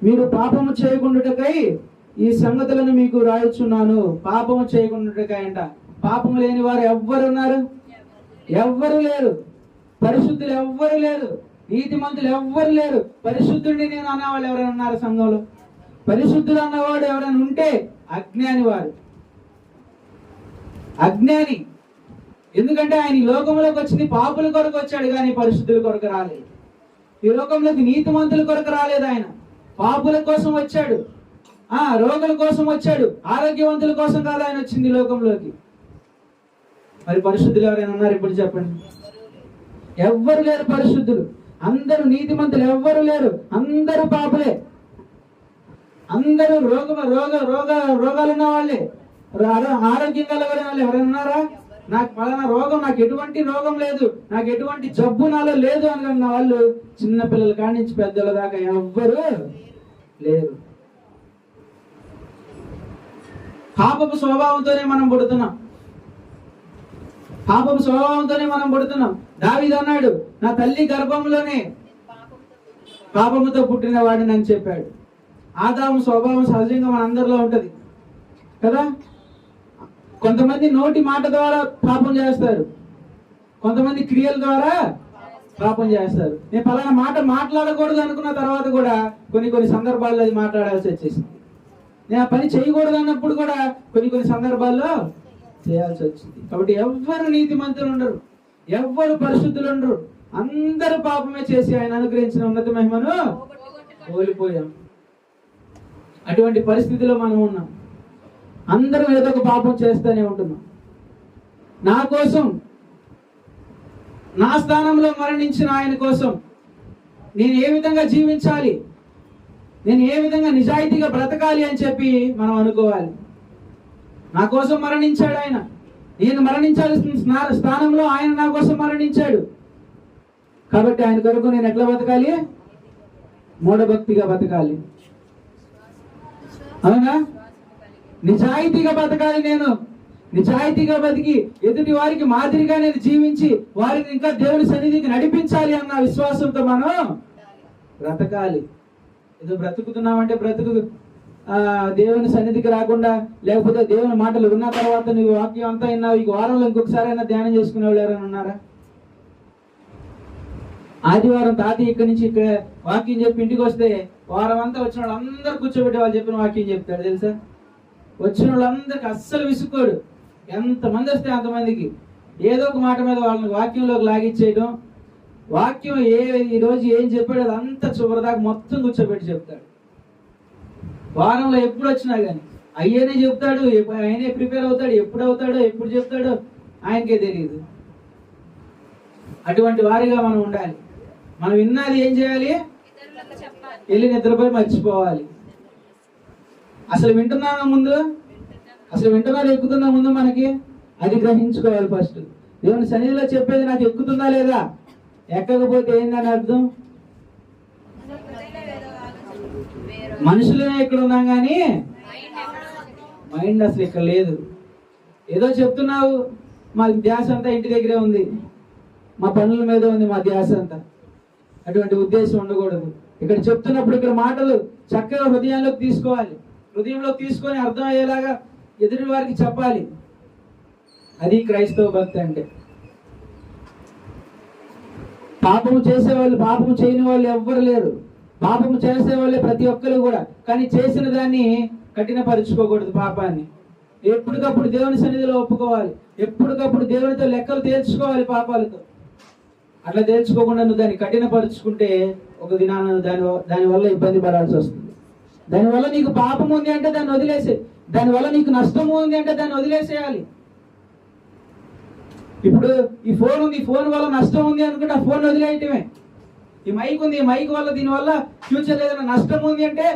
మీరు పాపము చేయకుండాటకై ఈ సంగతులను మీకు రాయొచ్చున్నాను. పాపము చేయకుండాటకై అంట. పాపము లేని వారు ఎవ్వరున్నారు? ఎవ్వరు లేరు. పరిశుద్ధులు ఎవ్వరు లేరు. నీతిమంతులు ఎవ్వరు లేరు. పరిశుద్ధుడిని నేను అన్నవాళ్ళు ఎవరైనా ఉన్నారు సంఘంలో? పరిశుద్ధులు అన్నవాడు ఎవరైనా ఉంటే అజ్ఞాని వారు. అజ్ఞాని. ఎందుకంటే ఆయన ఈ లోకంలోకి వచ్చింది పాపుల కొరకు వచ్చాడు కానీ పరిశుద్ధుల కొరకు రాలేదు. ఈ లోకంలోకి నీతిమంతుల కొరకు రాలేదు, ఆయన పాపుల కోసం వచ్చాడు, రోగుల కోసం వచ్చాడు, ఆరోగ్యవంతుల కోసం కాదు ఆయన వచ్చింది ఈ లోకంలోకి. మరి పరిశుద్ధులు ఎవరైనా ఉన్నారు ఇప్పుడు చెప్పండి? ఎవ్వరు లేరు పరిశుద్ధులు. అందరూ నీతిమంతులు ఎవ్వరు లేరు. అందరూ పాపులే. అందరూ రోగాలు ఉన్న వాళ్ళే, ఆరోగ్యం కలగలిగిన వాళ్ళు ఎవరైనా ఉన్నారా? నాకు పలానా రోగం, నాకు ఎటువంటి రోగం లేదు, నాకు ఎటువంటి జబ్బు నాలో లేదు అని అన్న వాళ్ళు చిన్నపిల్లల కాడి నుంచి పెద్దల దాకా ఎవ్వరు లేరు. పాపపు స్వభావంతోనే మనం పుడుతున్నాం. పాపపు స్వభావంతోనే మనం పుడుతున్నాం. దావీదు అన్నాడు, నా తల్లి గర్భంలోనే పాపముతో పుట్టిన వాడిని అని చెప్పాడు. ఆదాము స్వభావం సహజంగా మన అందరిలో ఉంటది కదా. కొంతమంది నోటి మాట ద్వారా పాపం చేస్తారు, కొంతమంది క్రియల ద్వారా పాపం చేస్తారు. నేను పలానా మాట మాట్లాడకూడదు అనుకున్న తర్వాత కూడా కొన్ని సందర్భాల్లో అది మాట్లాడాల్సి వచ్చేసింది. నేను ఆ పని చేయకూడదు అన్నప్పుడు కూడా కొన్ని సందర్భాల్లో చేయాల్సి వచ్చింది. కాబట్టి ఎవ్వరు నీతిమంతులు ఉండరు, ఎవ్వరు పరిశుద్ధులు ఉండరు. అందరూ పాపమే చేసి ఆయన అనుగ్రహించిన ఉన్నత మహిమను కోల్పోయాం. అటువంటి పరిస్థితిలో మనం ఉన్నాం. అందరం ఏదో ఒక పాపం చేస్తూనే ఉంటున్నాం. నా కోసం, నా స్థానంలో మరణించిన ఆయన కోసం నేను ఏ విధంగా జీవించాలి, నేను ఏ విధంగా నిజాయితీగా బ్రతకాలి అని చెప్పి మనం అనుకోవాలి. నా కోసం మరణించాడు ఆయన, నేను మరణించాల్సిన స్థానంలో ఆయన నా కోసం మరణించాడు. కాబట్టి ఆయన కొరకు నేను ఎట్లా బతకాలి? మూఢభక్తిగా బతకాలి. అవునా? నిజాయితీగా బతకాలి. నేను నిజాయితీగా బతికి ఎదుటి వారికి మాదిరిగా నేను జీవించి వారిని ఇంకా దేవుని సన్నిధికి నడిపించాలి అన్న విశ్వాసంతో మనం బ్రతకాలి. ఏదో బ్రతుకుతున్నామంటే బ్రతుకు దేవుని సన్నిధికి రాకుండా, లేకపోతే దేవుని మాటలు విన్న తర్వాత నువ్వు వాక్యం అంతా విన్నావు, ఈ వారంలో ఇంకొకసారి అయినా ధ్యానం చేసుకునే వాళ్ళు ఎవరైనా ఉన్నారా? ఆదివారం తాతయ్య ఇక్కడి నుంచి ఇక్కడ వాక్యం చెప్పి ఇంటికి వస్తే వారం అంతా వచ్చిన వాళ్ళు అందరూ కూర్చోబెట్టి వాళ్ళు చెప్పిన వాక్యం చెప్తాడు తెలుసా. వచ్చిన వాళ్ళందరికి అస్సలు విసుక్కోడు. ఎంతమంది వస్తే అంతమందికి ఏదో ఒక మాట మీద వాళ్ళని వాక్యంలోకి లాగిచ్చేయడం, వాక్యం ఈరోజు ఏం చెప్పాడు అదంతా చివరిదాకా మొత్తం కూర్చోబెట్టి చెప్తాడు. వారంలో ఎప్పుడు వచ్చినా కానీ అయ్యేనే చెప్తాడు, ఆయనే ప్రిపేర్ అవుతాడు. ఎప్పుడు అవుతాడో ఎప్పుడు చెప్తాడో ఆయనకే తెలియదు. అటువంటి వారిగా మనం ఉండాలి. మనం విన్నది ఏం చేయాలి? వెళ్ళి నిద్రపోయి మర్చిపోవాలి. అసలు వింటున్నాను ముందు, అసలు వింటున్నది ఎక్కుతుందా ముందు మనకి అది గ్రహించుకోవాలి. ఫస్ట్ దేవుని సన్నిధిలో చెప్పేది నాకు ఎక్కుతుందా లేదా? ఎక్కకపోతే ఏందని అర్థం? మనుషులనే ఇక్కడ ఉన్నాం కానీ మైండ్ అసలు ఇక్కడ లేదు. ఏదో చెప్తున్నావు, మా ధ్యాస అంతా ఇంటి దగ్గరే ఉంది, మా పనుల మీద ఉంది మా ధ్యాస అంతా. అటువంటి ఉద్దేశం ఉండకూడదు. ఇక్కడ చెప్తున్నప్పుడు ఇక్కడ మాటలు చక్కగా హృదయంలోకి తీసుకోవాలి. హృదయంలోకి తీసుకొని అర్థం అయ్యేలాగా ఎదుటి వారికి చెప్పాలి. అది క్రైస్తవ భక్తి అంటే. పాపము చేసేవాళ్ళు, పాపము చేయని వాళ్ళు ఎవ్వరు లేరు. పాపము చేసేవాళ్ళే ప్రతి ఒక్కరు కూడా. కానీ చేసిన దాన్ని కఠినపరుచుకోకూడదు. పాపాన్ని ఎప్పటికప్పుడు దేవుని సన్నిధిలో ఒప్పుకోవాలి. ఎప్పటికప్పుడు దేవునితో లెక్కలు తేల్చుకోవాలి పాపాలతో. అట్లా తేల్చుకోకుండా నువ్వు దాన్ని కఠినపరుచుకుంటే ఒక దినాన దానివల్ల ఇబ్బంది పడాల్సి వస్తుంది. దానివల్ల నీకు పాపం ఉంది అంటే దాన్ని వదిలేసే, దానివల్ల నీకు నష్టము ఉంది అంటే దాన్ని వదిలేసేయాలి. ఇప్పుడు ఈ ఫోన్ ఉంది, ఫోన్ వల్ల నష్టం ఉంది అనుకుంటే ఆ ఫోన్ వదిలేయటమే. ఈ మైక్ ఉంది, ఈ మైక్ వల్ల దీనివల్ల ఫ్యూచర్ ఏదైనా నష్టం ఉంది అంటే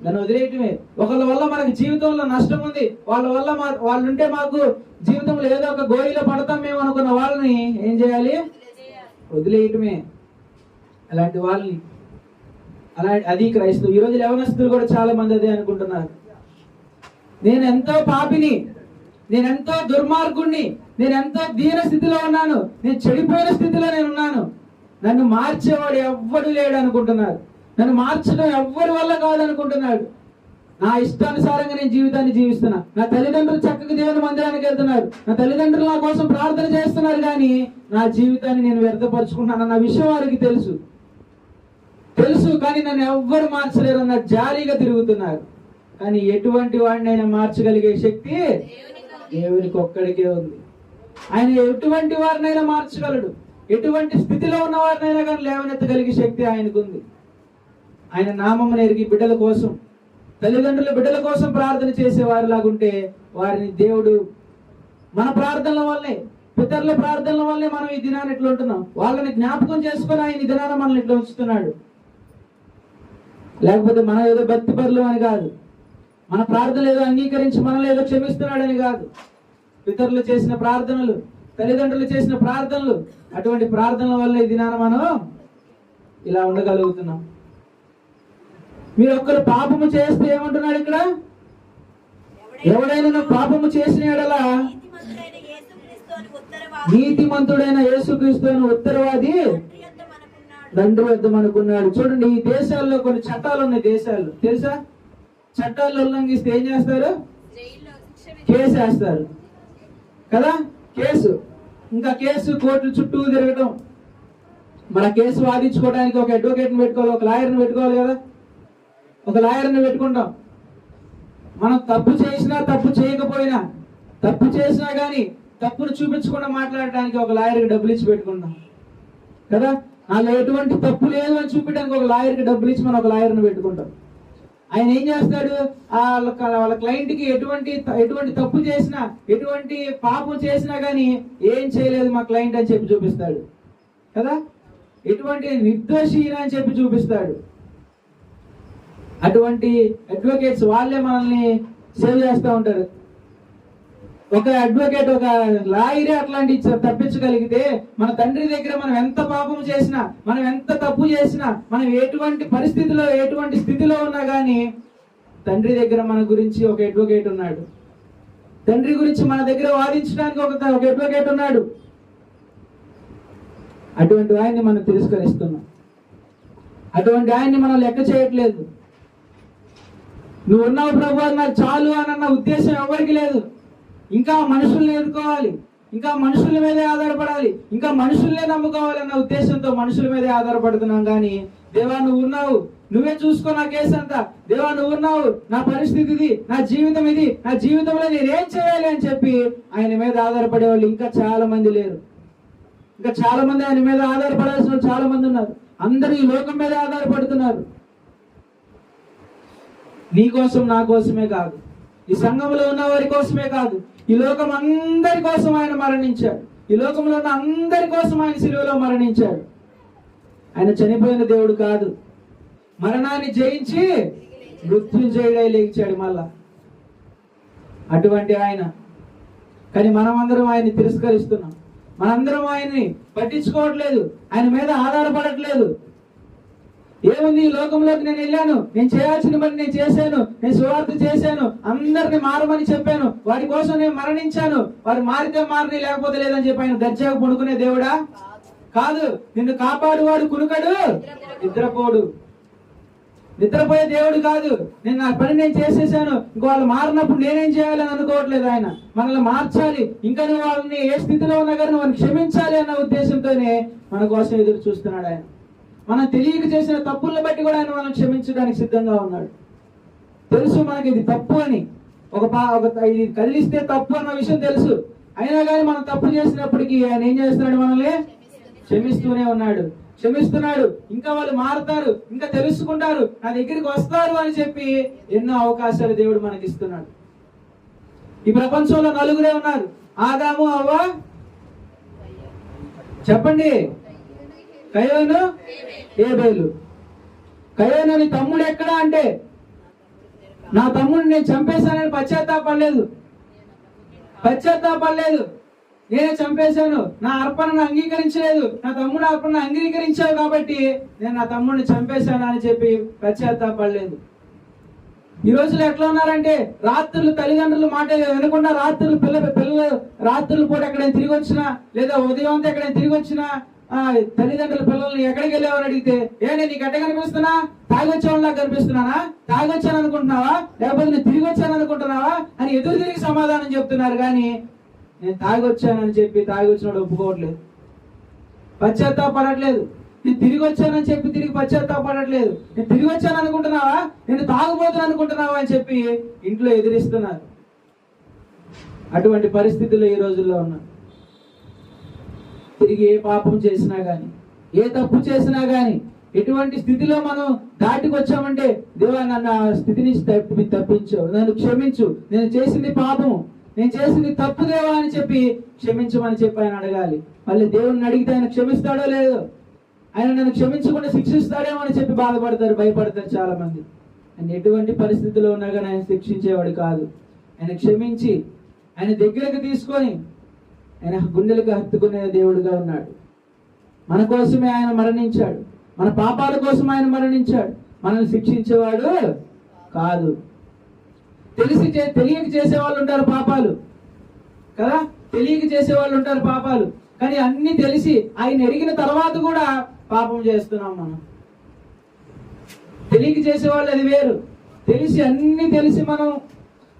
దాన్ని వదిలేయటమే. ఒకళ్ళ వల్ల మనకు జీవితంలో నష్టం ఉంది, వాళ్ళ వల్ల వాళ్ళు ఉంటే మాకు జీవితంలో ఏదో ఒక గోయిలో పడతాం మేము అనుకున్న వాళ్ళని ఏం చేయాలి? వదిలేయటమే. అలాంటి వాళ్ళని అది క్రైస్తవం. ఈ రోజు యవనస్తులు కూడా చాలా మంది అదే అనుకుంటున్నారు. నేను ఎంతో పాపిని, నేను ఎంతో దుర్మార్గుణ్ణి, నేను ఎంతో దీన స్థితిలో ఉన్నాను, నేను చెడిపోయిన స్థితిలో నేను ఉన్నాను, నన్ను మార్చేవాడు ఎవ్వడు లేడు అనుకుంటున్నారు. నన్ను మార్చడం ఎవ్వరి వల్ల కాదనుకుంటున్నాడు. నా ఇష్టానుసారంగా నేను జీవితాన్ని జీవిస్తున్నా. నా తల్లిదండ్రులు చక్కగా దేవుని మందిరానికి వెళ్తున్నారు, నా తల్లిదండ్రులు నా కోసం ప్రార్థన చేస్తున్నారు, కానీ నా జీవితాన్ని నేను వ్యర్థపరుచుకుంటున్నాను. విషయం వారికి తెలుసు, కానీ నన్ను ఎవ్వరు మార్చలేరు అన్న జాలీగా తిరుగుతున్నారు. కానీ ఎటువంటి వాడినైనా మార్చగలిగే శక్తి దేవునికి ఒక్కడికే ఉంది. ఆయన ఎటువంటి వారినైనా మార్చగలడు. ఎటువంటి స్థితిలో ఉన్న వారినైనా కానీ లేవనెత్తగలిగే శక్తి ఆయనకు ఉంది. ఆయన నామమును ఎరిగి బిడ్డల కోసం, తల్లిదండ్రుల బిడ్డల కోసం ప్రార్థన చేసే వారిలాగుంటే వారిని దేవుడు మన ప్రార్థనల వల్లే, పితరుల ప్రార్థనల వల్లే మనం ఈ దినాన్ని ఇట్లా ఉంటున్నాం. వాళ్ళని జ్ఞాపకం చేసుకుని ఆయన ఈ దినాన్ని మనల్ని ఇట్లా ఉంచుతున్నాడు. లేకపోతే మనం ఏదో భక్తి పరులు అని కాదు, మన ప్రార్థనలు ఏదో అంగీకరించి మనల్ని ఏదో క్షమిస్తున్నాడని కాదు. పితరులు చేసిన ప్రార్థనలు, తల్లిదండ్రులు చేసిన ప్రార్థనలు, అటువంటి ప్రార్థనల వల్ల ఈ దినాన మనం ఇలా ఉండగలుగుతున్నాం. మీరు ఒక్కరు పాపము చేస్తే ఏమంటున్నాడు ఇక్కడ? ఎవడైనా పాపము చేసిన యెడల నీతిమంతుడైన యేసుక్రీస్తు అని ఉత్తరవాది తండ్రి వద్ద అనుకున్నాడు. చూడండి, ఈ దేశాల్లో కొన్ని చట్టాలు ఉన్నాయి. దేశాలు తెలుసా? చట్టాలు ఉల్లంఘిస్తే ఏం చేస్తారు? జైల్లో శిక్ష కేసు వేస్తారు కదా. కేసు, ఇంకా కేసు కోర్టుల చుట్టూ తిరగటం. మన కేసు వాదించుకోవడానికి ఒక అడ్వకేట్ని పెట్టుకోవాలి, ఒక లాయర్ని పెట్టుకోవాలి కదా. ఒక లాయర్ని పెట్టుకుంటాం. మనం తప్పు చేసినా తప్పు చేయకపోయినా, తప్పు చేసినా కానీ తప్పును చూపించకుండా మాట్లాడటానికి ఒక లాయర్కి డబ్బులు ఇచ్చి పెట్టుకుంటాం కదా. నాలో ఎటువంటి తప్పు లేదు అని చూపించడానికి ఒక లాయర్కి డబ్బులు ఇచ్చి మనం ఒక లాయర్ని పెట్టుకుంటాం. ఆయన ఏం చేస్తాడు? వాళ్ళ క్లయింట్కి ఎటువంటి తప్పు చేసినా, ఎటువంటి పాపం చేసినా కానీ ఏం చేయలేదు మా క్లయింట్ అని చెప్పి చూపిస్తాడు కదా. ఎటువంటి నిర్దోషి అని చెప్పి చూపిస్తాడు. అటువంటి అడ్వకేట్స్ వాళ్ళే మనల్ని సేవ్ చేస్తూ ఉంటారు. ఒక అడ్వకేట్, ఒక లాయరే అట్లాంటి తప్పించగలిగితే, మన తండ్రి దగ్గర మనం ఎంత పాపం చేసినా, మనం ఎంత తప్పు చేసినా, మనం ఎటువంటి పరిస్థితిలో, ఎటువంటి స్థితిలో ఉన్నా కానీ తండ్రి దగ్గర మన గురించి ఒక అడ్వకేట్ ఉన్నాడు. తండ్రి గురించి మన దగ్గర వాదించడానికి ఒక అడ్వకేట్ ఉన్నాడు. అటువంటి ఆయన్ని మనం తిరస్కరిస్తున్నాం. అటువంటి ఆయన్ని మనం లెక్క చేయట్లేదు. నువ్వు ఉన్నావు ప్రభు, నాకు చాలు అన్న ఉద్దేశం ఎవరికి లేదు. ఇంకా మనుషుల్ని ఎదుర్కోవాలి, ఇంకా మనుషుల మీదే ఆధారపడాలి, ఇంకా మనుషుల్నే నమ్ముకోవాలన్న ఉద్దేశంతో మనుషుల మీదే ఆధారపడుతున్నాం. కానీ దేవా నువ్వు ఉన్నావు, నువ్వే చూసుకో నా కేసు అంతా. దేవా నువ్వు ఉన్నావు, నా పరిస్థితి ఇది, నా జీవితం ఇది, నా జీవితంలో నేనేం చేయాలి అని చెప్పి ఆయన మీద ఆధారపడే వాళ్ళు ఇంకా చాలా మంది లేరు. ఇంకా చాలా మంది ఆయన మీద ఆధారపడాల్సిన వాళ్ళు చాలా మంది ఉన్నారు. అందరూ ఈ లోకం మీద ఆధారపడుతున్నారు. నీ కోసం, నా కోసమే కాదు, ఈ సంఘంలో ఉన్న వారి కోసమే కాదు, ఈ లోకం అందరి కోసం ఆయన మరణించాడు. ఈ లోకంలో ఉన్న అందరి కోసం ఆయన శిలువలో మరణించాడు. ఆయన చనిపోయిన దేవుడు కాదు, మరణాన్ని జయించి మృత్యుంజయుడై లేచాడు మళ్ళా. అటువంటి ఆయన. కానీ మనమందరం ఆయన్ని తిరస్కరిస్తున్నాం. మనందరం ఆయన్ని పట్టించుకోవట్లేదు, ఆయన మీద ఆధారపడట్లేదు. ఏముంది, ఈ లోకంలోకి నేను వెళ్ళాను, నేను చేయాల్సిన పని నేను చేశాను, నేను సువార్త చేశాను, అందరిని మారమని చెప్పాను, వారి కోసం నేను మరణించాను, వారు మారితే మారని లేకపోతే లేదని చెప్పి ఆయన దర్జాగా పడుకునే దేవుడా కాదు. నిన్ను కాపాడువాడు కునుకడు, నిద్రపోడు. నిద్రపోయే దేవుడు కాదు. నేను నా పని నేను చేసేసాను, ఇంకో వాళ్ళు మారినప్పుడు నేనేం చేయాలని అనుకోవట్లేదు ఆయన. మనల్ని మార్చాలి, ఇంకా నువ్వు వాళ్ళని ఏ స్థితిలో ఉన్నా కానీ వాళ్ళని క్షమించాలి అన్న ఉద్దేశంతోనే మన కోసం ఎదురు చూస్తున్నాడు ఆయన. మనం తెలియక చేసిన తప్పులను బట్టి కూడా ఆయన మనం క్షమించడానికి సిద్ధంగా ఉన్నాడు. తెలుసు మనకి ఇది తప్పు అని, ఇది కదిలిస్తే తప్పు అన్న విషయం తెలుసు. అయినా కానీ మనం తప్పు చేసినప్పటికీ ఆయన ఏం చేస్తున్నాడు? మనల్ని క్షమిస్తూనే ఉన్నాడు, క్షమిస్తున్నాడు. ఇంకా వాళ్ళు మారుతారు, ఇంకా తెలుసుకుంటారు, నా దగ్గరికి వస్తారు అని చెప్పి ఎన్నో అవకాశాలు దేవుడు మనకి ఇస్తున్నాడు. ఈ ప్రపంచంలో నలుగురే ఉన్నారు, ఆదాము, అవ్వ. చెప్పండి, కయోను, హేబేలు. కయోను నీ తమ్ముడు ఎక్కడా అంటే, నా తమ్ముడిని నేను చంపేశానని పశ్చాత్తాపడలేదు. నేనే చంపేశాను, నా అర్పణను అంగీకరించలేదు, నా తమ్ముడు అర్పణను అంగీకరించావు కాబట్టి నేను నా తమ్ముడిని చంపేశాను అని చెప్పి పశ్చాత్తాపడలేదు. ఈ రోజులో ఎట్లా ఉన్నారంటే, రాత్రులు తల్లిదండ్రులు మాట వినకుండా రాత్రులు పిల్లలు రాత్రులు పూట ఎక్కడైనా తిరిగి వచ్చినా, లేదా ఉదయం అంతా ఎక్కడైనా తిరిగి వచ్చినా తల్లిదండ్రుల పిల్లల్ని ఎక్కడికి వెళ్ళావని అడిగితే, నేను నీకు ఎట్ట కనిపిస్తున్నా? తాగొచ్చేవాళ్ళ కనిపిస్తున్నానా? తాగొచ్చాను అనుకుంటున్నావా? లేకపోతే నేను తిరిగి వచ్చాను అనుకుంటున్నావా అని ఎదురు తిరిగి సమాధానం చెప్తున్నారు. కానీ నేను తాగొచ్చానని చెప్పి తాగి వచ్చినోడు ఒప్పుకోవట్లేదు, పశ్చాత్తాపడట్లేదు. నేను తిరిగి వచ్చానని చెప్పి తిరిగి పశ్చాత్తాపడట్లేదు. నేను తిరిగి వచ్చాను అనుకుంటున్నావా? నేను తాగుబోతున్నాను అనుకుంటున్నావా అని చెప్పి ఇంట్లో ఎదిరిస్తున్నారు. అటువంటి పరిస్థితుల్లో ఈ రోజుల్లో ఉన్నా. తిరిగి ఏ పాపం చేసినా గాని, ఏ తప్పు చేసినా గాని, ఎటువంటి స్థితిలో మనం దాటికొచ్చామంటే, దేవా నన్ను ఆ స్థితి నుంచి తప్పించు, నన్ను క్షమించు, నేను చేసింది పాపము, నేను చేసింది తప్పు దేవా అని చెప్పి క్షమించమని చెప్పి ఆయన అడగాలి. మళ్ళీ దేవుడిని అడిగితే ఆయన క్షమిస్తాడో లేదో, ఆయన నన్ను క్షమించకుండా శిక్షిస్తాడేమో అని చెప్పి బాధపడతారు, భయపడతారు చాలా మంది. ఆయన ఎటువంటి పరిస్థితిలో ఉన్నా కానీ ఆయన శిక్షించేవాడు కాదు. ఆయన క్షమించి ఆయన దగ్గరకు తీసుకొని ఆయన గుండెలకు హత్తుకునే దేవుడుగా ఉన్నాడు. మన కోసమే ఆయన మరణించాడు, మన పాపాల కోసం ఆయన మరణించాడు. మనల్ని శిక్షించేవాడు కాదు. తెలియక చేసేవాళ్ళు ఉంటారు పాపాలు కదా, తెలియక చేసేవాళ్ళు ఉంటారు పాపాలు. కానీ అన్ని తెలిసి ఆయన ఎరిగిన తర్వాత కూడా పాపం చేస్తున్నాం మనం. తెలియక చేసేవాళ్ళు అది వేరు. తెలిసి అన్ని తెలిసి మనం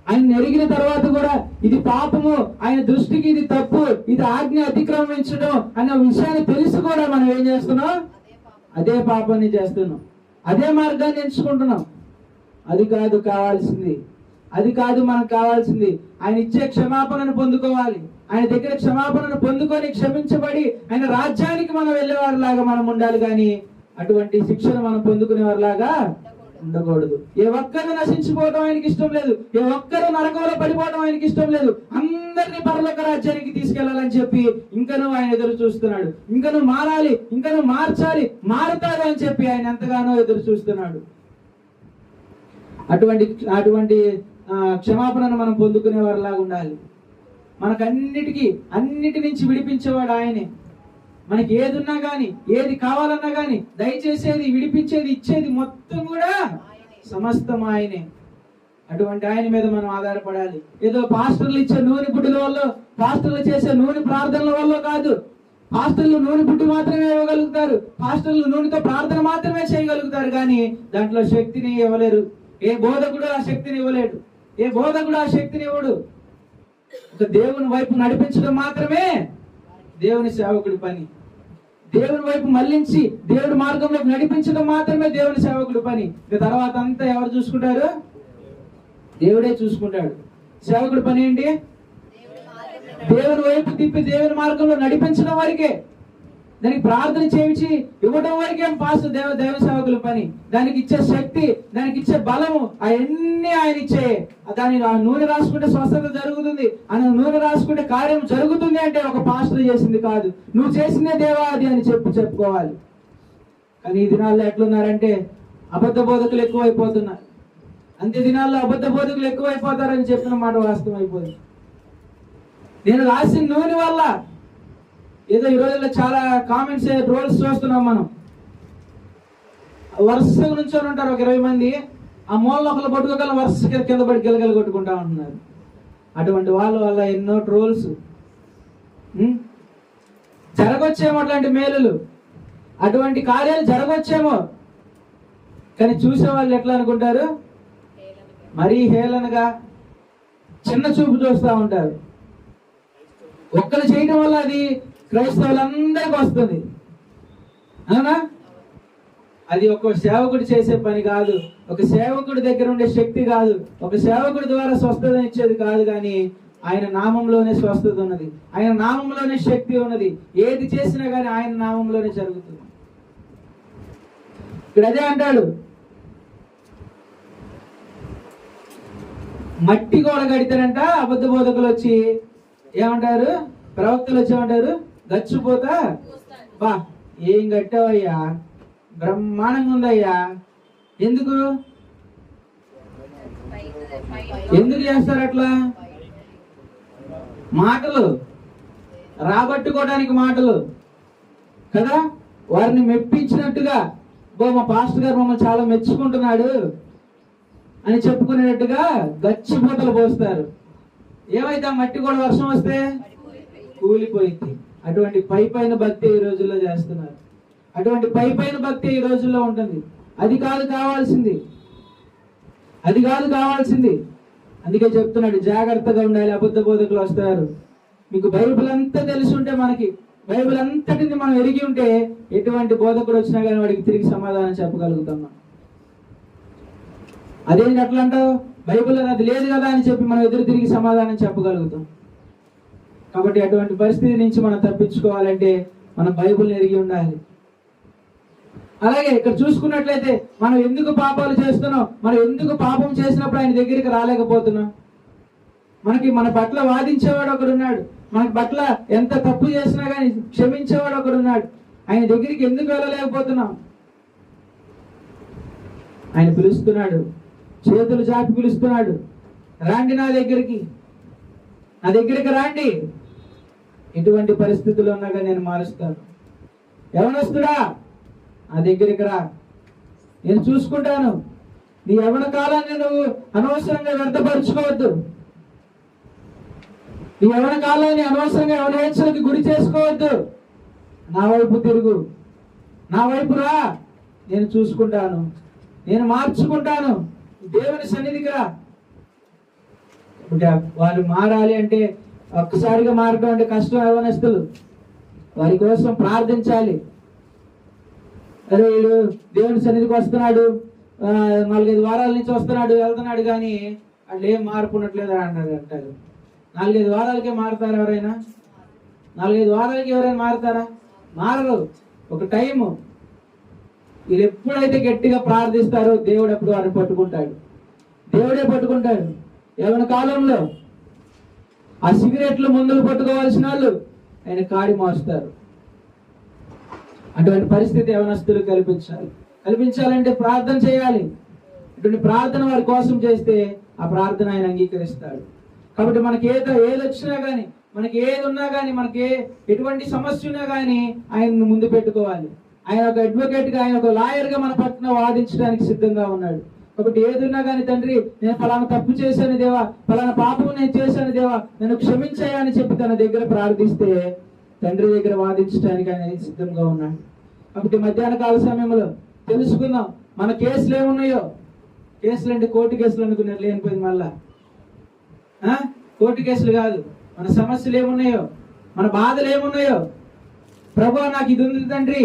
ఆయన ఎరిగిన తర్వాత కూడా ఇది పాపము, ఆయన దృష్టికి ఇది తప్పు, ఇది ఆజ్ఞ అతిక్రమించడం అనే విషయాన్ని తెలిసి కూడా మనం ఏం చేస్తున్నాం? అదే పాపాన్ని చేస్తున్నాం, అదే మార్గాన్ని ఎంచుకుంటున్నాం. అది కాదు కావాల్సింది, అది కాదు మనకు కావాల్సింది. ఆయన ఇచ్చే క్షమాపణను పొందుకోవాలి. ఆయన దగ్గర క్షమాపణను పొందుకొని క్షమించబడి ఆయన రాజ్యానికి మనం వెళ్ళేవారిలాగా మనం ఉండాలి, కానీ అటువంటి శిక్షను మనం పొందుకునేవారిలాగా ఉండకూడదు. ఏ ఒక్కరు నశించిపోవడం ఆయనకి ఇష్టం లేదు, ఏ ఒక్కరు నరకంలో పడిపోవడం ఆయనకి ఇష్టం లేదు. అందరినీ పరలోక రాజ్యానికి తీసుకెళ్లాలని చెప్పి ఇంకా నువ్వు ఆయన ఎదురు చూస్తున్నాడు. ఇంకా నువ్వు మారాలి, ఇంకా నువ్వు మార్చాలి, మారుతాడు అని చెప్పి ఆయన ఎంతగానో ఎదురు చూస్తున్నాడు. అటువంటి క్షమాపణను మనం పొందుకునే వారిలాగా ఉండాలి. అన్నిటి నుంచి విడిపించేవాడు ఆయనే. మనకి ఏది ఉన్నా గాని, ఏది కావాలన్నా గాని దయచేసేది, విడిపించేది, ఇచ్చేది మొత్తం కూడా సమస్తం ఆయనే. అటువంటి ఆయన మీద మనం ఆధారపడాలి. ఏదో పాస్టర్లు ఇచ్చే నూనె బుడ్డుల వల్ల, పాస్టర్లు చేసే నూనె ప్రార్థనల వల్ల కాదు. పాస్టర్లు నూనె బుడ్డు మాత్రమే ఇవ్వగలుగుతారు, పాస్టర్లు నూనెతో ప్రార్థన మాత్రమే చేయగలుగుతారు, కానీ దాంట్లో శక్తిని ఇవ్వలేరు. ఏ బోధకుడు ఆ శక్తిని ఇవ్వలేడు, ఏ బోధకుడు ఆ శక్తిని ఇవ్వడు. ఒక దేవుని వైపు నడిపించడం మాత్రమే దేవుని సేవకుడి పని. దేవుని వైపు మళ్లించి దేవుడి మార్గంలోకి నడిపించడం మాత్రమే దేవుని సేవకుడి పని. ఇక తర్వాత అంతా ఎవరు చూసుకుంటారు? దేవుడే చూసుకుంటాడు. సేవకుడి పని ఏంటి? దేవుని వైపు తిప్పి దేవుని మార్గంలో నడిపించడం వరకే. దానికి ప్రార్థన చేయించి ఇవ్వడం వరకే పాస్టర్ దేవుని సేవకుల పని. దానికి ఇచ్చే శక్తి, దానికి ఇచ్చే బలము అవన్నీ ఆయన ఇచ్చే. దాని నూనె రాసుకుంటే స్వస్థత జరుగుతుంది, ఆయన నూనె రాసుకుంటే కార్యం జరుగుతుంది అంటే ఒక పాస్టర్ చేసింది కాదు, నువ్వు చేసిందే దేవా అది అని చెప్పుకోవాలి. కానీ ఈ దినాల్లో ఎట్లున్నారంటే అబద్ధ బోధకులు ఎక్కువైపోతున్నారు. అంత్య దినాల్లో అబద్ధ బోధకులు ఎక్కువైపోతారని చెప్పిన మాట వాస్తవం అయిపోయింది. నేను రాసిన నూనె వల్ల ఏదో ఈ రోజుల్లో చాలా కామెంట్స్, ట్రోల్స్ చూస్తున్నాం మనం. వరుసగా నుంచొని ఉంటారు ఒక 20 మంది, ఆ మూలలో ఒకళ్ళు పట్టుకోగల వరుస కింద పడి గిలగల కొట్టుకుంటా ఉంటున్నారు. అటువంటి వాళ్ళ వల్ల ఎన్నో ట్రోల్స్ జరగొచ్చేమో, అట్లాంటి మేలులు, అటువంటి కార్యాలు జరగొచ్చేమో. కానీ చూసే వాళ్ళు ఎట్లా అనుకుంటారు? మరీ హేళనగా, చిన్న చూపు చూస్తూ ఉంటారు. ఒక్కరు చేయడం వల్ల అది క్రైస్తవులందరికీ వస్తుంది, అవునా? అది ఒక సేవకుడు చేసే పని కాదు, ఒక సేవకుడి దగ్గర ఉండే శక్తి కాదు, ఒక సేవకుడి ద్వారా స్వస్థత ఇచ్చేది కాదు. కానీ ఆయన నామంలోనే స్వస్థత ఉన్నది, ఆయన నామంలోనే శక్తి ఉన్నది. ఏది చేసినా కానీ ఆయన నామంలోనే జరుగుతుంది. ఇక్కడ అదే అంటాడు, మట్టి గోడ కడితారంట అబద్ధ బోధకులు వచ్చి ఏమంటారు, ప్రవక్తలు వచ్చి ఏమంటారు, గచ్చిపోతా బా ఏం కట్టావయ్యా, బ్రహ్మాండంగా ఉందయ్యా. ఎందుకు చేస్తారు అట్లా? మాటలు రాబట్టుకోవడానికి, మాటలు కదా, వారిని మెప్పించినట్టుగా, మా పాస్టర్ గారు మమ్మల్ని చాలా మెచ్చుకుంటున్నాడు అని చెప్పుకునేటట్టుగా గచ్చిపోతలు పోస్తారు. ఏమైతే ఆ మట్టి కూడా వర్షం వస్తే కూలిపోయింది. అటువంటి పైన భక్తి ఈ రోజుల్లో చేస్తున్నారు, అటువంటి పైన భక్తి ఈ రోజుల్లో ఉంటుంది. అది కాదు కావాల్సింది, అది కాదు కావాల్సింది. అందుకే చెప్తున్నాడు, జాగ్రత్తగా ఉండాలి, అబద్ధ బోధకులు వస్తారు. మీకు బైబిల్ అంతా తెలిసి ఉంటే, మనకి బైబిల్ అంతటిని మనం ఎరిగి ఉంటే, ఎటువంటి బోధకుడు వచ్చినా కానీ వాడికి తిరిగి సమాధానం చెప్పగలుగుతాం. అదేంటి అట్లా అంటావు, బైబిల్ అది లేదు కదా అని చెప్పి మనం ఎదురు తిరిగి సమాధానం చెప్పగలుగుతాం. కాబట్టి అటువంటి పరిస్థితి నుంచి మనం తప్పించుకోవాలంటే మనం బైబిల్ని ఎరిగి ఉండాలి. అలాగే ఇక్కడ చూసుకున్నట్లయితే మనం ఎందుకు పాపాలు చేస్తున్నాం, మనం ఎందుకు పాపం చేసినప్పుడు ఆయన దగ్గరికి రాలేకపోతున్నాం? మన పట్ల వాదించేవాడు ఒకడున్నాడు, మన పట్ల ఎంత తప్పు చేసినా కానీ క్షమించేవాడు ఒకడున్నాడు. ఆయన దగ్గరికి ఎందుకు వెళ్ళలేకపోతున్నాం? ఆయన పిలుస్తున్నాడు, చేతులు చాపి పిలుస్తున్నాడు, రాండి నా దగ్గరికి రాండి. ఎటువంటి పరిస్థితుల్లో ఉన్నా కానీ నేను మారుస్తాను. యవనస్తుడా నా దగ్గరికి రా, నేను చూసుకుంటాను. నీ యవన కాలాన్ని నువ్వు అనవసరంగా వ్యర్థపరుచుకోవద్దు. నీ యవన కాలాన్ని అనవసరంగా యవనేచ్ఛలకు గురి చేసుకోవద్దు. నా వైపు తిరుగు, నా వైపు రా, నేను చూసుకుంటాను, నేను మార్చుకుంటాను, దేవుని సన్నిధికి రా. వారు మారాలి అంటే ఒక్కసారిగా మారడం అంటే కష్టం. యవనస్తులు వారి కోసం ప్రార్థించాలి. అరే వీడు దేవుని సన్నిధికి వస్తున్నాడు, 4-5 వారాల నుంచి వస్తున్నాడు, వెళ్తున్నాడు, కానీ అట్లా ఏం మార్పు ఉన్నట్లేదు అంటారు. 4-5 వారాలకే మారుతారు ఎవరైనా? 4-5 వారాలకి ఎవరైనా మారుతారా? మారరు. ఒక టైము. వీళ్ళు ఎప్పుడైతే గట్టిగా ప్రార్థిస్తారో దేవుడు అప్పుడు వారిని పట్టుకుంటాడు. దేవుడే పట్టుకుంటాడు. యవ్వన కాలంలో ఆ సిగరెట్లు మందులు పట్టుకోవాల్సిన వాళ్ళు ఆయన కాడి మోస్తారు. అటువంటి పరిస్థితి యవనస్తులు కల్పించాలంటే ప్రార్థన చేయాలి. ఇటువంటి ప్రార్థన వారి కోసం చేస్తే ఆ ప్రార్థన ఆయన అంగీకరిస్తాడు. కాబట్టి మనకి ఏది వచ్చినా కానీ, మనకి ఏది ఉన్నా కానీ, మనకి ఎటువంటి సమస్య ఉన్నా కానీ ఆయనను ముందు పెట్టుకోవాలి. ఆయన ఒక అడ్వకేట్ గా, ఆయన ఒక లాయర్ గా మన పట్ల వాదించడానికి సిద్ధంగా ఉన్నాడు. కాబట్టి ఏది ఉన్నా కానీ, తండ్రి నేను ఫలానా తప్పు చేశాను దేవా, ఫలానా పాపం నేను చేశాను దేవా, నన్ను క్షమించాయా అని చెప్పి తన దగ్గర ప్రార్థిస్తే తండ్రి దగ్గర వాదించడానికి ఆయన సిద్ధంగా ఉన్నాడు. కాబట్టి మధ్యాహ్న కాల సమయంలో తెలుసుకుందాం మన కేసులు ఏమున్నాయో. కేసులు అంటే కోర్టు కేసులు అనుకున్నారు, లేనిపోయింది. మళ్ళా కోర్టు కేసులు కాదు, మన సమస్యలు ఏమున్నాయో, మన బాధలు ఏమున్నాయో. ప్రభువా నాకు ఇది ఉంది తండ్రి,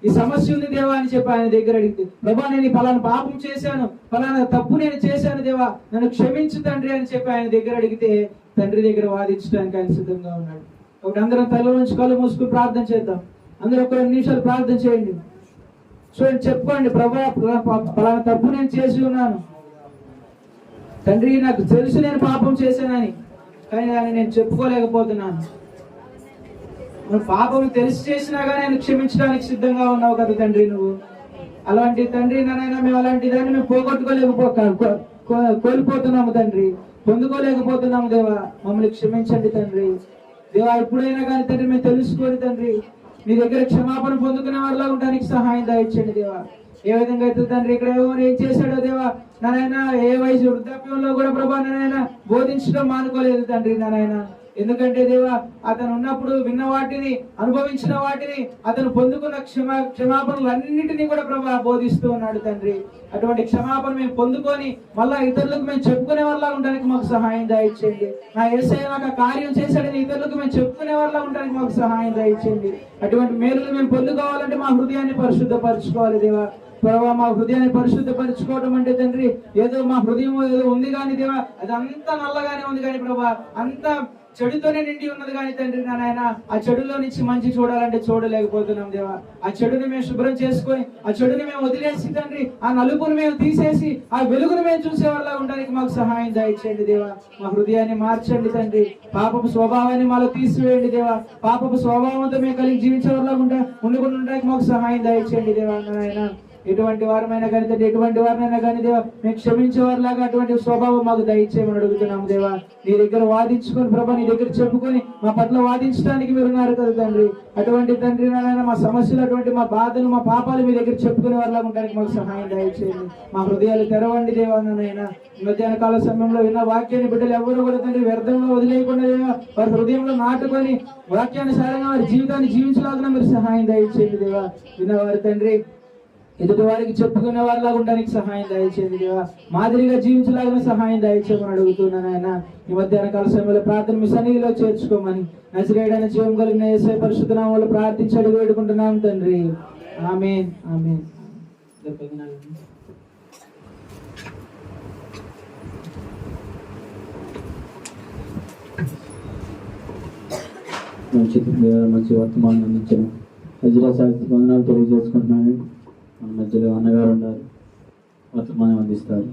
ఈ సమస్య ఉంది దేవా అని చెప్పి ఆయన దగ్గర అడిగితే, ప్రభా నేను ఫలానా పాపం చేశాను, ఫలానా తప్పు నేను చేశాను దేవా, నన్ను క్షమించు తండ్రి అని చెప్పి ఆయన దగ్గర అడిగితే తండ్రి దగ్గర వాదించడానికి ఆయన సిద్ధంగా ఉన్నాడు. ఒకటి అందరం తల నుంచి కళ్ళు మూసుకుని ప్రార్థన చేద్దాం. అందరూ ఒక 2 నిమిషాలు ప్రార్థన చేయండి. చూడండి, చెప్పుకోండి, ప్రభా ఫలానా తప్పు నేను చేసి ఉన్నాను తండ్రి, నాకు తెలుసు నేను పాపం చేశానని, కానీ దాన్ని నేను చెప్పుకోలేకపోతున్నాను. నువ్వు పాపం తెలిసి చేసినా కానీ ఆయన క్షమించడానికి సిద్ధంగా ఉన్నావు కదా తండ్రి. నువ్వు అలాంటి తండ్రి నాయనా, మేము అలాంటి దాన్ని మేము కోల్పోతున్నాము తండ్రి, పొందుకోలేకపోతున్నాము దేవా. మమ్మల్ని క్షమించండి తండ్రి. దేవా ఎప్పుడైనా కానీ తండ్రి మేము తెలుసుకోండి తండ్రి, మీ దగ్గర క్షమాపణ పొందుకునే వాళ్ళ ఉండడానికి సహాయం దయచేయండి దేవా. ఏ విధంగా అయితే తండ్రి ఇక్కడ ఏం చేశాడో దేవా నాయన, ఏ వయసు వృద్ధాప్యంలో కూడా ప్రభా నాయన బోధించడం మానుకోలేదు తండ్రి నాయన. ఎందుకంటే దేవా అతను ఉన్నప్పుడు విన్న వాటిని, అనుభవించిన వాటిని, అతను పొందుకున్న క్షమాపణలు అన్నిటినీ కూడా ప్రభా బోధిస్తూ ఉన్నాడు తండ్రి. అటువంటి క్షమాపణ మేము పొందుకొని మళ్ళా ఇతరులకు మేము చెప్పుకునే వాళ్ళ ఉండడానికి మాకు సహాయం దయచేయండి. నా యేసయ్య నాకు కార్యం చేశాడని ఇతరులకు మేము చెప్పుకునే వాళ్ళ ఉండడానికి మాకు సహాయం దయచేయండి. అటువంటి మేలులు మేము పొందుకోవాలంటే మా హృదయాన్ని పరిశుద్ధపరచుకోవాలి దేవా. ప్రభావ మా హృదయాన్ని పరిశుద్ధపరచుకోవడం అంటే తండ్రి ఏదో మా హృదయం ఏదో ఉంది కానీ దేవా, అది అంతా నల్లగానే ఉంది కానీ ప్రభా అంతా చెడుతోనే నిండి ఉన్నది కానీ తండ్రి నాయన, ఆ చెడులో నుంచి మంచి చూడాలంటే చూడలేకపోతున్నాం దేవా. ఆ చెడుని మేము శుభ్రం చేసుకొని, ఆ చెడుని మేము వదిలేసి తండ్రి, ఆ నలుపుని మేము తీసేసి ఆ వెలుగును మేము చూసే వాళ్ళ ఉండడానికి మాకు సహాయం దయచేయండి దేవా. మా హృదయాన్ని మార్చండి తండ్రి, పాపపు స్వభావాన్ని మాలో తీసివేయండి దేవా. పాపపు స్వభావంతో మేము కలిగి జీవించే వాళ్ళ ఉండడానికి మాకు సహాయం దయచేయండి దేవా నాయన. ఎటువంటి వారమైనా కానీ తండ్రి, ఎటువంటి వారినైనా కానీ దేవా మేము క్షమించే వారిలాగా అటువంటి స్వభావం మాకు దయచేయమని అడుగుతున్నాము దేవా. నీ దగ్గర వాదించుకొని ప్రభా, నీ దగ్గర చెప్పుకొని మా పట్ల వాదించడానికి మీరు ఉన్నారు కదా తండ్రి. అటువంటి తండ్రి నాయన మా సమస్యలు, అటువంటి మా బాధలు, మా పాపాలు మీ దగ్గర చెప్పుకునే వారిలాగా ఉండడానికి మాకు సహాయం దయచేయండి. మా హృదయాలు తెరవండి దేవా నాయన. మధ్యాహ్న కాల సమయంలో విన్న వాక్యాన్ని బిడ్డలు ఎవరు కూడా తండ్రి వ్యర్థంగా వదిలేయకుండా దేవా వారి హృదయంలో నాటుకొని వాక్యానుసారంగా వారి జీవితాన్ని జీవించలాగా మీరు సహాయం దయచేయండి దేవా. విన్నవారి తండ్రి ఎదుటి వారికి చెప్పుకునే వాళ్ళగా ఉండడానికి సహాయం దయచేయండి దేవా. మాదిరిగా జీవించలాగా సహాయం దయచేయమని అడుగుతున్నాను ఆయన. ఈ మధ్యాహ్న కాల సమయంలో ప్రార్థన మీ సన్నిధిలో చేర్చుకోమని నజరేయుడైన జీవం కలిగిన యేసయ్య పరిశుద్ధ నామములో ప్రార్థించి అడిగి వేడుకుంటున్నాం తండ్రి. ఆమేన్ ఆమేన్. మంచి వర్తమానం అందించాను. హజరాసాకి వందనాలు తెలియజేసుకుంటున్నాను. మన మధ్యలో అన్నగారు ఉన్నారు, వర్తమానం అందిస్తారు.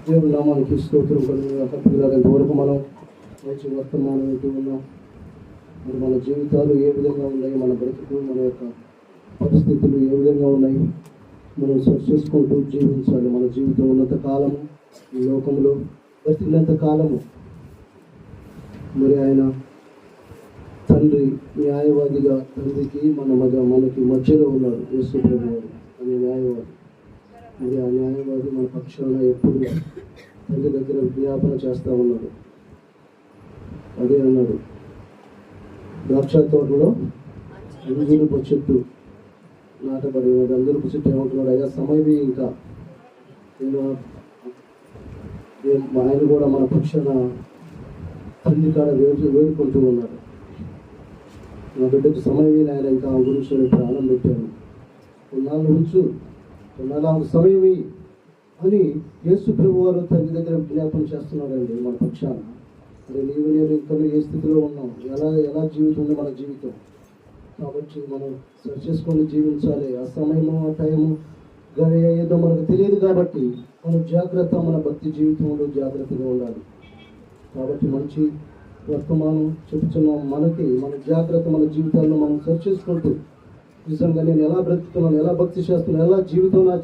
దేవుని నామానికి స్తోత్రం కలుగును. ఇంతవరకు మనం మంచి వర్తమానం వింటూ ఉన్నాం. మరి మన జీవితాలు ఏ విధంగా ఉన్నాయి, మన బ్రతుకు, మన యొక్క పరిస్థితులు ఏ విధంగా ఉన్నాయి, మనం సెర్చ్ చేసుకుంటూ జీవించాలి. మన జీవితం ఉన్నంత కాలము ఈ లోకంలో బ్రతికినంత కాలము మరి ఆయన తన తండ్రి న్యాయవాదిగా తండ్రికి మనకి మధ్యలో ఉన్నాడు యేసు ప్రభువు అనే న్యాయవాది. మరి ఆ న్యాయవాది మన పక్షాన ఎప్పుడు తండ్రి దగ్గర విజ్ఞాపన చేస్తూ ఉన్నాడు. అదే అన్నాడు, ద్రాక్ష తోటలో అంజూరపు చెట్టు నాటబడి ఉన్నాడు. అంజూరపు చెట్టు ఏమంటున్నాడు, అయ్యా సమయమే ఇంకా ఆయన కూడా మన పక్షాన తండ్రి కాడ వేడుకుంటూ ఉన్నాడు. నా బిడ్డకు సమయమే ఆయన ఇంకా ఆ గురించి నేను ప్రాణం పెట్టాను, కొన్నాళ్ళు ఉంచు, కొన్నాళ్ళు సమయమే అని యేసు ప్రభు వారు తండ్రి దగ్గర విజ్ఞాపన చేస్తున్నాడండి మన పక్షాన. మరి నీవు నేను ఇంకా ఏ స్థితిలో ఉన్నాం, ఎలా జీవితం ఉంది మన జీవితం. కాబట్టి మనం సెర్చ్ చేసుకొని జీవించాలి. ఆ సమయము ఆ టైము గడియ ఏదో మనకు తెలియదు కాబట్టి మనం జాగ్రత్త, మన భక్తి జీవితంలో జాగ్రత్తగా ఉండాలి. కాబట్టి మంచి వర్తమానం చెప్తున్నాం మనకి, మన జాగ్రత్త మన జీవితాల్లో మనం సెర్చ్ చేసుకుంటూ నిజంగా నేను ఎలా బ్రతుకుతున్నాను, ఎలా భక్తి చేస్తున్నాను, ఎలా నా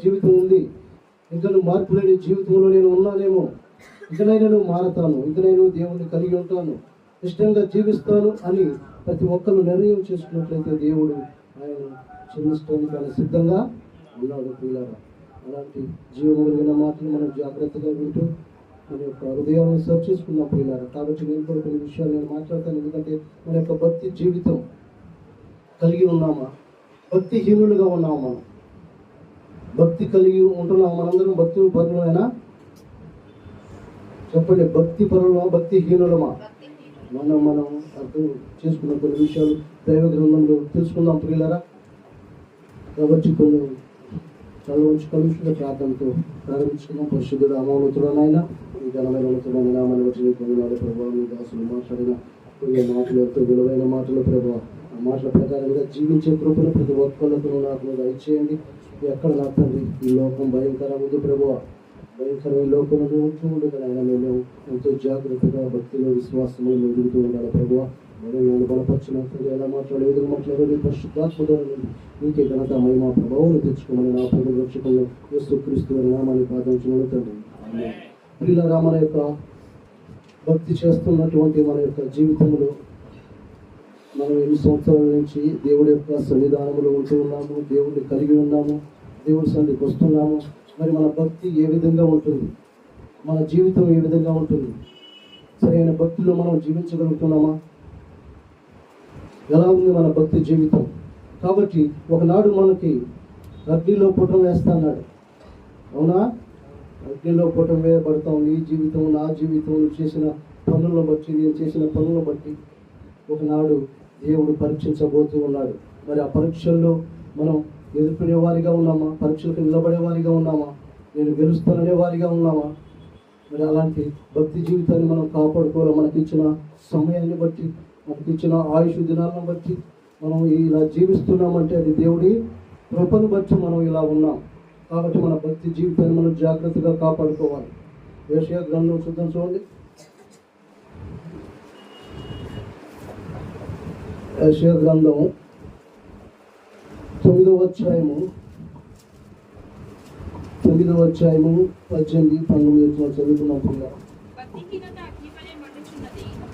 జీవితం ఉంది, ఇంకా నువ్వు మార్పు లేని జీవితంలో నేను ఉన్నానేమో, ఇకనైనా నువ్వు మారతాను, ఇకనైనా దేవుణ్ణి కలిగి ఉంటాను, ఇష్టంగా జీవిస్తాను అని ప్రతి ఒక్కరు నిర్ణయం చేసుకున్నట్లయితే దేవుడు ఆయన క్షమించడానికి ఆయన సిద్ధంగా ఉన్నాడు. ప్రియులారా, అలాంటి జీవము కలిగిన మాటలు మనం జాగ్రత్తగా వింటూ మన యొక్క హృదయాలను సర్చ్ చేసుకున్నాం ప్రియులారా. కాబట్టి నేను కూడా కొన్ని విషయాలు నేను మాట్లాడతాను. ఎందుకంటే మన యొక్క భక్తి జీవితం కలిగి ఉన్నామా, భక్తిహీనులుగా ఉన్నామా, మనం భక్తి కలిగి ఉంటున్నాం, మనందరం భక్తి పరులమైనా చెప్పండి, భక్తి పరులమా భక్తిహీనులమా? మనం అర్థం చేసుకున్న కొన్ని విషయాలు దైవ గ్రంథంలో తెలుసుకుందాం ప్రియులారా. కాబట్టి కొన్ని చదువు ఉంచి కలుషిత ప్రార్థనతో ప్రారంభించుకున్నాం. పరిశుద్ధుడు అమౌనతుడు నాయన, ఈ ఘనమైన ఉన్నతుడైన నామాన్ని వచ్చి పొందినాడు ప్రభావం. మీ దాసులు మాట్లాడిన కొన్ని మాటలు ఎంతో విలువైన మాటలు ప్రభావ, ఆ మాటల ప్రకారంగా జీవించే కృపను ప్రతి ఒక్కళ్ళకు నాకు దయచేయండి. ఎక్కడ నా తండ్రి ఈ లోకం భయంకరముంది ప్రభువ, భయంకరమైన లోకంలో ఉంటూ ఉండదు ఆయన. మేము ఎంతో జాగ్రత్తగా భక్తిలో విశ్వాసంలో ఎదుగుతూ ఉండాలి ప్రభువ. మనం నేను బలపరిచినప్పుడు ఎలా మాట్లాడేది మాట్లాడేది పరిశుద్ధాత్మతో నీకే ఘనత మహిమ ప్రభావం తెచ్చుకోమని నా ప్రభు రక్షకులు యేసుక్రీస్తు వారి నామాన్ని ప్రార్థించుకుని తండ్రి. ప్రియులారా, మన యొక్క భక్తి చేస్తున్నటువంటి మన యొక్క జీవితంలో మనం ఎన్ని సంవత్సరాల నుంచి దేవుడి యొక్క సన్నిధానంలో ఉంటూ ఉన్నాము, దేవుడిని కలిగి ఉన్నాము, దేవుడి సన్నిధికి వస్తున్నాము. మరి మన భక్తి ఏ విధంగా ఉంటుంది, మన జీవితం ఏ విధంగా ఉంటుంది, సరైన భక్తిలో మనం జీవించగలుగుతున్నామా, ఎలా ఉంది మన భక్తి జీవితం? కాబట్టి ఒకనాడు మనకి అగ్నిలో పుటం వేస్తా అన్నాడు, అవునా? అగ్నిలో పుటం వేయబడతాం. నీ జీవితం నా జీవితం, నువ్వు చేసిన పనులను బట్టి, నేను చేసిన పనులను బట్టి ఒకనాడు దేవుడు పరీక్షించబోతూ ఉన్నాడు. మరి ఆ పరీక్షల్లో మనం ఎదుర్కొనే వారిగా ఉన్నామా, పరీక్షలకు నిలబడే వారిగా ఉన్నామా, నేను గెలుస్తాననే వారిగా ఉన్నామా? మరి అలాంటి భక్తి జీవితాన్ని మనం కాపాడుకోవాలి. మనకిచ్చిన సమయాన్ని బట్టి, మనకిచ్చిన ఆయుష్ దినాలను బట్టి మనం ఇలా జీవిస్తున్నామంటే అది దేవుడి కృపను బట్టి మనం ఇలా ఉన్నాం. కాబట్టి మన భక్తి జీవితాన్ని మనం జాగ్రత్తగా కాపాడుకోవాలి. యెషయా గ్రంథం చూద్దాం, చూడండి. యెషయా గ్రంథం 9వ అధ్యాయము 18-19 చదువుకున్నాం.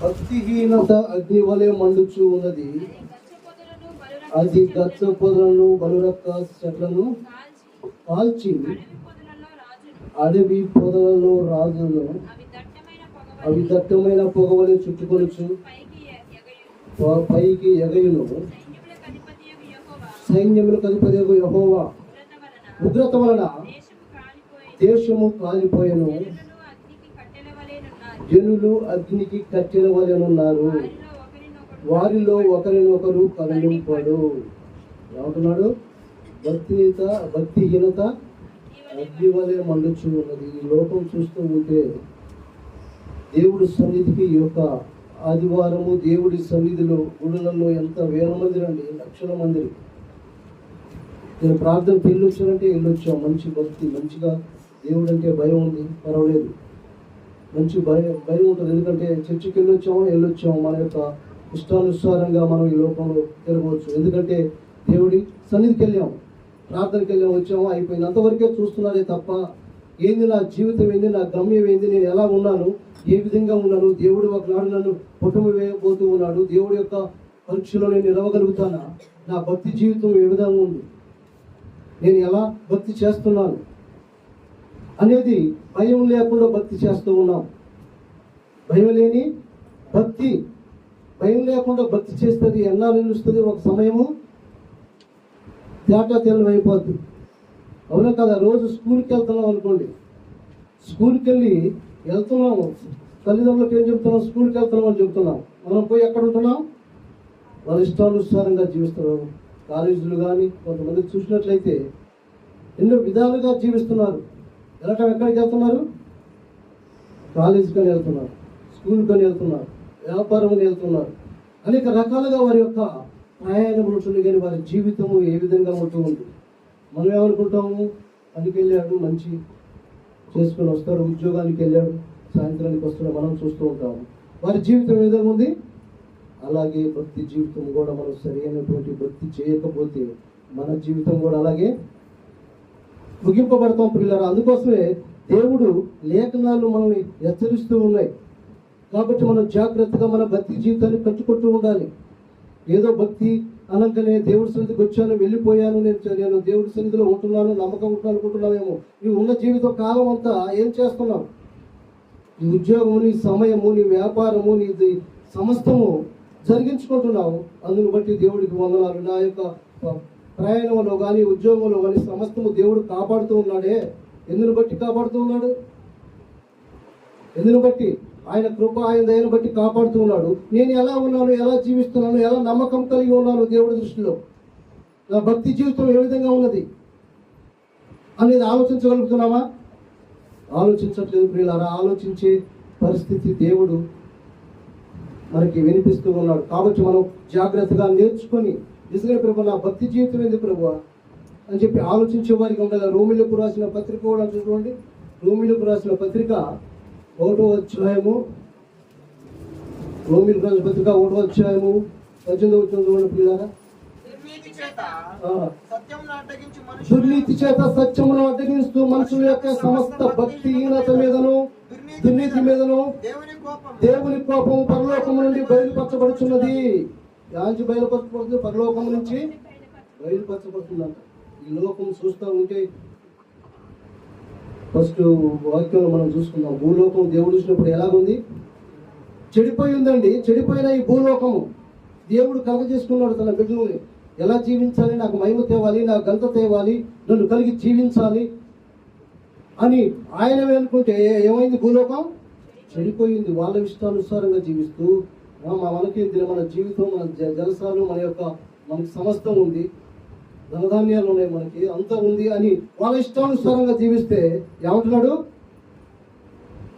భక్తిహీనత అగ్ని వలె మండుచు ఉన్నది, అది గచ్చ పొదలను బలురక్క చెట్లను కాల్చి అడవి పొదలలో రాజులు అవి దట్టమైన పొగవలే చుట్టుకొనుచు పైకి ఎగయును. సైన్యములకు అధిపతియగు యెహోవా ఉగ్రత వలన దేశము కాలిపోయెను, జనులు అగ్నికి కట్టెల వలెనున్నారు, వారిలో ఒకరినొకరు కలనింపడు. ఏమంటున్నాడు? భక్తిహీనత అగ్ని వలె మండుచు ఉన్నది. ఈ లోకం చూస్తూ ఉంటే దేవుడి సన్నిధికి ఈ యొక్క ఆదివారము దేవుడి సన్నిధిలో గుడులలో ఎంత వేల మంది రండి, లక్షల మంది. నేను ప్రార్థనకి వెళ్ళొచ్చానంటే వెళ్ళొచ్చాం. మంచి భక్తి, మంచిగా దేవుడు అంటే భయం ఉంది, పర్వాలేదు, మంచి భయం ఉంటుంది. ఎందుకంటే చర్చికి వెళ్ళొచ్చాము, మన యొక్క ఇష్టానుసారంగా మనం ఈ లోకంలో తిరగవచ్చు. ఎందుకంటే దేవుడి సన్నిధికి వెళ్ళాము, ప్రార్థనకి వెళ్ళాము, వచ్చాము, అయిపోయింది. అంతవరకే చూస్తున్నారే తప్ప ఏంది నా జీవితం, ఏంది నా గమ్యం, ఏంది నేను ఎలా ఉన్నాను, ఏ విధంగా ఉన్నాను. దేవుడు ఒకనాడు నన్ను పుట్టము వేయబోతూ ఉన్నాడు. దేవుడి యొక్క పరీక్షలో నేను నిలవగలుగుతానా, నా భక్తి జీవితం ఏ విధంగా ఉంది, నేను ఎలా భక్తి చేస్తున్నాను అనేది భయం లేకుండా భక్తి చేస్తూ ఉన్నాం. భయం లేని భక్తి, భయం లేకుండా భక్తి చేస్తుంది ఎన్నాళ్ళు నిలుస్తుంది, ఒక సమయము తేటా తెల్లం అయిపోద్ది. అవునా కదా? రోజు స్కూల్కి వెళ్తున్నాం అనుకోండి, స్కూల్కి వెళ్తున్నాము, తల్లిదండ్రులకు ఏం చెప్తున్నాం, స్కూల్కి వెళ్తున్నాం అని చెప్తున్నాం. మనం పోయి ఎక్కడ ఉంటున్నాం, వాళ్ళ ఇష్టానుసారంగా జీవిస్తున్నాం. కాలేజీలు కానీ కొంతమంది చూసినట్లయితే ఎన్నో విధాలుగా జీవిస్తున్నారు. వెళ్ళటం ఎక్కడికి వెళ్తున్నారు, కాలేజీకి వెళ్తున్నారు, స్కూల్కి వెళ్తున్నారు, వ్యాపారం వెళ్తున్నారు, అనేక రకాలుగా వారి యొక్క ప్రయాణం ఉంటుంది. కానీ వారి జీవితము ఏ విధంగా ఉంటూ ఉంది. మనం ఏమనుకుంటాము, పనికి వెళ్ళాడు, మంచి చేసుకొని వస్తాడు, ఉద్యోగానికి వెళ్ళాడు, సాయంత్రానికి వస్తాడు, మనం చూస్తూ ఉంటాము. వారి జీవితం ఏ విధంగా ఉంది. అలాగే భక్తి జీవితం కూడా మనం సరైనటువంటి భక్తి చేయకపోతే మన జీవితం కూడా అలాగే ముగింపబడతాం పిల్లలు. అందుకోసమే దేవుడు లేఖనాలు మనల్ని హెచ్చరిస్తూ ఉన్నాయి. కాబట్టి మనం జాగ్రత్తగా మన భక్తి జీవితాన్ని కట్టుకుంటూ ఉండాలి. ఏదో భక్తి అనగానే దేవుడి సన్నిధికి వచ్చాను, వెళ్ళిపోయాను, నేను దేవుడి సన్నిధిలో ఉంటున్నాను, నమ్మకం ఉంటున్నాను అనుకుంటున్నావేమో. నీవు ఉన్న జీవితం కాలం అంతా ఏం చేస్తున్నావు? నీ ఉద్యోగము, నీ సమయము, నీ వ్యాపారము, నీ సమస్తము జరిగించుకుంటున్నావు. అందును బట్టి దేవుడికి వందనాలు. నా యొక్క ప్రయాణంలో కానీ ఉద్యోగంలో కానీ సమస్తము దేవుడు కాపాడుతూ ఉన్నాడే. ఎందును బట్టి కాపాడుతూ ఉన్నాడు? ఎందును బట్టి? ఆయన కృప, ఆయన దయను బట్టి కాపాడుతూ ఉన్నాడు. నేను ఎలా ఉన్నాను, ఎలా జీవిస్తున్నాను, ఎలా నమ్మకం కలిగి ఉన్నాను దేవుడి దృష్టిలో, నా భక్తి జీవితం ఏ విధంగా ఉన్నది అనేది ఆలోచించగలుగుతున్నామా? ఆలోచించట్లేదు ప్రియులారా. ఆలోచించే పరిస్థితి దేవుడు మనకి వినిపిస్తూ ఉన్నాడు. కాబట్టి మనం జాగ్రత్తగా నేర్చుకొని, నిజంగా ప్రభు నా భక్తి జీవితం ఏంది ప్రభు అని చెప్పి ఆలోచించే వారికి ఉండాలి. రోమిలకు రాసిన పత్రిక కూడా చూడండి. రోమిలకు రాసిన పత్రిక 1వ అధ్యాయము, రోమిలకు రాసిన పత్రిక 1వ అధ్యాయము 18వ వచనం చూడండి పిల్లారా. దుర్నీతి చేత సత్యమును అడ్డగిస్తూ మనుషుల యొక్క సమస్త భక్తిహీనత మీదను దుర్నీతి మీదను దేవుని కోపం పరలోకము నుండి బయలుపరచబడుచున్నది. యాంచి బయలుపరచబడుతుంది, పరలోకము నుంచి బయలుపరచబడుతుందంట. ఈ లోకం చూస్తూ ఉంటే ఫస్ట్ వాక్యంలో మనం చూసుకుందాం. భూలోకం దేవుడు చూసినప్పుడు ఎలాగుంది? చెడిపోయి ఉందండి. చెడిపోయిన ఈ భూలోకము దేవుడు కలగజేసుకున్నాడు తన బిడ్డలని. ఎలా జీవించాలి, నాకు మహిమ తేవాలి, నాకు ఘనత తేవాలి, నన్ను కలిగి జీవించాలి అని ఆయన అనుకుంటే ఏమైంది? భూలోకం చెడిపోయింది. వాళ్ళ ఇష్టానుసారంగా జీవిస్తూ మనకి మన జీవితం, మన జలసాలు, మనకి సమస్తం ఉంది, ధనధాన్యాలు ఉన్నాయి, మనకి అంతా ఉంది అని వాళ్ళ ఇష్టానుసారంగా జీవిస్తే ఏమంటున్నాడు?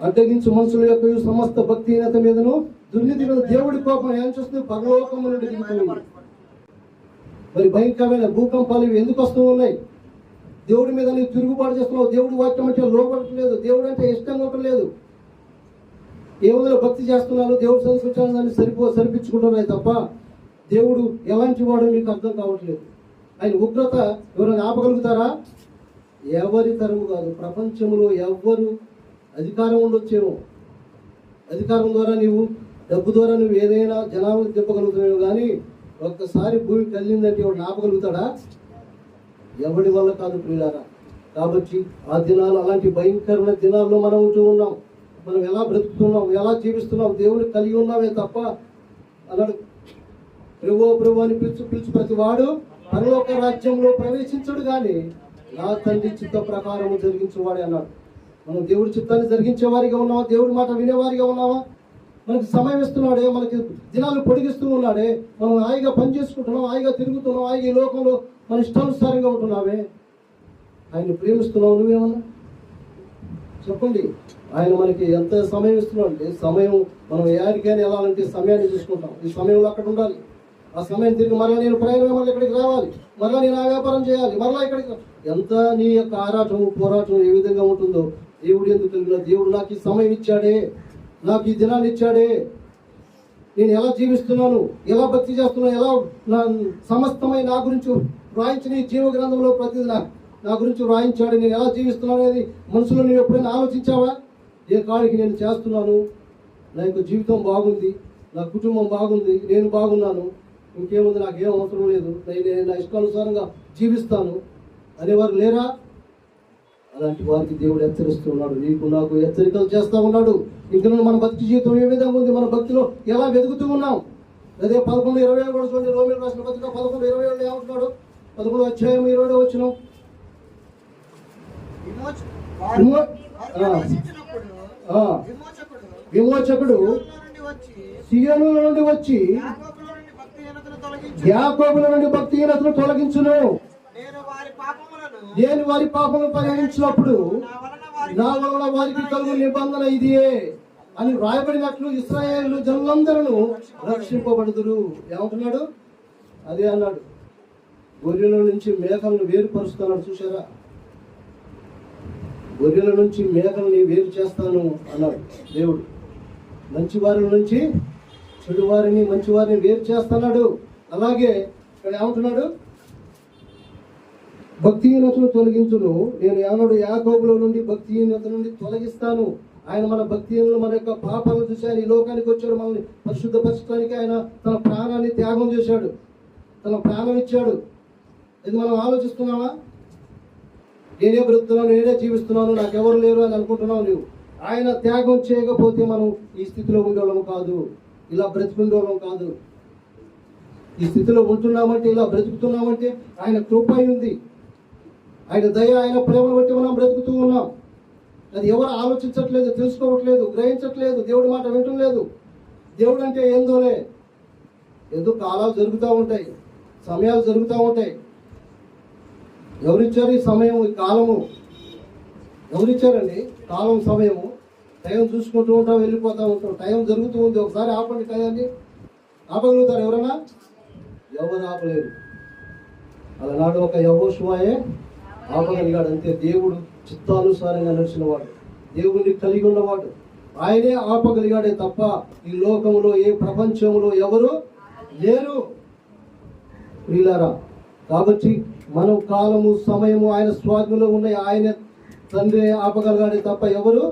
అడ్డగించు మనుషుల యొక్క సమస్త భక్తిహీనత మీదను దుర్నీతి మీద దేవుడి కోపం ఏం చూస్తుంది? పరలోకం నుండి దిగుతుంది. మరి భయంకరమైన భూకంపాలు ఇవి ఎందుకు వస్తూ ఉన్నాయి? దేవుడి మీద నీవు తిరుగుబాటు చేస్తున్నావు. దేవుడి వాక్యం అంటే లోపడట్లేదు, దేవుడు అంటే ఇష్టంగా ఉండలేదు. ఏ విధంగా భక్తి చేస్తున్నారు, దేవుడు చదువుకుంటాను దాన్ని సరిపించుకుంటున్నాయి తప్ప దేవుడు ఎలాంటి వాడు మీకు అర్థం కావట్లేదు. ఆయన ఉగ్రత ఎవరైనా ఆపగలుగుతారా? ఎవరి తరము కాదు. ప్రపంచంలో ఎవ్వరు అధికారం ఉండొచ్చేమో, అధికారం ద్వారా నీవు, డబ్బు ద్వారా నువ్వు ఏదైనా జనాలకు చెప్పగలుగుతున్నావు. కానీ ఒక్కసారి భూమి కలిగిందంటే ఎవడు ఆపగలుగుతాడా? ఎవడి వల్ల కాదు ప్రియులారా. కాబట్టి ఆ దినాలు, అలాంటి భయంకరమైన దినాల్లో మనం ఉంటూ ఉన్నాం. మనం ఎలా బ్రతుకుతున్నాం, ఎలా జీవిస్తున్నాం, దేవుని కలిగి ఉన్నామే తప్ప అన్నాడు. ప్రభు అని పిలుచు ప్రతి వాడు పరలోక రాజ్యంలో ప్రవేశించడు కానీ నా తండ్రి చిత్త ప్రకారము జరిగించేవాడే అన్నాడు. మనం దేవుడి చిత్తాన్ని జరిగించే వారిగా ఉన్నావా? దేవుడి మాట వినేవారిగా ఉన్నావా? మనకి సమయం ఇస్తున్నాడే, మనకి దినాలు పొడిగిస్తూ ఉన్నాడే, మనం హాయిగా పని చేసుకుంటున్నాం, హాయిగా తిరుగుతున్నాం, హాయిగా ఈ లోకంలో మన ఇష్టానుసారంగా ఉంటున్నావే. ఆయన ప్రేమిస్తున్నావు నువ్వేమన్నా చెప్పండి. ఆయన మనకి ఎంత సమయం ఇస్తున్నాడు అంటే, సమయం మనం ఏడికైనా వెళ్ళాలంటే సమయాన్ని చూసుకుంటాం. ఈ సమయంలో అక్కడ ఉండాలి. ఆ సమయం తిరిగి మరలా నేను ప్రయాణం, మళ్ళీ ఇక్కడికి రావాలి, మరలా నేను ఆ వ్యాపారం చేయాలి, మరలా ఇక్కడికి. ఎంత నీ యొక్క ఆరాటం, పోరాటం ఏ విధంగా ఉంటుందో దేవుడు ఎందుకు కలిగిన. దేవుడు నాకు ఈ సమయం ఇచ్చాడే, నాకు ఈ దినాన్ని ఇచ్చాడే, నేను ఎలా జీవిస్తున్నాను, ఎలా భక్తి చేస్తున్నాను, ఎలా నా సమస్తమై నా గురించి వ్రాయించిన ఈ జీవ గ్రంథంలో ప్రతిదీ నా గురించి వ్రాయించాడు. నేను ఎలా జీవిస్తున్నాను అనేది మనసులో నువ్వు ఎప్పుడైనా ఆలోచించావా? ఏ కాడికి నేను చేస్తున్నాను, నా యొక్క జీవితం బాగుంది, నా కుటుంబం బాగుంది, నేను బాగున్నాను, ఇంకేముంది, నాకేం అవసరం లేదు, నేను నా ఇష్టానుసారంగా జీవిస్తాను అనేవారు లేరా? అలాంటి వారికి దేవుడు హెచ్చరిస్తున్నాడు. నీకు నాకు హెచ్చరికలు చేస్తూ ఉన్నాడు. ఇంకా మన భక్తి జీవితం ఏ విధంగా ఉంది, మన భక్తిలో ఎలా వెతుకుతూ ఉన్నాం. అదే 11:20 కూడా చూడండి. రోమియోలు రాసిన పత్రిక 11:20 ఏమంటున్నాడు? 11 వచ్చిన విమోచకుడు సియోను నుండి వచ్చి యాకోబుల నుండి భక్తిహీనతను తొలగించును. నేను వారి పాపములను పరిహరించినప్పుడు నా వలన వారికి కలుగు నిబంధన ఇదియే అని రాయబడినట్లు ఇశ్రాయేలు జనులందరూ రక్షింపబడుదురు. ఏమంటున్నాడు? అదే అన్నాడు. గొర్రెల నుంచి మేకలను వేరుపరుస్తున్నాడు. చూసారా? గొర్రెల నుంచి మేకల్ని వేరు చేస్తాను అన్నాడు దేవుడు. మంచివారి నుంచి చెడువారిని, మంచివారిని వేరు చేస్తున్నాడు. అలాగే ఇక్కడ ఏమంటున్నాడు? భక్తిహీనతను తొలగించును. నేను ఏమన్నాడు? యాకోబుల నుండి భక్తిహీనత నుండి తొలగిస్తాను. ఆయన మన భక్తిహీనులు, మన యొక్క పాపాలను చూసి ఆయన ఈ లోకానికి వచ్చాడు. మనల్ని పరిశుద్ధపరచడానికి ఆయన తన ప్రాణాన్ని త్యాగం చేశాడు, తన ప్రాణం ఇచ్చాడు. ఇది మనం ఆలోచిస్తున్నావా? నేనే బ్రతుకుతున్నాను, నేనే జీవిస్తున్నాను, నాకెవరు లేరు అని అనుకుంటున్నావు నువ్వు. ఆయన త్యాగం చేయకపోతే మనం ఈ స్థితిలో ఉండేవాళ్ళం కాదు, ఇలా బ్రతుకుండేవాళ్ళం కాదు. ఈ స్థితిలో ఉంటున్నామంటే, ఇలా బ్రతుకుతున్నామంటే ఆయన కృప ఉంది, ఆయన దయ, ఆయన ప్రేమను బట్టి మనం బ్రతుకుతూ ఉన్నాం. అది ఎవరు ఆలోచించట్లేదు, తెలుసుకోవట్లేదు, గ్రహించట్లేదు, దేవుడి మాట వింటలేదు. దేవుడు అంటే ఏందోలే, ఏదో కాలాలు జరుగుతూ ఉంటాయి, సమయాలు జరుగుతూ ఉంటాయి. ఎవరిచ్చారు ఈ సమయం, ఈ కాలము? ఎవరిచ్చారండి కాలం, సమయము? టైం చూసుకుంటూ ఉంటాం, వెళ్ళిపోతూ ఉంటాం. టైం జరుగుతూ ఉంది, ఒకసారి ఆపండి టైంని. ఆపగలుగుతారు ఎవరైనా? ఎవరు ఆపలేరు. అలానాడు ఒక యెహోషువయే ఆపగలిగాడు అంతే. దేవుడు చిత్తానుసారంగా నడిచిన వాడు, దేవుడిని కలిగి ఉన్నవాడు, ఆయనే ఆపగలిగాడే తప్ప ఈ లోకంలో, ఏ ప్రపంచంలో ఎవరు లేరు ప్రియులారా. కాబట్టి మనం కాలము, సమయము ఆయన స్వాధీనంలో ఉన్నాయి. ఆయన తండ్రి ఆపగలిగాడే తప్ప ఎవరు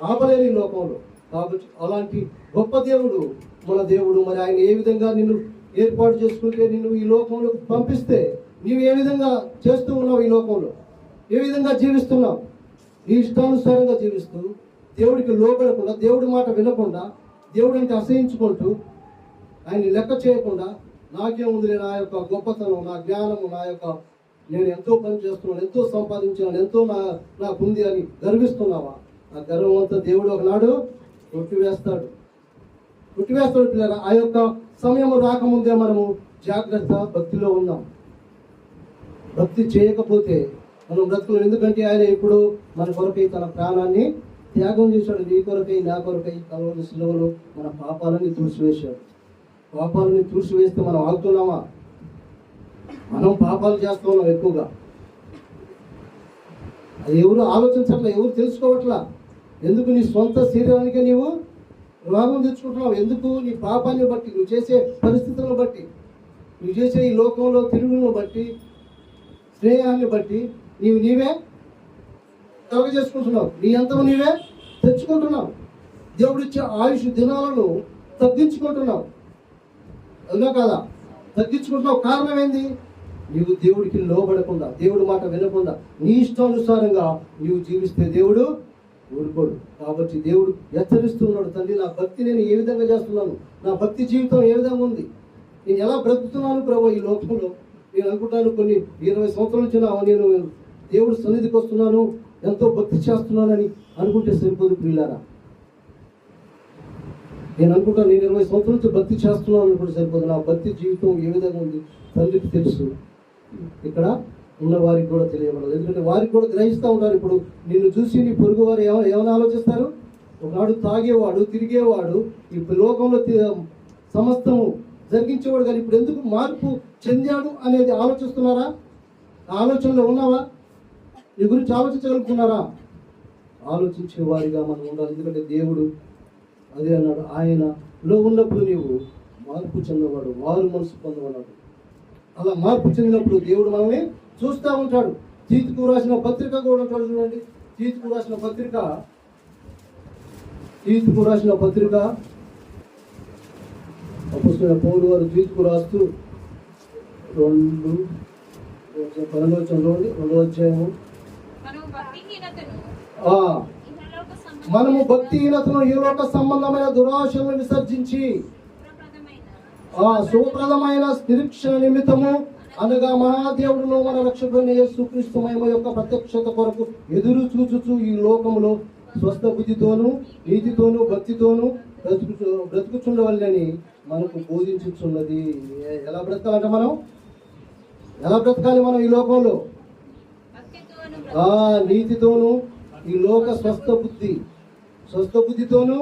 ఆపలేరు ఈ లోకంలో. కాబట్టి అలాంటి గొప్ప దేవుడు మన దేవుడు. మరి ఆయన ఏ విధంగా నిన్ను ఏర్పాటు చేసుకుంటే, నిన్ను ఈ లోకంలో పంపిస్తే నీవు ఏ విధంగా చేస్తూ ఉన్నావు, ఈ లోకంలో ఏ విధంగా జీవిస్తున్నావు? నీ ఇష్టానుసారంగా జీవిస్తూ, దేవుడికి లోబడకుండా, దేవుడి మాట వినకుండా, దేవుడు అంటే అసహించుకుంటూ, ఆయన్ని లెక్క చేయకుండా, నాకేముంది, నా యొక్క గొప్పతనం, నా జ్ఞానము, నా యొక్క నేను ఎంతో పని చేస్తున్నాను, ఎంతో సంపాదించాను, ఎంతో నాకుంది అని గర్విస్తున్నావా? ఆ గర్వం అంతా దేవుడు ఒకనాడు కొట్టివేస్తాడు పిల్లరా. ఆ యొక్క సమయం రాకముందే మనము జాగ్రత్త, భక్తిలో ఉందాం. భక్తి చేయకపోతే మనం బ్రతుకులు. ఎందుకంటే ఆయన ఇప్పుడు మన కొరకై తన ప్రాణాన్ని త్యాగం చేశాడు. నీ కొరకై, నా కొరకై కల్వరి శిలువలో మన పాపాలని తుడిచివేశాడు. పాపాలని తుడిచివేస్తే మనం ఆగుతున్నామా? మనం పాపాలు చేస్తున్నాం ఎక్కువగా. అది ఎవరు ఆలోచించట్లా, ఎవరు తెలుసుకోవట్లా. ఎందుకు? నీ సొంత శరీరానికే నీవు రోగం తెచ్చుకుంటున్నావు. ఎందుకు? నీ పాపాన్ని బట్టి, నువ్వు చేసే పరిస్థితులను బట్టి, నువ్వు చేసే ఈ లోకంలో తిరుగులను బట్టి, స్నేహాన్ని బట్టి నీవే కలుగ చేసుకుంటున్నావు. నీ అంతము నీవే తెచ్చుకుంటున్నావు. దేవుడిచ్చే ఆయుష్ దినాలను తగ్గించుకుంటున్నావు. అవునా కదా? తగ్గించుకుంటున్నావు. కారణం ఏంది? నీవు దేవుడికి లోబడకుండా, దేవుడి మాట వినకుండా, నీ ఇష్టానుసారంగా నీవు జీవిస్తే దేవుడు ఊరుకోడు. కాబట్టి దేవుడు హెచ్చరిస్తున్నాడు, తండ్రి నా భక్తి నేను ఏ విధంగా చేస్తున్నాను, నా భక్తి జీవితం ఏ విధంగా ఉంది, నేను ఎలా బ్రతుకుతున్నాను ప్రభు ఈ లోకంలో. నేను అనుకుంటాను కొన్ని 20 సంవత్సరాల నుంచి నేను దేవుడి సన్నిధికి వస్తున్నాను, ఎంతో భక్తి చేస్తున్నానని అనుకుంటే సరిపోదు ప్రియులారా. నేను అనుకుంటాను నేను 20 సంవత్సరాల నుంచి భక్తి చేస్తున్నాను అనుకుంటే సరిపోదు. నా భక్తి జీవితం ఏ విధంగా ఉంది తండ్రికి తెలుసు. ఇక్కడ ఉన్న వారికి కూడా తెలియబడదు. ఎందుకంటే వారికి కూడా గ్రహిస్తూ ఉంటారు. ఇప్పుడు నిన్ను చూసి నీ పొరుగు వారు ఏమైనా ఆలోచిస్తారు? ఒకనాడు తాగేవాడు, తిరిగేవాడు, ఈ లోకంలో సమస్తము జరిగించేవాడు, కానీ ఇప్పుడు ఎందుకు మార్పు చెందాడు అనేది ఆలోచిస్తున్నారా? ఆలోచనలో ఉన్నావా? నీ గురించి ఆలోచించగలుగుతున్నారా? ఆలోచించే వారిగా మనం ఉండాలి. ఎందుకంటే దేవుడు అదే అన్నాడు, ఆయనలో ఉన్నప్పుడు నీవు మార్పు చెందవాడు, వారు మనసు పొందవన్నాడు. అలా మార్పు చెందినప్పుడు దేవుడు మనల్ని చూస్తూ ఉంటాడు. తీతుకు రాసిన పత్రిక కూడా ఉంటాడు చూడండి. తీతుకు రాసిన పత్రిక అపొస్తలుడైన పౌలు వారు తీతుకు రాస్తూ 12 చూడండి, 2వ అధ్యాయము. మనము భక్తిహీనతను ఈ లోక సంబంధమైన దురాశలను విసర్జించి శుభప్రదమైన నిరీక్షణ నిమిత్తము అనగా మహాదేవుడును మన రక్షకుడైన యేసుక్రీస్తు మహిమ యొక్క ప్రత్యక్షత కొరకు ఎదురు చూచుచు ఈ లోకములో స్వస్థ బుద్ధితోనూ నీతితోనూ భక్తితోనూ బ్రతుకుచుండవల్లని మనకు బోధించుచున్నది. ఎలా బ్రతకాలంటే ఎలా బ్రతకాలి మనం ఈ లోకంలో? నీతితోనూ ఈ లోక స్వస్థ బుద్ధితోనూ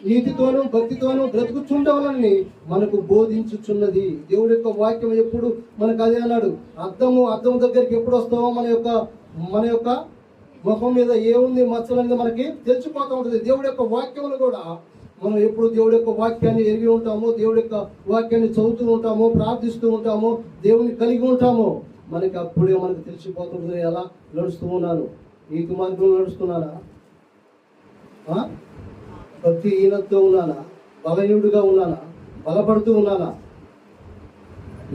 నీతితోనూ భక్తితోనూ బ్రతుకుచుండవాలని మనకు బోధించుచున్నది. దేవుడి యొక్క వాక్యం ఎప్పుడు మనకు అదే అన్నాడు. అద్దం దగ్గరికి ఎప్పుడు వస్తామో మన యొక్క ముఖం మీద ఏముంది మచ్చలనేది మనకి తెలిసిపోతూ ఉంటుంది. దేవుడి యొక్క వాక్యములు కూడా మనం ఎప్పుడు దేవుడి యొక్క వాక్యాన్ని ఎరిగి ఉంటామో, దేవుడి యొక్క వాక్యాన్ని చదువుతూ ఉంటామో, ప్రార్థిస్తూ ఉంటామో, దేవుని కలిగి ఉంటామో, మనకి అప్పుడే మనకు తెలిసిపోతుంది ఎలా నడుస్తూ ఉన్నాను, నీతి మార్గంలో నడుస్తున్నానా, భక్తిహీనతతో ఉన్నానా, బలహీనుడిగా ఉన్నానా, బలపడుతూ ఉన్నానా.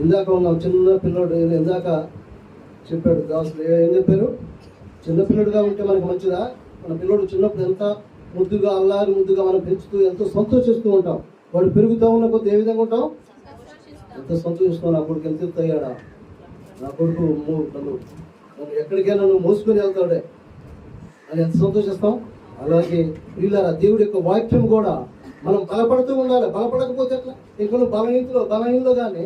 ఇందాక ఉన్నాం చిన్న పిల్లడు, ఇందాక చెప్పాడు దాసులు ఏం చెప్పారు, చిన్నపిల్లడుగా ఉంటే మనకి మంచిదా? మన పిల్లడు చిన్నప్పుడు ఎంత ముద్దుగా అల్లారి ముద్దుగా మనం పెంచుతూ ఎంతో సంతోషిస్తూ ఉంటాం. వాడు పెరుగుతూ ఉన్న కొద్ది ఏ విధంగా ఉంటాం? ఎంత సంతోషిస్తాం. నా కొడుకు ఎంత ఎత్తయ్యాడా, నా కొడుకు నన్ను ఎక్కడికైనా నువ్వు మోసుకొని వెళ్తాడే అని ఎంత సంతోషిస్తాం. అలాగే ప్రియులారా, దేవుడి యొక్క వాక్యం కూడా మనం బలపడుతూ ఉండాలి. బలపడకపోతే ఎట్లా? ఇంకా బలహీనలో కానీ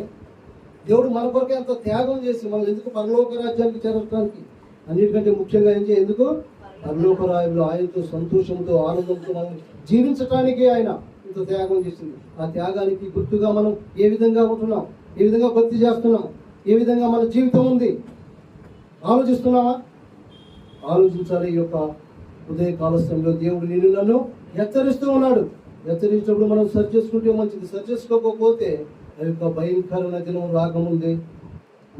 దేవుడు మన కొరకే ఎంత త్యాగం చేసి మనం ఎందుకు పరలోక రాజ్యానికి చేరడానికి, అన్నిటికంటే ముఖ్యంగా ఏం చేయాలి, ఎందుకు పరలోక రాజ్యంలో ఆయనతో సంతోషంతో ఆనందంతో మనం జీవించటానికి ఆయన ఇంత త్యాగం చేసింది. ఆ త్యాగానికి గుర్తుగా మనం ఏ విధంగా ఉంటున్నాం, ఏ విధంగా భక్తి చేస్తున్నాం, ఏ విధంగా మన జీవితం ఉంది ఆలోచిస్తున్నావా? ఆలోచించాలి. ఈ యొక్క ఉదయ కాల సమయంలో దేవుడు నిన్ను నన్ను హెచ్చరిస్తూ ఉన్నాడు. హెచ్చరించినప్పుడు మనం సరి చేసుకుంటే మంచిది. సరి చేసుకోకపోతే ఆ యొక్క భయంకరమైన దినం రాకముందే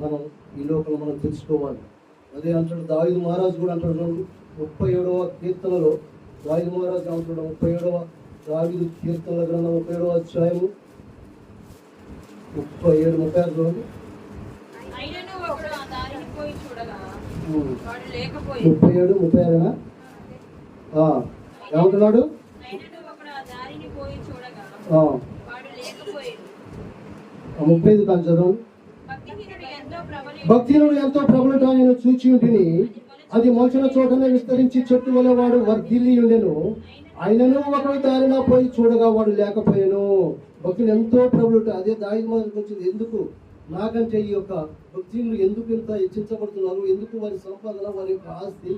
మనం ఈ లోకంలో మనం తెలుసుకోవాలి. అదే అంటాడు దావీదు మహారాజు కూడా అంటాడు 37వ కీర్తనలో. దావీదు మహారాజు అంటాడు 37వ దావీదు కీర్తనల గ్రంథం 37వ అధ్యాయము 37-36 37-36 ఏమంటున్నాడు? 35 కానీ చదవండి. భక్తిహీనుడు ఎంతో ప్రబలుట నేను చూచి ఉంటిని, అది మొలిచిన చోటనే విస్తరించి చెట్టు వలె వాడు వర్ధిల్లి ఉండెను. ఆయనను ఒకడు దారిన పోయి చూడగా వాడు లేకపోయాను. భక్తులు ఎంతో ప్రబలుట. అదే దావీదు మహారాజుకు వచ్చింది. ఎందుకు నాకంటే ఈ యొక్క భక్తిహీనులు ఎందుకు ఇంత హెచ్చించబడుతున్నారు, ఎందుకు వారి సంపాదన, వారి యొక్క ఆస్తి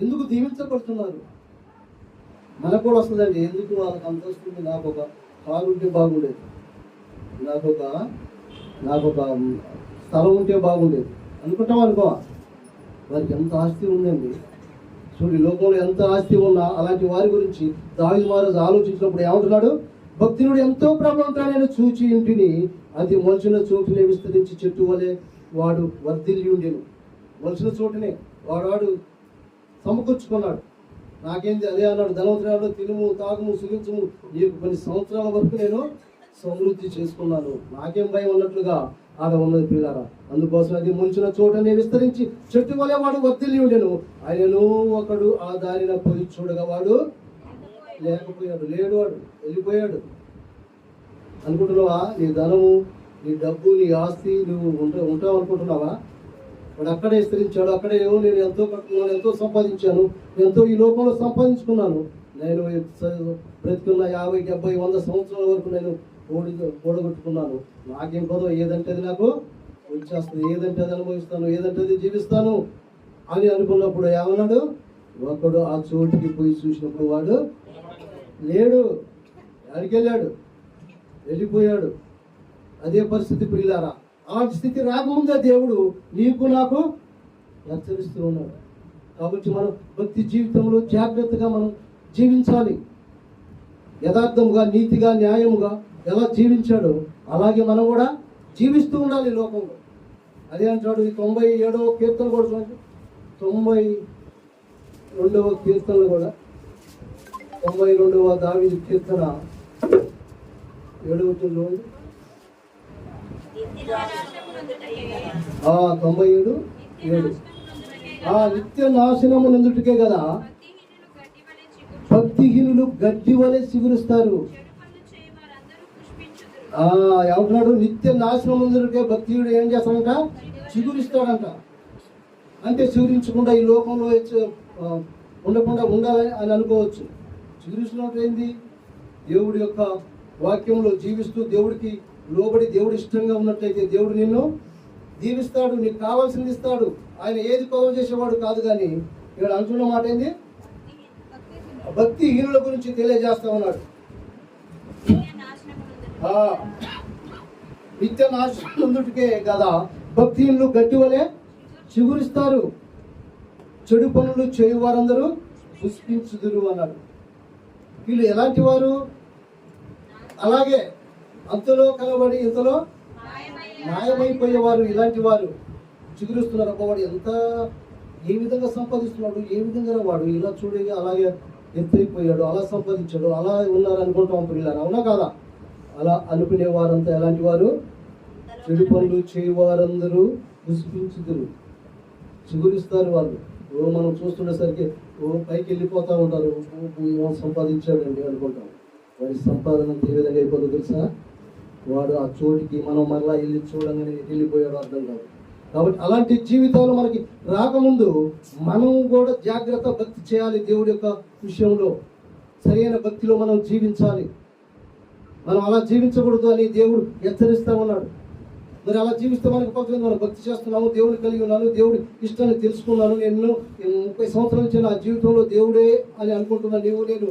ఎందుకు దీవించబడుతున్నారు? మనకు కూడా వస్తుందండి. ఎందుకు వాళ్ళకి అంత వస్తుంది, నాకు ఒక కారు ఉంటే బాగుండేది, నాకు ఒక స్థలం ఉంటే బాగుండేది అనుకుంటాం అనుకో. వారికి ఎంత ఆస్తి ఉందండి. చూడు, లోకంలో ఎంత ఆస్తి ఉన్నా అలాంటి వారి గురించి దావీదు మహారాజు ఆలోచించినప్పుడు ఏమంటున్నాడు? భక్తినుడు ఎంతో ప్రబలంగా నేను చూచి ఇంటిని, అది మొలిచిన చోటునే విస్తరించి చెట్టు వలె వాడు వర్ధిల్లి ఉండేను. మొలిచిన చోటునే వాడు సమకూర్చుకున్నాడు. నాకేంది అదే అన్నాడు, ధనవంతుడు తినుము తాగుము సుఖించుము, నీకు కొన్ని సంవత్సరాల వరకు నేను సమృద్ధి చేసుకున్నాను, నాకేం భయం అన్నట్లుగా ఆడ ఉన్నది పిల్లారా. అందుకోసం అది ముంచిన చోటనే విస్తరించి చెట్టు వలె వాడు వర్ధిల్లి ఉండెను. ఆయనను ఒకడు ఆ దారిన పోయి చూడగా వాడు లేకపోయాడు, లేడు, వాడు వెళ్ళిపోయాడు. అనుకుంటున్నావా? నీ ధనము, నీ డబ్బు, నీ ఆస్తి నువ్వు ఉంటావు అనుకుంటున్నావా? వాడు అక్కడే విస్తరించాడు. అక్కడే నేను ఎంతో కట్టుకున్నాను, ఎంతో సంపాదించాను, ఎంతో ఈ లోకంలో సంపాదించుకున్నాను, నేను బ్రతికున్న 50, 70, 100 సంవత్సరాల వరకు నేను కూడగొట్టుకున్నాను, నాకేం పదో, ఏదంటే అది నాకు వచ్చేస్తుంది, ఏదంటే అది అనుభవిస్తాను, ఏదంటే అది జీవిస్తాను అని అనుకున్నప్పుడు ఏమన్నాడు? ఒకడు ఆ చోటుకి పోయి చూసినప్పుడు వాడు లేడు, అడిగెళ్ళాడు, వెళ్ళిపోయాడు. అదే పరిస్థితి ప్రియులారా. అలాంటి స్థితి రాకముందే దేవుడు నీకు నాకు హెచ్చరిస్తూ ఉన్నాడు. కాబట్టి మనం భక్తి జీవితంలో జాగ్రత్తగా మనం జీవించాలి. యథార్థముగా, నీతిగా, న్యాయముగా ఎలా జీవించాడో అలాగే మనం కూడా జీవిస్తూ ఉండాలి లోకంలో. అదే అంటాడు ఈ 97వ కీర్తన కూడా చూడండి. 92వ కీర్తనలు కూడా, 92వ దావీదు కీర్తన 7వ చూడండి. 97:7. నిత్య నాశనము నందుటికే కదా భక్తిహీనులు గడ్డి వలె చిగురుస్తారు. ఏమంటున్నాడు? నిత్య నాశనం నందుటికే భక్తిహీనుడు ఏం చేస్తాడంట? చిగురిస్తాడంట. అంటే చిగురించకుండా ఈ లోకంలో ఉండకుండా ఉండాలని అని అనుకోవచ్చు. చిగురిస్తున్నట్టు ఏంది? దేవుడి యొక్క వాక్యంలో జీవిస్తూ దేవుడికి లోబడి దేవుడు ఇష్టంగా ఉన్నట్లయితే దేవుడు నిన్ను దీవిస్తాడు, నీకు కావాల్సింది ఇస్తాడు. ఆయన ఏది కొలవ చేసేవాడు కాదు. కానీ ఇక్కడ అంటున్న మాట ఏంది? భక్తిహీనుల గురించి తెలియజేస్తా ఉన్నాడు. నిత్య నాశనందుటికే కదా భక్తిహీనులు గట్టి వలె చిగురిస్తారు, చెడు పనులు చేయు వారందరూ పుష్పించుదురు అన్నాడు. వీళ్ళు ఎలాంటి వారు? అలాగే అంతలో కనబడి ఇంతలో మాయమైపోయేవారు. ఇలాంటి వారు చిగురుస్తున్నారు. అబ్బవాడు ఎంత ఏ విధంగా సంపాదిస్తున్నాడు, ఏ విధంగా వాడు ఇలా చూడగా అలాగే ఎత్తైపోయాడు, అలా సంపాదించాడు, అలా ఉన్నారు అనుకుంటాం పిల్లలు. అవునా కాదా? అలా అనుకునే వారంతా ఎలాంటి వారు? చెడు పనులు చేయవారందరూ పుష్పించుదురు, చిగురిస్తారు వాళ్ళు. మనం చూస్తుండేసరికి పైకి వెళ్ళిపోతూ ఉంటారు. సంపాదించాడండి అనుకుంటాం. వాడి సంపాదన ఏ విధంగా అయిపోతుందో తెలుసా? వాడు ఆ చోటికి మనం మరలా వెళ్ళి చూడంగానే వెళ్ళిపోయాడు అర్థం కాదు. కాబట్టి అలాంటి జీవితాలు మనకి రాకముందు మనం కూడా జాగ్రత్త భక్తి చేయాలి. దేవుడి యొక్క విషయంలో సరైన భక్తిలో మనం జీవించాలి. మనం అలా జీవించకూడదు అని దేవుడు హెచ్చరిస్తా ఉన్నాడు. మరి అలా జీవిస్తే మనకు పక్కన మనం భక్తి చేస్తున్నాము, దేవుడిని కలిగి ఉన్నాను, దేవుడి ఇష్టాన్ని తెలుసుకున్నాను, నేను 30 సంవత్సరాల నుంచి నా జీవితంలో దేవుడే అని అనుకుంటున్నాను. నేను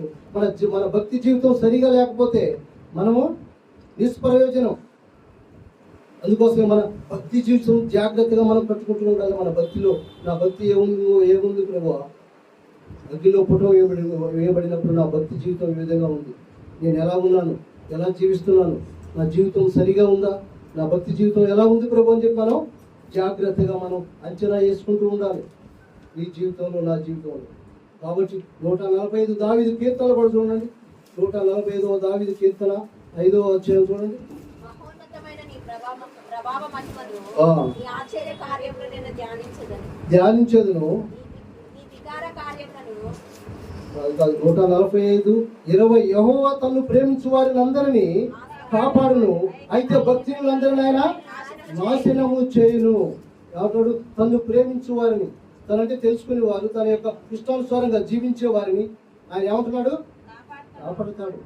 మన భక్తి జీవితం సరిగా లేకపోతే మనము నిష్ప్రయోజనం. అందుకోసమే మన భక్తి జీవితం జాగ్రత్తగా మనం కట్టుకుంటూ ఉండాలి. మన భక్తిలో నా భక్తి ఏముంది ప్రభువా? అగ్నిలో పుటం వేయబడినప్పుడు నా భక్తి జీవితం ఏ విధంగా ఉంది, నేను ఎలా ఉన్నాను, ఎలా జీవిస్తున్నాను, నా జీవితం సరిగా ఉందా, నా భక్తి జీవితం ఎలా ఉంది ప్రభు అని చెప్పి మనం జాగ్రత్తగా మనం అంచనా వేసుకుంటూ ఉండాలి ఈ జీవితంలో, నా జీవితంలో. కాబట్టి 145 దావీదు కీర్తనలు కూడా చూడండి. 145వ దావీదు కీర్తన 5వ అధ్యాయం చూడండి. ధ్యానించదును 145:20 యెహోవా తన్ను ప్రేమించు వారిని అందరినీ కాపాడును, అయితే భక్తులందరినీ ఆయన నాశనము చేయును. కాబట్టి తన్ను ప్రేమించు వారిని, తనంటే తెలుసుకునే వారు, తన యొక్క ఇష్టానుసారంగా జీవించే వారిని ఆయన ఏమంటున్నాడు? కాపాడుతాడు.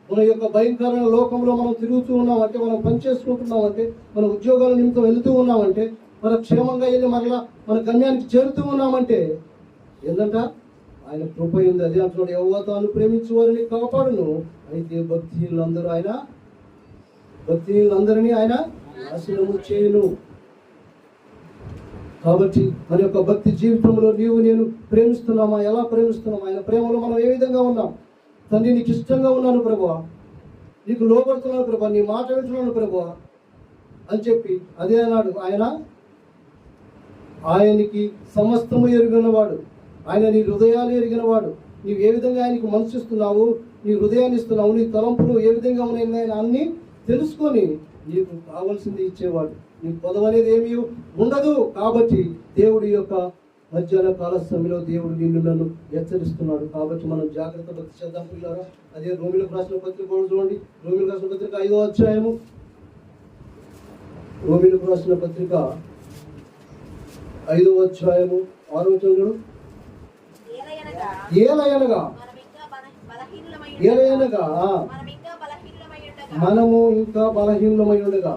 మన యొక్క భయంకరమైన లోకంలో మనం తిరుగుతూ ఉన్నామంటే, మనం పని చేసుకుంటున్నామంటే, మన ఉద్యోగాల నిమిత్తం వెళుతూ ఉన్నామంటే, మన క్షేమంగా వెళ్ళి మరలా మన గమ్యానికి చేరుతూ ఉన్నామంటే ఏంటంట? ఆయన కృప ఉంది. అదే అంటున్నాడు, యెహోవా తాను ప్రేమించు వారిని కాపాడును, అయితే భక్తిహీనులందరినీ ఆయన నాశనము చేయును. కాబట్టి మన యొక్క భక్తి జీవితంలో నీవు నేను ప్రేమిస్తున్నామా? ఎలా ప్రేమిస్తున్నామా? ఆయన ప్రేమలో మనం ఏ విధంగా ఉన్నాం? తండ్రి నీకు ఇష్టంగా ఉన్నాను ప్రభువా, నీకు లోబడుతున్నాను ప్రభువా, నీ మాట వింటున్నాను ప్రభువా అని చెప్పి అదే అన్నాడు. ఆయనకి సమస్తము ఎరిగినవాడు, ఆయన నీ హృదయాలు ఎరిగినవాడు. నీవు ఏ విధంగా ఆయనకు మనసు ఇస్తున్నావు, నీ హృదయాన్ని ఇస్తున్నావు, నీ తలంపులు ఏ విధంగా ఉన్నాయని ఆయన అన్ని తెలుసుకొని నీకు కావాల్సింది ఇచ్చేవాడు. నీకు పదం అనేది ఏమీ ఉండదు. కాబట్టి దేవుడి యొక్క మధ్యాహ్న కాల సమయంలో దేవుడు నిన్ను నన్ను హెచ్చరిస్తున్నాడు. కాబట్టి మనం జాగ్రత్త భక్తి చేద్దాం పిల్లారా. అదే రోమిలకు రాసిన పత్రిక కూడా చూడండి. రోమిలకు రాసిన పత్రిక 5వ అధ్యాయము, రోమిలకు రాసిన పత్రిక 5వ అధ్యాయము 6వ వచనం. ఏలయనగా మనము ఇంకా బలహీనమై ఉండగా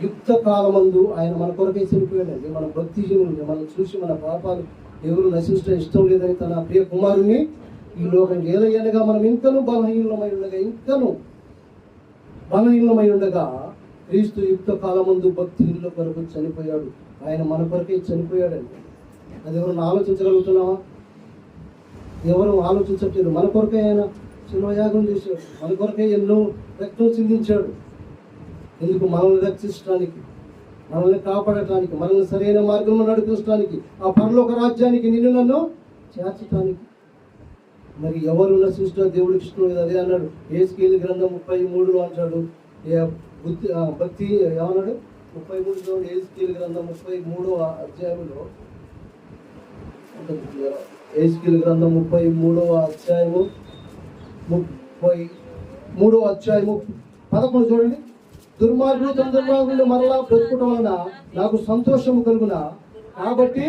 యుక్త కాలమందు ఆయన మన కొరకై చనిపోయాడండి. మన భక్తిహీనులు మనం చూసి మన పాపాలు ఎవరు నశించడం ఇష్టం లేదని తన ప్రియ కుమారుని ఈ లోకం ఏలయనగా మనం ఇంకను బలహీనమై ఉండగా క్రీస్తు యుక్త కాలమందు భక్తిహీనుల కొరకు చనిపోయాడు. ఆయన మన కొరకై చనిపోయాడండి. అది ఎవరు ఆలోచించగలుగుతున్నావా? ఎవరు ఆలోచించట్లేదు. మన కొరకై ఆయన శిల్వయాగం చేశాడు, మన కొరకై ఎన్నో రక్తం చిందించాడు. ఎందుకు? మనల్ని రక్షించడానికి, మనల్ని కాపాడటానికి, మనల్ని సరైన మార్గంలో నడిపించడానికి, ఆ పరలోక రాజ్యానికి నిన్ను నన్ను చేర్చడానికి. మరి ఎవరు నశించడం దేవుడికి ఇష్టం లేదు. అదే అన్నాడు హెజ్కేలు గ్రంథం 33లో అంటాడు, భక్తి ఏమన్నాడు 33 ఏజ్కేలు గ్రంథం 33వ అధ్యాయంలో ఏజ్కేలు గ్రంథం 33వ అధ్యాయము 33వ అధ్యాయము 11 చూడండి. దుర్మార్గులు తన దుర్మార్గులు మరలా బ్రతుకుట వలన నాకు సంతోషము కలుగునా, కాబట్టి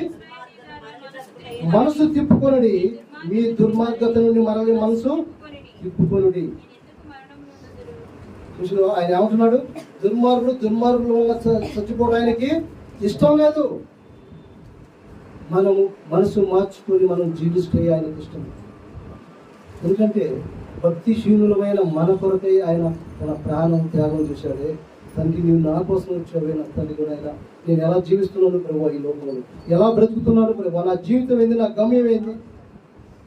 మనసు తిప్పుకొనుడి, మీ దుర్మార్గత నుండి మరలి మనసు తిప్పుకొనుడి. చూసిన ఆయన ఏమంటున్నాడు? దుర్మార్గుల వల్ల చచ్చిపోవడం ఆయనకి ఇష్టం లేదు. మనము మనసు మార్చుకొని మనం జీవిస్తే ఆయనకి ఇష్టం. ఎందుకంటే భక్తిశీనులమైన మన కొరకై ఆయన తన ప్రాణం త్యాగం చేశాడే. తండ్రి, నీవు నా కోసం వచ్చావే నా తండ్రి కూడా ఆయన నేను ఎలా జీవిస్తున్నాను ప్రభు, ఈ లోకంలో ఎలా బ్రతుకుతున్నాను ప్రభు, నా జీవితం ఏంది, నా గమ్యం ఏంది,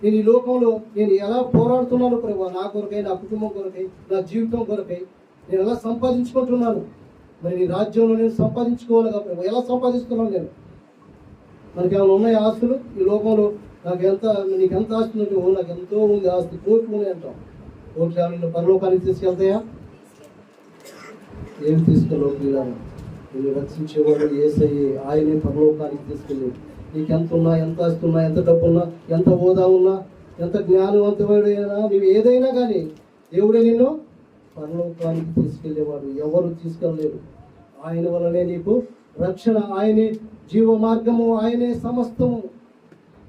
నేను ఈ లోకంలో నేను ఎలా పోరాడుతున్నాను ప్రభు, నా కొరకై, నా కుటుంబం కొరకై, నా జీవితం కొరకై నేను ఎలా సంపాదించుకుంటున్నాను. మరి నీ రాజ్యంలో నేను సంపాదించుకోవాలిగా ప్రభు, ఎలా సంపాదిస్తున్నాను నేను? మనకి ఏమైనా ఉన్నాయి ఆస్తులు ఈ లోకంలో? నీకు ఎంత ఆస్తి ఉంటే, నాకు ఎంతో ఉంది ఆస్తి, కోట్లు ఉన్నాయి అంటాం. కోట్లు ఏమైనా పరలోకానికి తీసుకెళ్తాయా? ఏమి తీసుకెళ్ళవు పిల్లలు. నేను రక్షించేవాడు యేసయ్యే, ఆయనే పరలోకానికి తీసుకెళ్ళి. నీకు ఎంత ఉన్నా, ఎంత ఆస్తి ఉన్నా, ఎంత డబ్బు ఉన్నా, ఎంత హోదా ఉన్నా, ఎంత జ్ఞానవంతమైనా, నీవు ఏదైనా కానీ దేవుడే నిన్ను పరలోకానికి తీసుకెళ్లేవాడు. ఎవరు తీసుకెళ్ళలేరు. ఆయన వల్లనే నీకు రక్షణ, ఆయనే జీవ మార్గము, ఆయనే సమస్తము.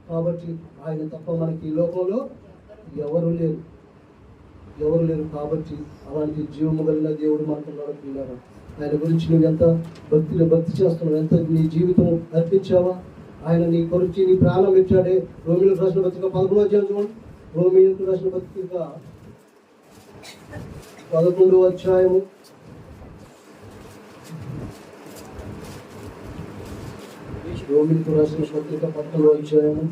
కాబట్టి ఆయన తప్ప మనకి ఈ లోకంలో ఎవరు లేరు. కాబట్టి అలాంటి జీవము కలిగిన దేవుడు మనకున్నాడు పిల్లలు. ఆయన గురించి నువ్వు ఎంత భక్తి చేస్తున్నావు, ఎంత నీ జీవితం అర్పించావా? ఆయన నీ కొరించి నీ ప్రాణం పెట్టాడే. రోమిలకు రాసిన పత్రిక 11వ అధ్యాయం చూడండి. రోమిలకు రాసిన పత్రిక 11వ అధ్యాయము 11వ అధ్యాయము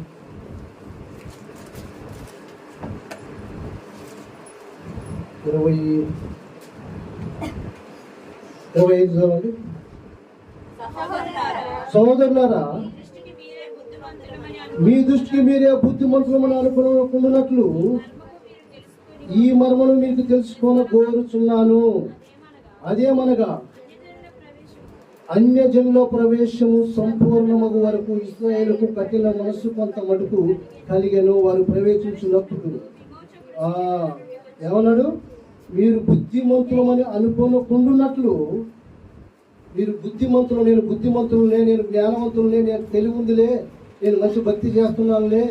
25 చూడండి. సహోదరులారా, మీ దృష్టికి మీరే బుద్ధిమంతులమని అనుకున్నట్లు ఈ మర్మను మీకు తెలుసుకొని కోరుచున్నాను. అదేమనగా అన్యజనుల ప్రవేశము సంపూర్ణమగు వరకు ఇశ్రాయేలుకు కఠిన మనస్సు కొంత మటుకు కలిగెను. వారు ప్రవేశించినప్పుడు ఏమన్నాడు? మీరు బుద్ధిమంతులమని అనుకోనకుండున్నట్లు, మీరు బుద్ధిమంతులు, నేను బుద్ధిమంతులనే, నేను జ్ఞానవంతులనే, నేను తెలివి ఉందిలే, నేను మంచి భక్తి చేస్తున్నానులే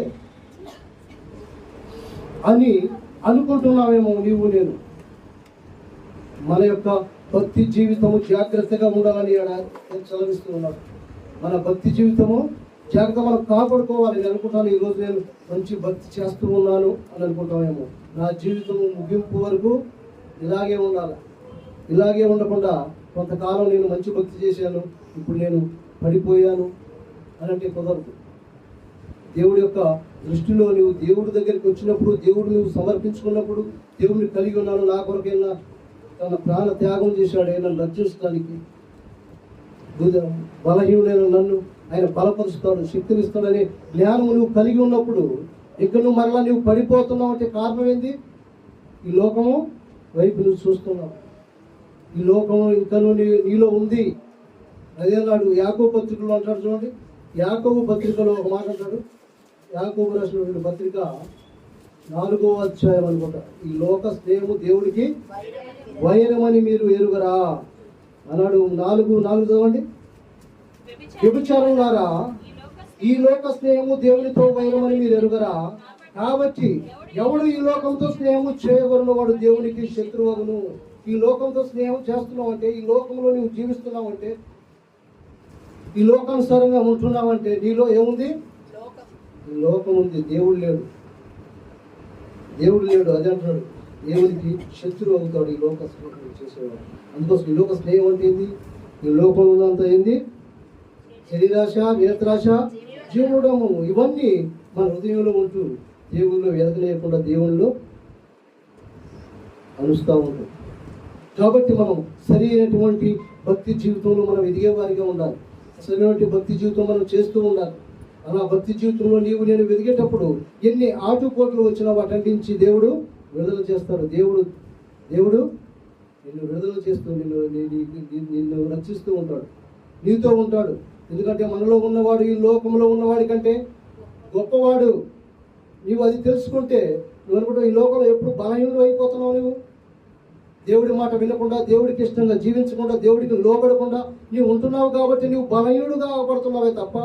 అని అనుకుంటున్నావేమో నీవు నేను. మన యొక్క భక్తి జీవితము జాగ్రత్తగా ఉండాలని చదివిస్తున్నాడు. మన భక్తి జీవితము జాగ్రత్త మనం కాపాడుకోవాలి. నేను అనుకుంటాను, ఈరోజు నేను మంచి భక్తి చేస్తూ ఉన్నాను అని అనుకుంటామేమో. నా జీవితం ముగింపు వరకు ఇలాగే ఉండాలి. ఇలాగే ఉండకుండా కొంతకాలం నేను మంచి భక్తి చేశాను, ఇప్పుడు నేను పడిపోయాను అని అంటే కుదరదు. దేవుడి యొక్క దృష్టిలో నువ్వు దేవుడి దగ్గరికి వచ్చినప్పుడు, దేవుడు నువ్వు సమర్పించుకున్నప్పుడు, దేవుడిని కలిగి ఉన్నాను, నా కొరకైనా తన ప్రాణ త్యాగం చేశాడే నన్ను రక్షించడానికి, బలహీనుడైన నన్ను ఆయన బలపరుస్తాడు, శక్తినిస్తాడనే జ్ఞానం నువ్వు కలిగి ఉన్నప్పుడు ఇక్కడ నువ్వు మరలా నువ్వు పడిపోతున్నావు అంటే కారణం ఏంది? ఈ లోకము వైపు నువ్వు చూస్తున్నావు. ఈ లోకము ఇంకా నీలో ఉంది. అదే నాడు యాకోబు పత్రికలో అంటాడు చూడండి. యాకోబు పత్రికలో ఒక మాట అంటాడు. యాకోబు రాసిన పత్రిక 4వ అధ్యాయం అనుకుంటా. ఈ లోక స్నేహము దేవుడికి వైరమని మీరు ఎరుగరా అన్నాడు. 4 చదవండి. వ్యభిచారులారా, ఈ లోక స్నేహము దేవునితో వైరమని మీరు ఎరుగరా. కాబట్టి ఎవడు ఈ లోకంతో స్నేహము చేయగలను వాడు దేవునికి శత్రువును. ఈ లోకంతో స్నేహం చేస్తున్నావు అంటే, ఈ లోకంలో నువ్వు జీవిస్తున్నావు అంటే, ఈ లోకానుసారంగా ఉంటున్నావంటే నీలో ఏముంది? ఈ లోకం ఉంది, దేవుడు లేడు. అదే అంటున్నాడు, దేవునికి శత్రువు అవుతాడు ఈ లోక స్నేహం చేసేవాడు. అందుకోసం ఈ లోక స్నేహం అంటే ఏంది? ఈ లోకంలో ఉన్నంత ఏంది? శరీరాశ, నేత్రాశ, జీవడము, ఇవన్నీ మన హృదయంలో ఉంటూ దేవుళ్ళు ఎదగలేకుండా దేవుళ్ళు అనుస్తూ ఉంటాం. కాబట్టి మనం సరి అయినటువంటి భక్తి జీవితంలో మనం ఎదిగేవారిగా ఉండాలి. సరైనటువంటి భక్తి జీవితం మనం చేస్తూ ఉండాలి. అలా భక్తి జీవితంలో నేను వెదిగేటప్పుడు ఎన్ని ఆటుపోట్లు వచ్చినా వాటంటించి దేవుడు విడుదల చేస్తాడు. దేవుడు నిన్ను విడుదల చేస్తూ నిన్ను రక్షిస్తూ ఉంటాడు, నీతో ఉంటాడు. ఎందుకంటే మనలో ఉన్నవాడు ఈ లోకంలో ఉన్నవాడి కంటే గొప్పవాడు. నీవు అది తెలుసుకుంటే నువ్వు అనుకుంటా ఈ లోకంలో ఎప్పుడు బలహీనుడు అయిపోతున్నావు. నువ్వు దేవుడి మాట వినకుండా, దేవుడికి ఇష్టంగా జీవించకుండా, దేవుడికి లోబడకుండా నీవు ఉంటున్నావు కాబట్టి నీవు బలహీనుడుగా పడుతున్నావే తప్ప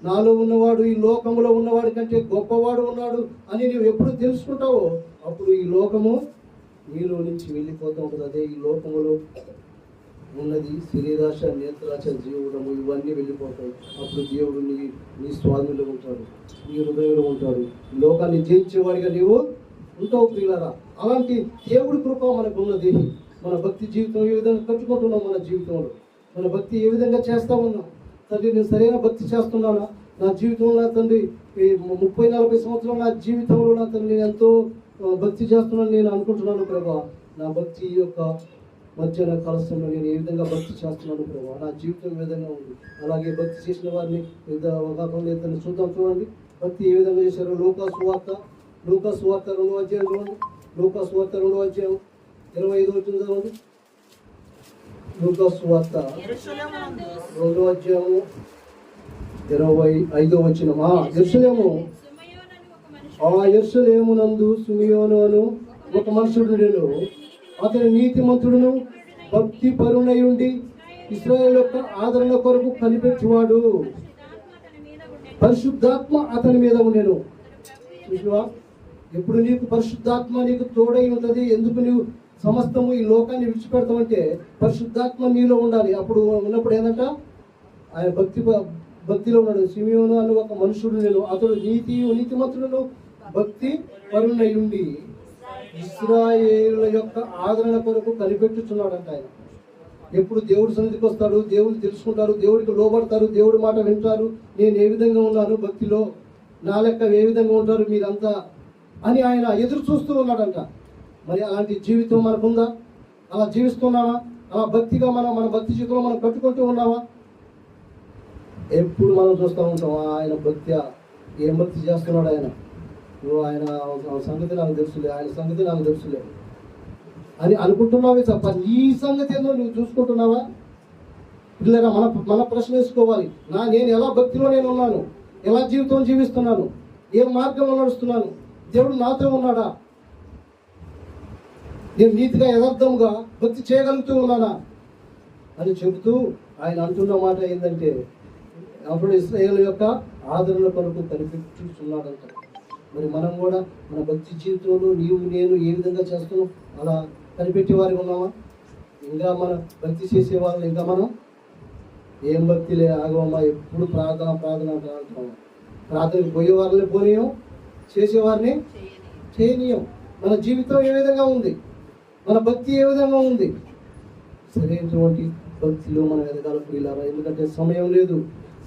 నాలో ఉన్నవాడు ఈ లోకంలో ఉన్నవాడి కంటే గొప్పవాడు ఉన్నాడు అని నీవు ఎప్పుడు తెలుసుకుంటావో అప్పుడు ఈ లోకము నీలో నుంచి వెళ్ళిపోతూ ఉంటుంది. అదే ఈ లోకములో ఉన్నది శరీరాశ, నేత్రాశ, జీవుడము ఇవన్నీ వెళ్ళిపోతాయి. అప్పుడు దేవుడు నీ స్వామిలో ఉంటాడు, నీ హృదయంలో ఉంటాడు. ఈ లోకాన్ని జయించేవాడిగా నీవు ఉంటావు ప్రియులారా. అలాంటి దేవుడి కృప మనకు ఉన్నది. మన భక్తి జీవితం ఏ విధంగా కట్టుకుంటున్నాం, మన జీవితంలో మన భక్తి ఏ విధంగా చేస్తూ ఉన్నాం. తండ్రి నేను సరైన భక్తి చేస్తున్నానా? నా జీవితంలో తండ్రి 30-40 సంవత్సరాలు నా జీవితంలో నా తండ్రి నేను ఎంతో భక్తి చేస్తున్నాను నేను అనుకుంటున్నాను ప్రభా. నా భక్తి యొక్క మధ్యాహ్న కలశంలో నేను ఏ విధంగా భక్తి చేస్తున్నాను ప్రభా, నా జీవితం ఏ విధంగా ఉంది. అలాగే భక్తి చేసిన వారిని ఇద్దరిని చూద్దాం. చూడండి భక్తి ఏ విధంగా చేశారో. లూకా సువార్త 2వ అధ్యాయం చూడండి. లూకా సువార్త 2వ అధ్యాయం 25వ వచనం చదవండి. లూకా సువార్త 2వ అధ్యాయము 25వ వచనం. యెరూషలేమునందు సిమియోను అను ఒక మనుషుడు నేను, అతని నీతిమంతుడును భక్తి పరునై ఉండి ఇశ్రాయేలు యొక్క ఆదరణ కొరకు కనిపెట్టువాడు. పరిశుద్ధాత్మ అతని మీద ఉండెను. చూసావా, ఎప్పుడు నీకు పరిశుద్ధాత్మ నీకు తోడై ఉంటుంది. ఎందుకు నీవు సమస్తము ఈ లోకాన్ని విడిచిపెడతామంటే పరిశుద్ధాత్మ నీలో ఉండాలి. అప్పుడు ఉన్నప్పుడు ఏంటంట, ఆయన భక్తిలో ఉన్నాడు. సిమియోను అను ఒక మనుషుడు నేను, అతడు నీతిమంతుడును భక్తి పరునై ఉండి ఇశ్రాయేలు యొక్క ఆదరణ కొరకు కనిపెట్టుచున్నాడంట. ఆయన ఎప్పుడు దేవుడి సన్నిధికి వస్తాడు, దేవుడిని తెలుసుకుంటారు, దేవుడికి లోబడతారు, దేవుడి మాట వింటారు. నేను ఏ విధంగా ఉన్నాను భక్తిలో, నా లెక్క ఏ విధంగా ఉంటారు మీరంతా అని ఆయన ఎదురు చూస్తూ ఉన్నాడంట. మరి అలాంటి జీవితం మనకుందా? అలా జీవిస్తున్నావా? అలా భక్తిగా మన భక్తి జీవితంలో మనం కట్టుకుంటూ ఉన్నావా? ఎప్పుడు మనం చూస్తూ ఉంటాం ఆయన భక్తి, ఏం భక్తి చేస్తున్నాడు ఆయన, ఆయన సంగతి నాకు తెలుసులే, ఆయన సంగతి నాకు తెలుసులే అని అనుకుంటున్నావే తప్ప నీ సంగతి ఏదో నువ్వు చూసుకుంటున్నావా? పిల్లరా, మన ప్రశ్న వేసుకోవాలి. నేను ఎలా భక్తిలో నేను ఉన్నాను, ఎలా జీవితం జీవిస్తున్నాను, ఏ మార్గంలో నడుస్తున్నాను, దేవుడు నాతో ఉన్నాడా, నేను నీతిగా యథార్థంగా భక్తి చేయగలుగుతూ ఉన్నానా అని చెబుతూ ఆయన అంటున్న మాట ఏంటంటే, అప్పుడు ఇశ్రాయేలు యొక్క ఆదరణ కొరకు కనిపెట్టుచున్నాడంట. మరి మనం కూడా మన భక్తి జీవితంలో నీవు నేను ఏ విధంగా చేస్తున్నాం అలా కనిపెట్టే వారికి ఉన్నామా? ఇంకా మనం భక్తి చేసే వాళ్ళని ఇంకా మనం ఏం భక్తిలే ఆగమమ్మా, ఎప్పుడు ప్రార్థన అంటున్నాం. ప్రార్థనకు పోయే వారిని పోనీయం, చేసేవారిని చేయనీయం. మన జీవితం ఏ విధంగా ఉంది, మన భక్తి ఏ విధంగా ఉంది? సరైనటువంటి భక్తిలో మనం ఎదగాల ప్రియులారా. ఎందుకంటే సమయం లేదు,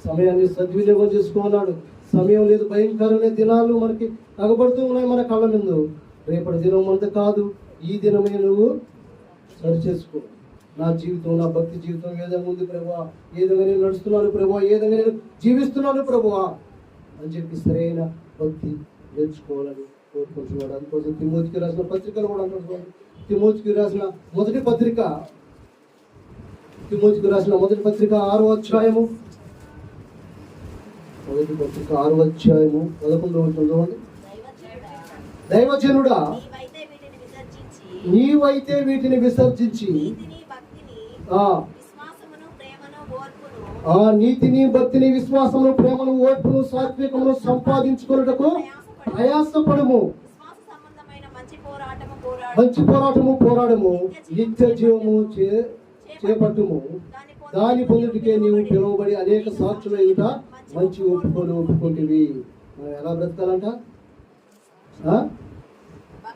సమయాన్ని సద్వినియోగం చేసుకున్నాడు. సమయం లేదు, భయంకరమైన దినాలు మనకి అగబడుతూ ఉన్నాయి మన కళ్ళ ముందు. రేపటి దినం అంతా కాదు, ఈ దినమే నువ్వు సరి చేసుకో. నా జీవితం, నా భక్తి జీవితం ఏ విధంగా ఉంది ప్రభువా, ఏ విధంగా నేను నడుస్తున్నాను ప్రభువా, ఏ విధంగా నేను జీవిస్తున్నాను ప్రభువా అని చెప్పి సరైన భక్తి నేర్చుకోవాలని కోరుకుంటున్నాడు. అందుకోసం తిమోతికి రాసిన పత్రికలు కూడా అంటున్నాడు. తిమోతికి రాసిన మొదటి పత్రిక 6వ అధ్యాయము 11వ వచనం చూడండి. దైవజనుడా, నీవైతే వీటిని విసర్జించి నీతిని, భక్తిని, విశ్వాసమును, ప్రేమను, ఓర్పును, సాత్వికమును సంపాదించుకున్నటకు ప్రయాసపడము. మంచి పోరాటము నిత్య జీవము చేపట్టుము. దాని పొందుటికే నీవు పిలువబడి అనేక సాక్షుల ఎదుట మంచి ఒప్పుకుంటివి. మనం ఎలా బ్రతకాలంట?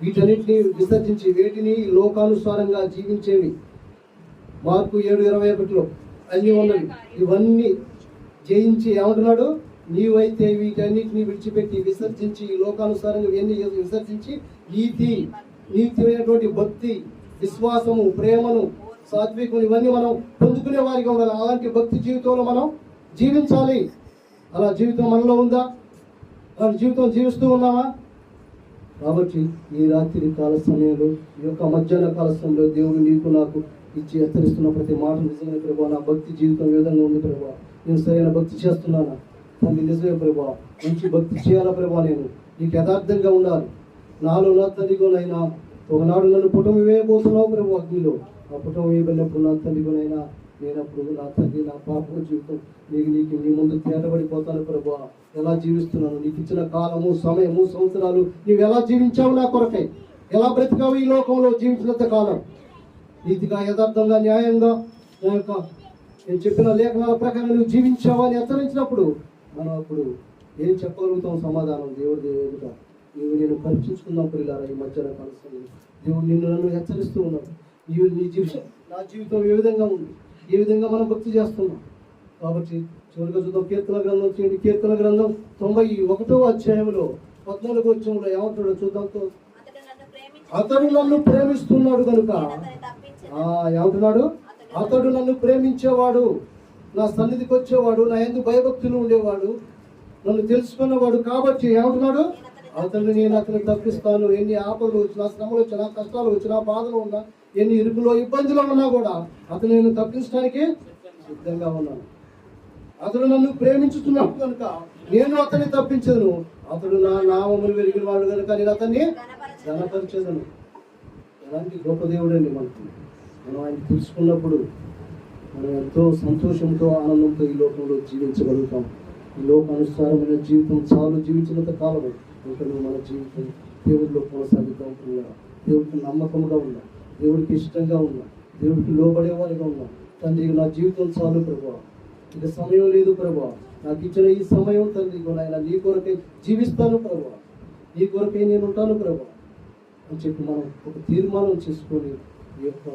వీటన్నిటిని విసర్జించి వేటిని లోకానుసారంగా జీవించేవి. మార్కు 7:21 అన్నీ ఉన్నవి. ఇవన్నీ జయించి ఏమంటున్నాడు? నీవైతే వీటన్నిటిని విడిచిపెట్టి విసర్జించి లోకానుసారంగా ఇవన్నీ విసర్జించి నీతిమైనటువంటి భక్తి, విశ్వాసము, ప్రేమను, సాత్వికం ఇవన్నీ మనం పొందుకునే వారిగా ఉండాలి. అలాంటి భక్తి జీవితంలో మనం జీవించాలి. అలా జీవితం మనలో ఉందా? అలాంటి జీవితం జీవిస్తూ ఉన్నామా? కాబట్టి ఈ రాత్రి కాల సమయంలో ఈ యొక్క మధ్యాహ్న కాల సమయంలో దేవుడు నీకు నాకు ఇచ్చి హెచ్చరిస్తున్న ప్రతి మాట నిజమైన ప్రభావ నా భక్తి జీవితం ఏ విధంగా ఉంది ప్రభావ, నేను సరైన భక్తి చేస్తున్నానా తండ్రి, నిజమే ప్రభావ, మంచి భక్తి చేయాలా ప్రభావ, నేను నీకు యథార్థంగా ఉండాలి. నాలో నా తండ్రిలోనైనా ఒకనాడు నన్ను పుటమి వేయబోతున్నావు ప్రభు అగ్నిలో, ఆ పుటమి వేయబడినప్పుడు నా తండ్రిలోనైనా నేనప్పుడు నా తండ్రి నా పాప జీవితం నీకు నీ ముందు తేటబడిపోతాను ప్రభు. ఎలా జీవిస్తున్నాను, నీకు ఇచ్చిన కాలము సమయము సంవత్సరాలు నీవు ఎలా జీవించావు నా కొరకై, ఎలా బ్రతికావు ఈ లోకంలో జీవించినంత కాలం, నీతిగా యథార్థంగా న్యాయంగా నా యొక్క నేను చెప్పిన లేఖనాల ప్రకారం నువ్వు జీవించావా అని హెచ్చరించినప్పుడు మనం అప్పుడు ఏం చెప్పగలుగుతాం సమాధానం దేవుడి దేవుడుగా నీవు నేను పరీక్షించుకుందాం పిల్లారా. ఈ మధ్యాహ్న కాల సమయంలో దేవుడు నిన్ను నన్ను హెచ్చరిస్తూ ఉన్నాడు. నీ జీవితం నా జీవితం ఏ విధంగా ఉంది, ఏ విధంగా మనం భక్తి చేస్తున్నాం. కాబట్టి చివరిగా చూద్దాం కీర్తన గ్రంథం చేయండి. కీర్తన గ్రంథం 91వ అధ్యాయంలో 14వ వచనంలో ఏమంటాడో చూద్దాం. అతడు నన్ను ప్రేమిస్తున్నాడు కనుక ఏమంటున్నాడు, అతడు నన్ను ప్రేమించేవాడు, నా సన్నిధికి వచ్చేవాడు, నా యందు భయభక్తులు ఉండేవాడు, నన్ను తెలుసుకున్నవాడు కాబట్టి ఏమంటున్నాడు, అతడు నేను అతను తప్పిస్తాను. ఎన్ని ఆపదలు వచ్చినా, శ్రమలు వచ్చినా, కష్టాలు వచ్చినా, బాధలు ఉన్నా, ఎన్ని ఇరుకులో ఇబ్బందులు ఉన్నా కూడా అతను నేను తప్పించడానికి సిద్ధంగా ఉన్నాను. అతడు నన్ను ప్రేమించుతున్నాడు కనుక నేను అతన్ని తప్పించదును. అతడు నా నామమును వెలిగిన వాడు కనుక నేను అతన్ని ఘనపరిచేదను. ఎలాంటి గొప్ప దేవుడు అండి మనకు. మనం ఆయన తెలుసుకున్నప్పుడు మనం ఎంతో సంతోషంతో ఆనందంతో ఈ లోకంలో జీవించగలుగుతాం. ఈ లోకానుసారమైన జీవితం చాలు జీవించినంత కాలం ఇంకా మన జీవితం దేవుడిలో కొనసాగిద్దాం. దేవుడికి నమ్మకంగా ఉన్నా, దేవుడికి ఇష్టంగా ఉన్నా, దేవుడికి లోబడేవారిగా ఉన్నా. తండ్రి నా జీవితం చాలు ప్రభా, ఇక సమయం లేదు ప్రభా, నాకు ఇచ్చిన ఈ సమయం తండ్రి నాయన నీ కొరకై జీవిస్తాను ప్రభా, నీ కొరకై నేను ఉంటాను ప్రభా అని చెప్పి మనం ఒక తీర్మానం చేసుకొని ఈ యొక్క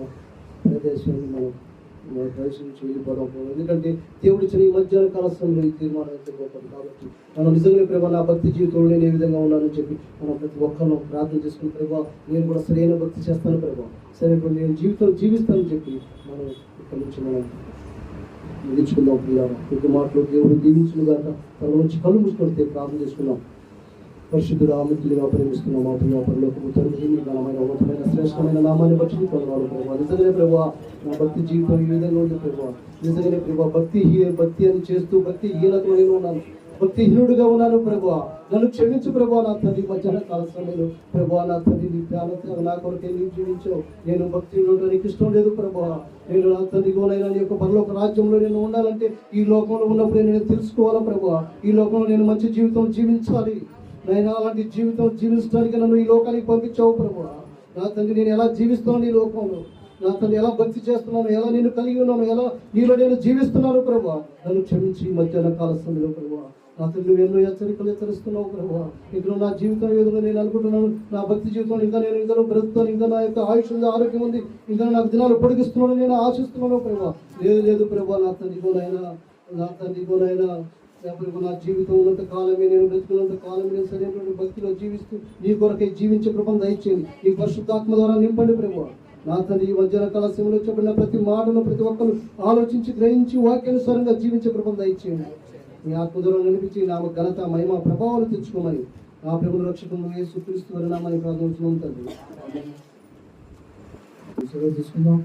ప్రదేశాన్ని మనం దర్శించి వెళ్ళిపోవడం. ఎందుకంటే దేవుడు ఇచ్చిన ఈ మధ్యాహ్న కాల సమయంలో ఈ తీర్మానం అయితే గొప్పది. కాబట్టి మనం నిజంగా ప్రభా నా భక్తి జీవితంలో నేను ఏ విధంగా ఉన్నానని చెప్పి మనం ప్రతి ఒక్కరిని ప్రార్థన చేసుకుని ప్రభా నేను కూడా సరైన భక్తి చేస్తాను ప్రభా, సరే నేను జీవిస్తానని చెప్పి మనం ఇక్కడ నుంచి మనం ముగించుకుందాం. పిల్లలు కొద్ది మాటలు దేవుడు దీవించును గాక. తన నుంచి కళ్ళు మూసుకొడితే ప్రార్థన చేసుకున్నాం. పరిశుద్ధుడు ఆమెతులుగా ప్రేమిస్తున్నాం. మా ప్రియ పరలోకపు తండ్రి నీ ఘనమైన ఉన్నతమైన శ్రేష్టమైన నామాన్ని బట్టి నీకు వందనాలు ప్రభావ. నిజంగానే ప్రభావ నా భక్తి జీవితం ఈ విధంగా ఉంది ప్రభావ. నిజంగానే ప్రభావ భక్తి అని చేస్తూ భక్తి హీనతలో నేను ఉన్నాను, భక్తిహీనుడుగా ఉన్నాను ప్రభావ. నన్ను క్షమించు ప్రభావ. నా తండ్రి మధ్యాహ్న కాల సమయంలో ప్రభావ నా తండ్రి నీ ప్రాణంతో నా కొరకే నీవు జీవించావు. నేను భక్తి నీకు ఇష్టం లేదు ప్రభావ. నేను నా తండ్రి గోనైనా నీ యొక్క పరలోక రాజ్యంలో నేను ఉండాలంటే ఈ లోకంలో ఉన్నప్పుడే నేను తెలుసుకోవాలా ప్రభావ. ఈ లోకంలో నేను మంచి జీవితం జీవించాలి. నేను అలాంటి జీవితం జీవించడానికి నన్ను ఈ లోకానికి పంపించావు ప్రభావ. నా తండ్రి నేను ఎలా జీవిస్తున్నాను ఈ లోకంలో, నా తండ్రి ఎలా భక్తి చేస్తున్నాను, ఎలా నేను కలిగి ఉన్నాను, ఎలా నీలో నేను జీవిస్తున్నాను ప్రభావ. నన్ను క్షమించి మధ్యాహ్న కాల సమయంలో ప్రభావ నా తండ్రి నువ్వు ఎన్నో హెచ్చరిస్తున్నావు ప్రభావ. ఇంకా నా జీవితం ఏదో నేను అనుకుంటున్నాను, నా భక్తి జీవితం ఇంకా బ్రతుకుతాను, ఇంకా నా యొక్క ఆయుష్ ఉంది, ఆరోగ్యం ఉంది, ఇంకా నాకు దినాలు పొడిగిస్తున్నాను నేను ఆశిస్తున్నాను ప్రభావ. లేదు ప్రభావ. నా తండ్రి గోనైనా నా జీవితం ఉన్నంత కాలమే, నేను బ్రతుకున్నంత కాలమే నేను సరైనటువంటి భక్తిలో జీవిస్తూ నీ కొరకై జీవించే కృపను దయచేయండి. నీ పరిశుద్ధాత్మ ద్వారా నింపండి ప్రభావ. నా తండ్రి ఈ మధ్యాహ్న కాల సమయంలో చెప్పిన ప్రతి మాటను ప్రతి ఒక్కరు ఆలోచించి గ్రహించి వాక్యానుసారంగా జీవించే కృపను దయచేయండి. నీ ఆత్మ ద్వారా నడిపించి నా ఘనత మహిమ ప్రభావాలు తెచ్చుకోమని నా ప్రభువు రక్షకుడు యేసుక్రీస్తు వారి నామమున ప్రార్థిస్తున్నాం తండ్రి. తీసుకుందాం.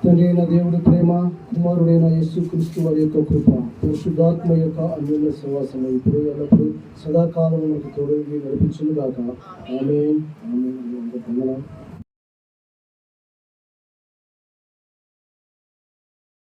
తండ్రి అయిన దేవుడి ప్రేమ, కుమారుడైన యేసుక్రీస్తు వారి యొక్క కృప, పరిశుద్ధాత్మ యొక్క అన్యోన్య సహవాసం ఇప్పుడు ఎల్లప్పుడు సదాకాలం మనకు తోడై నడిపించును గాక. ఆమేన్.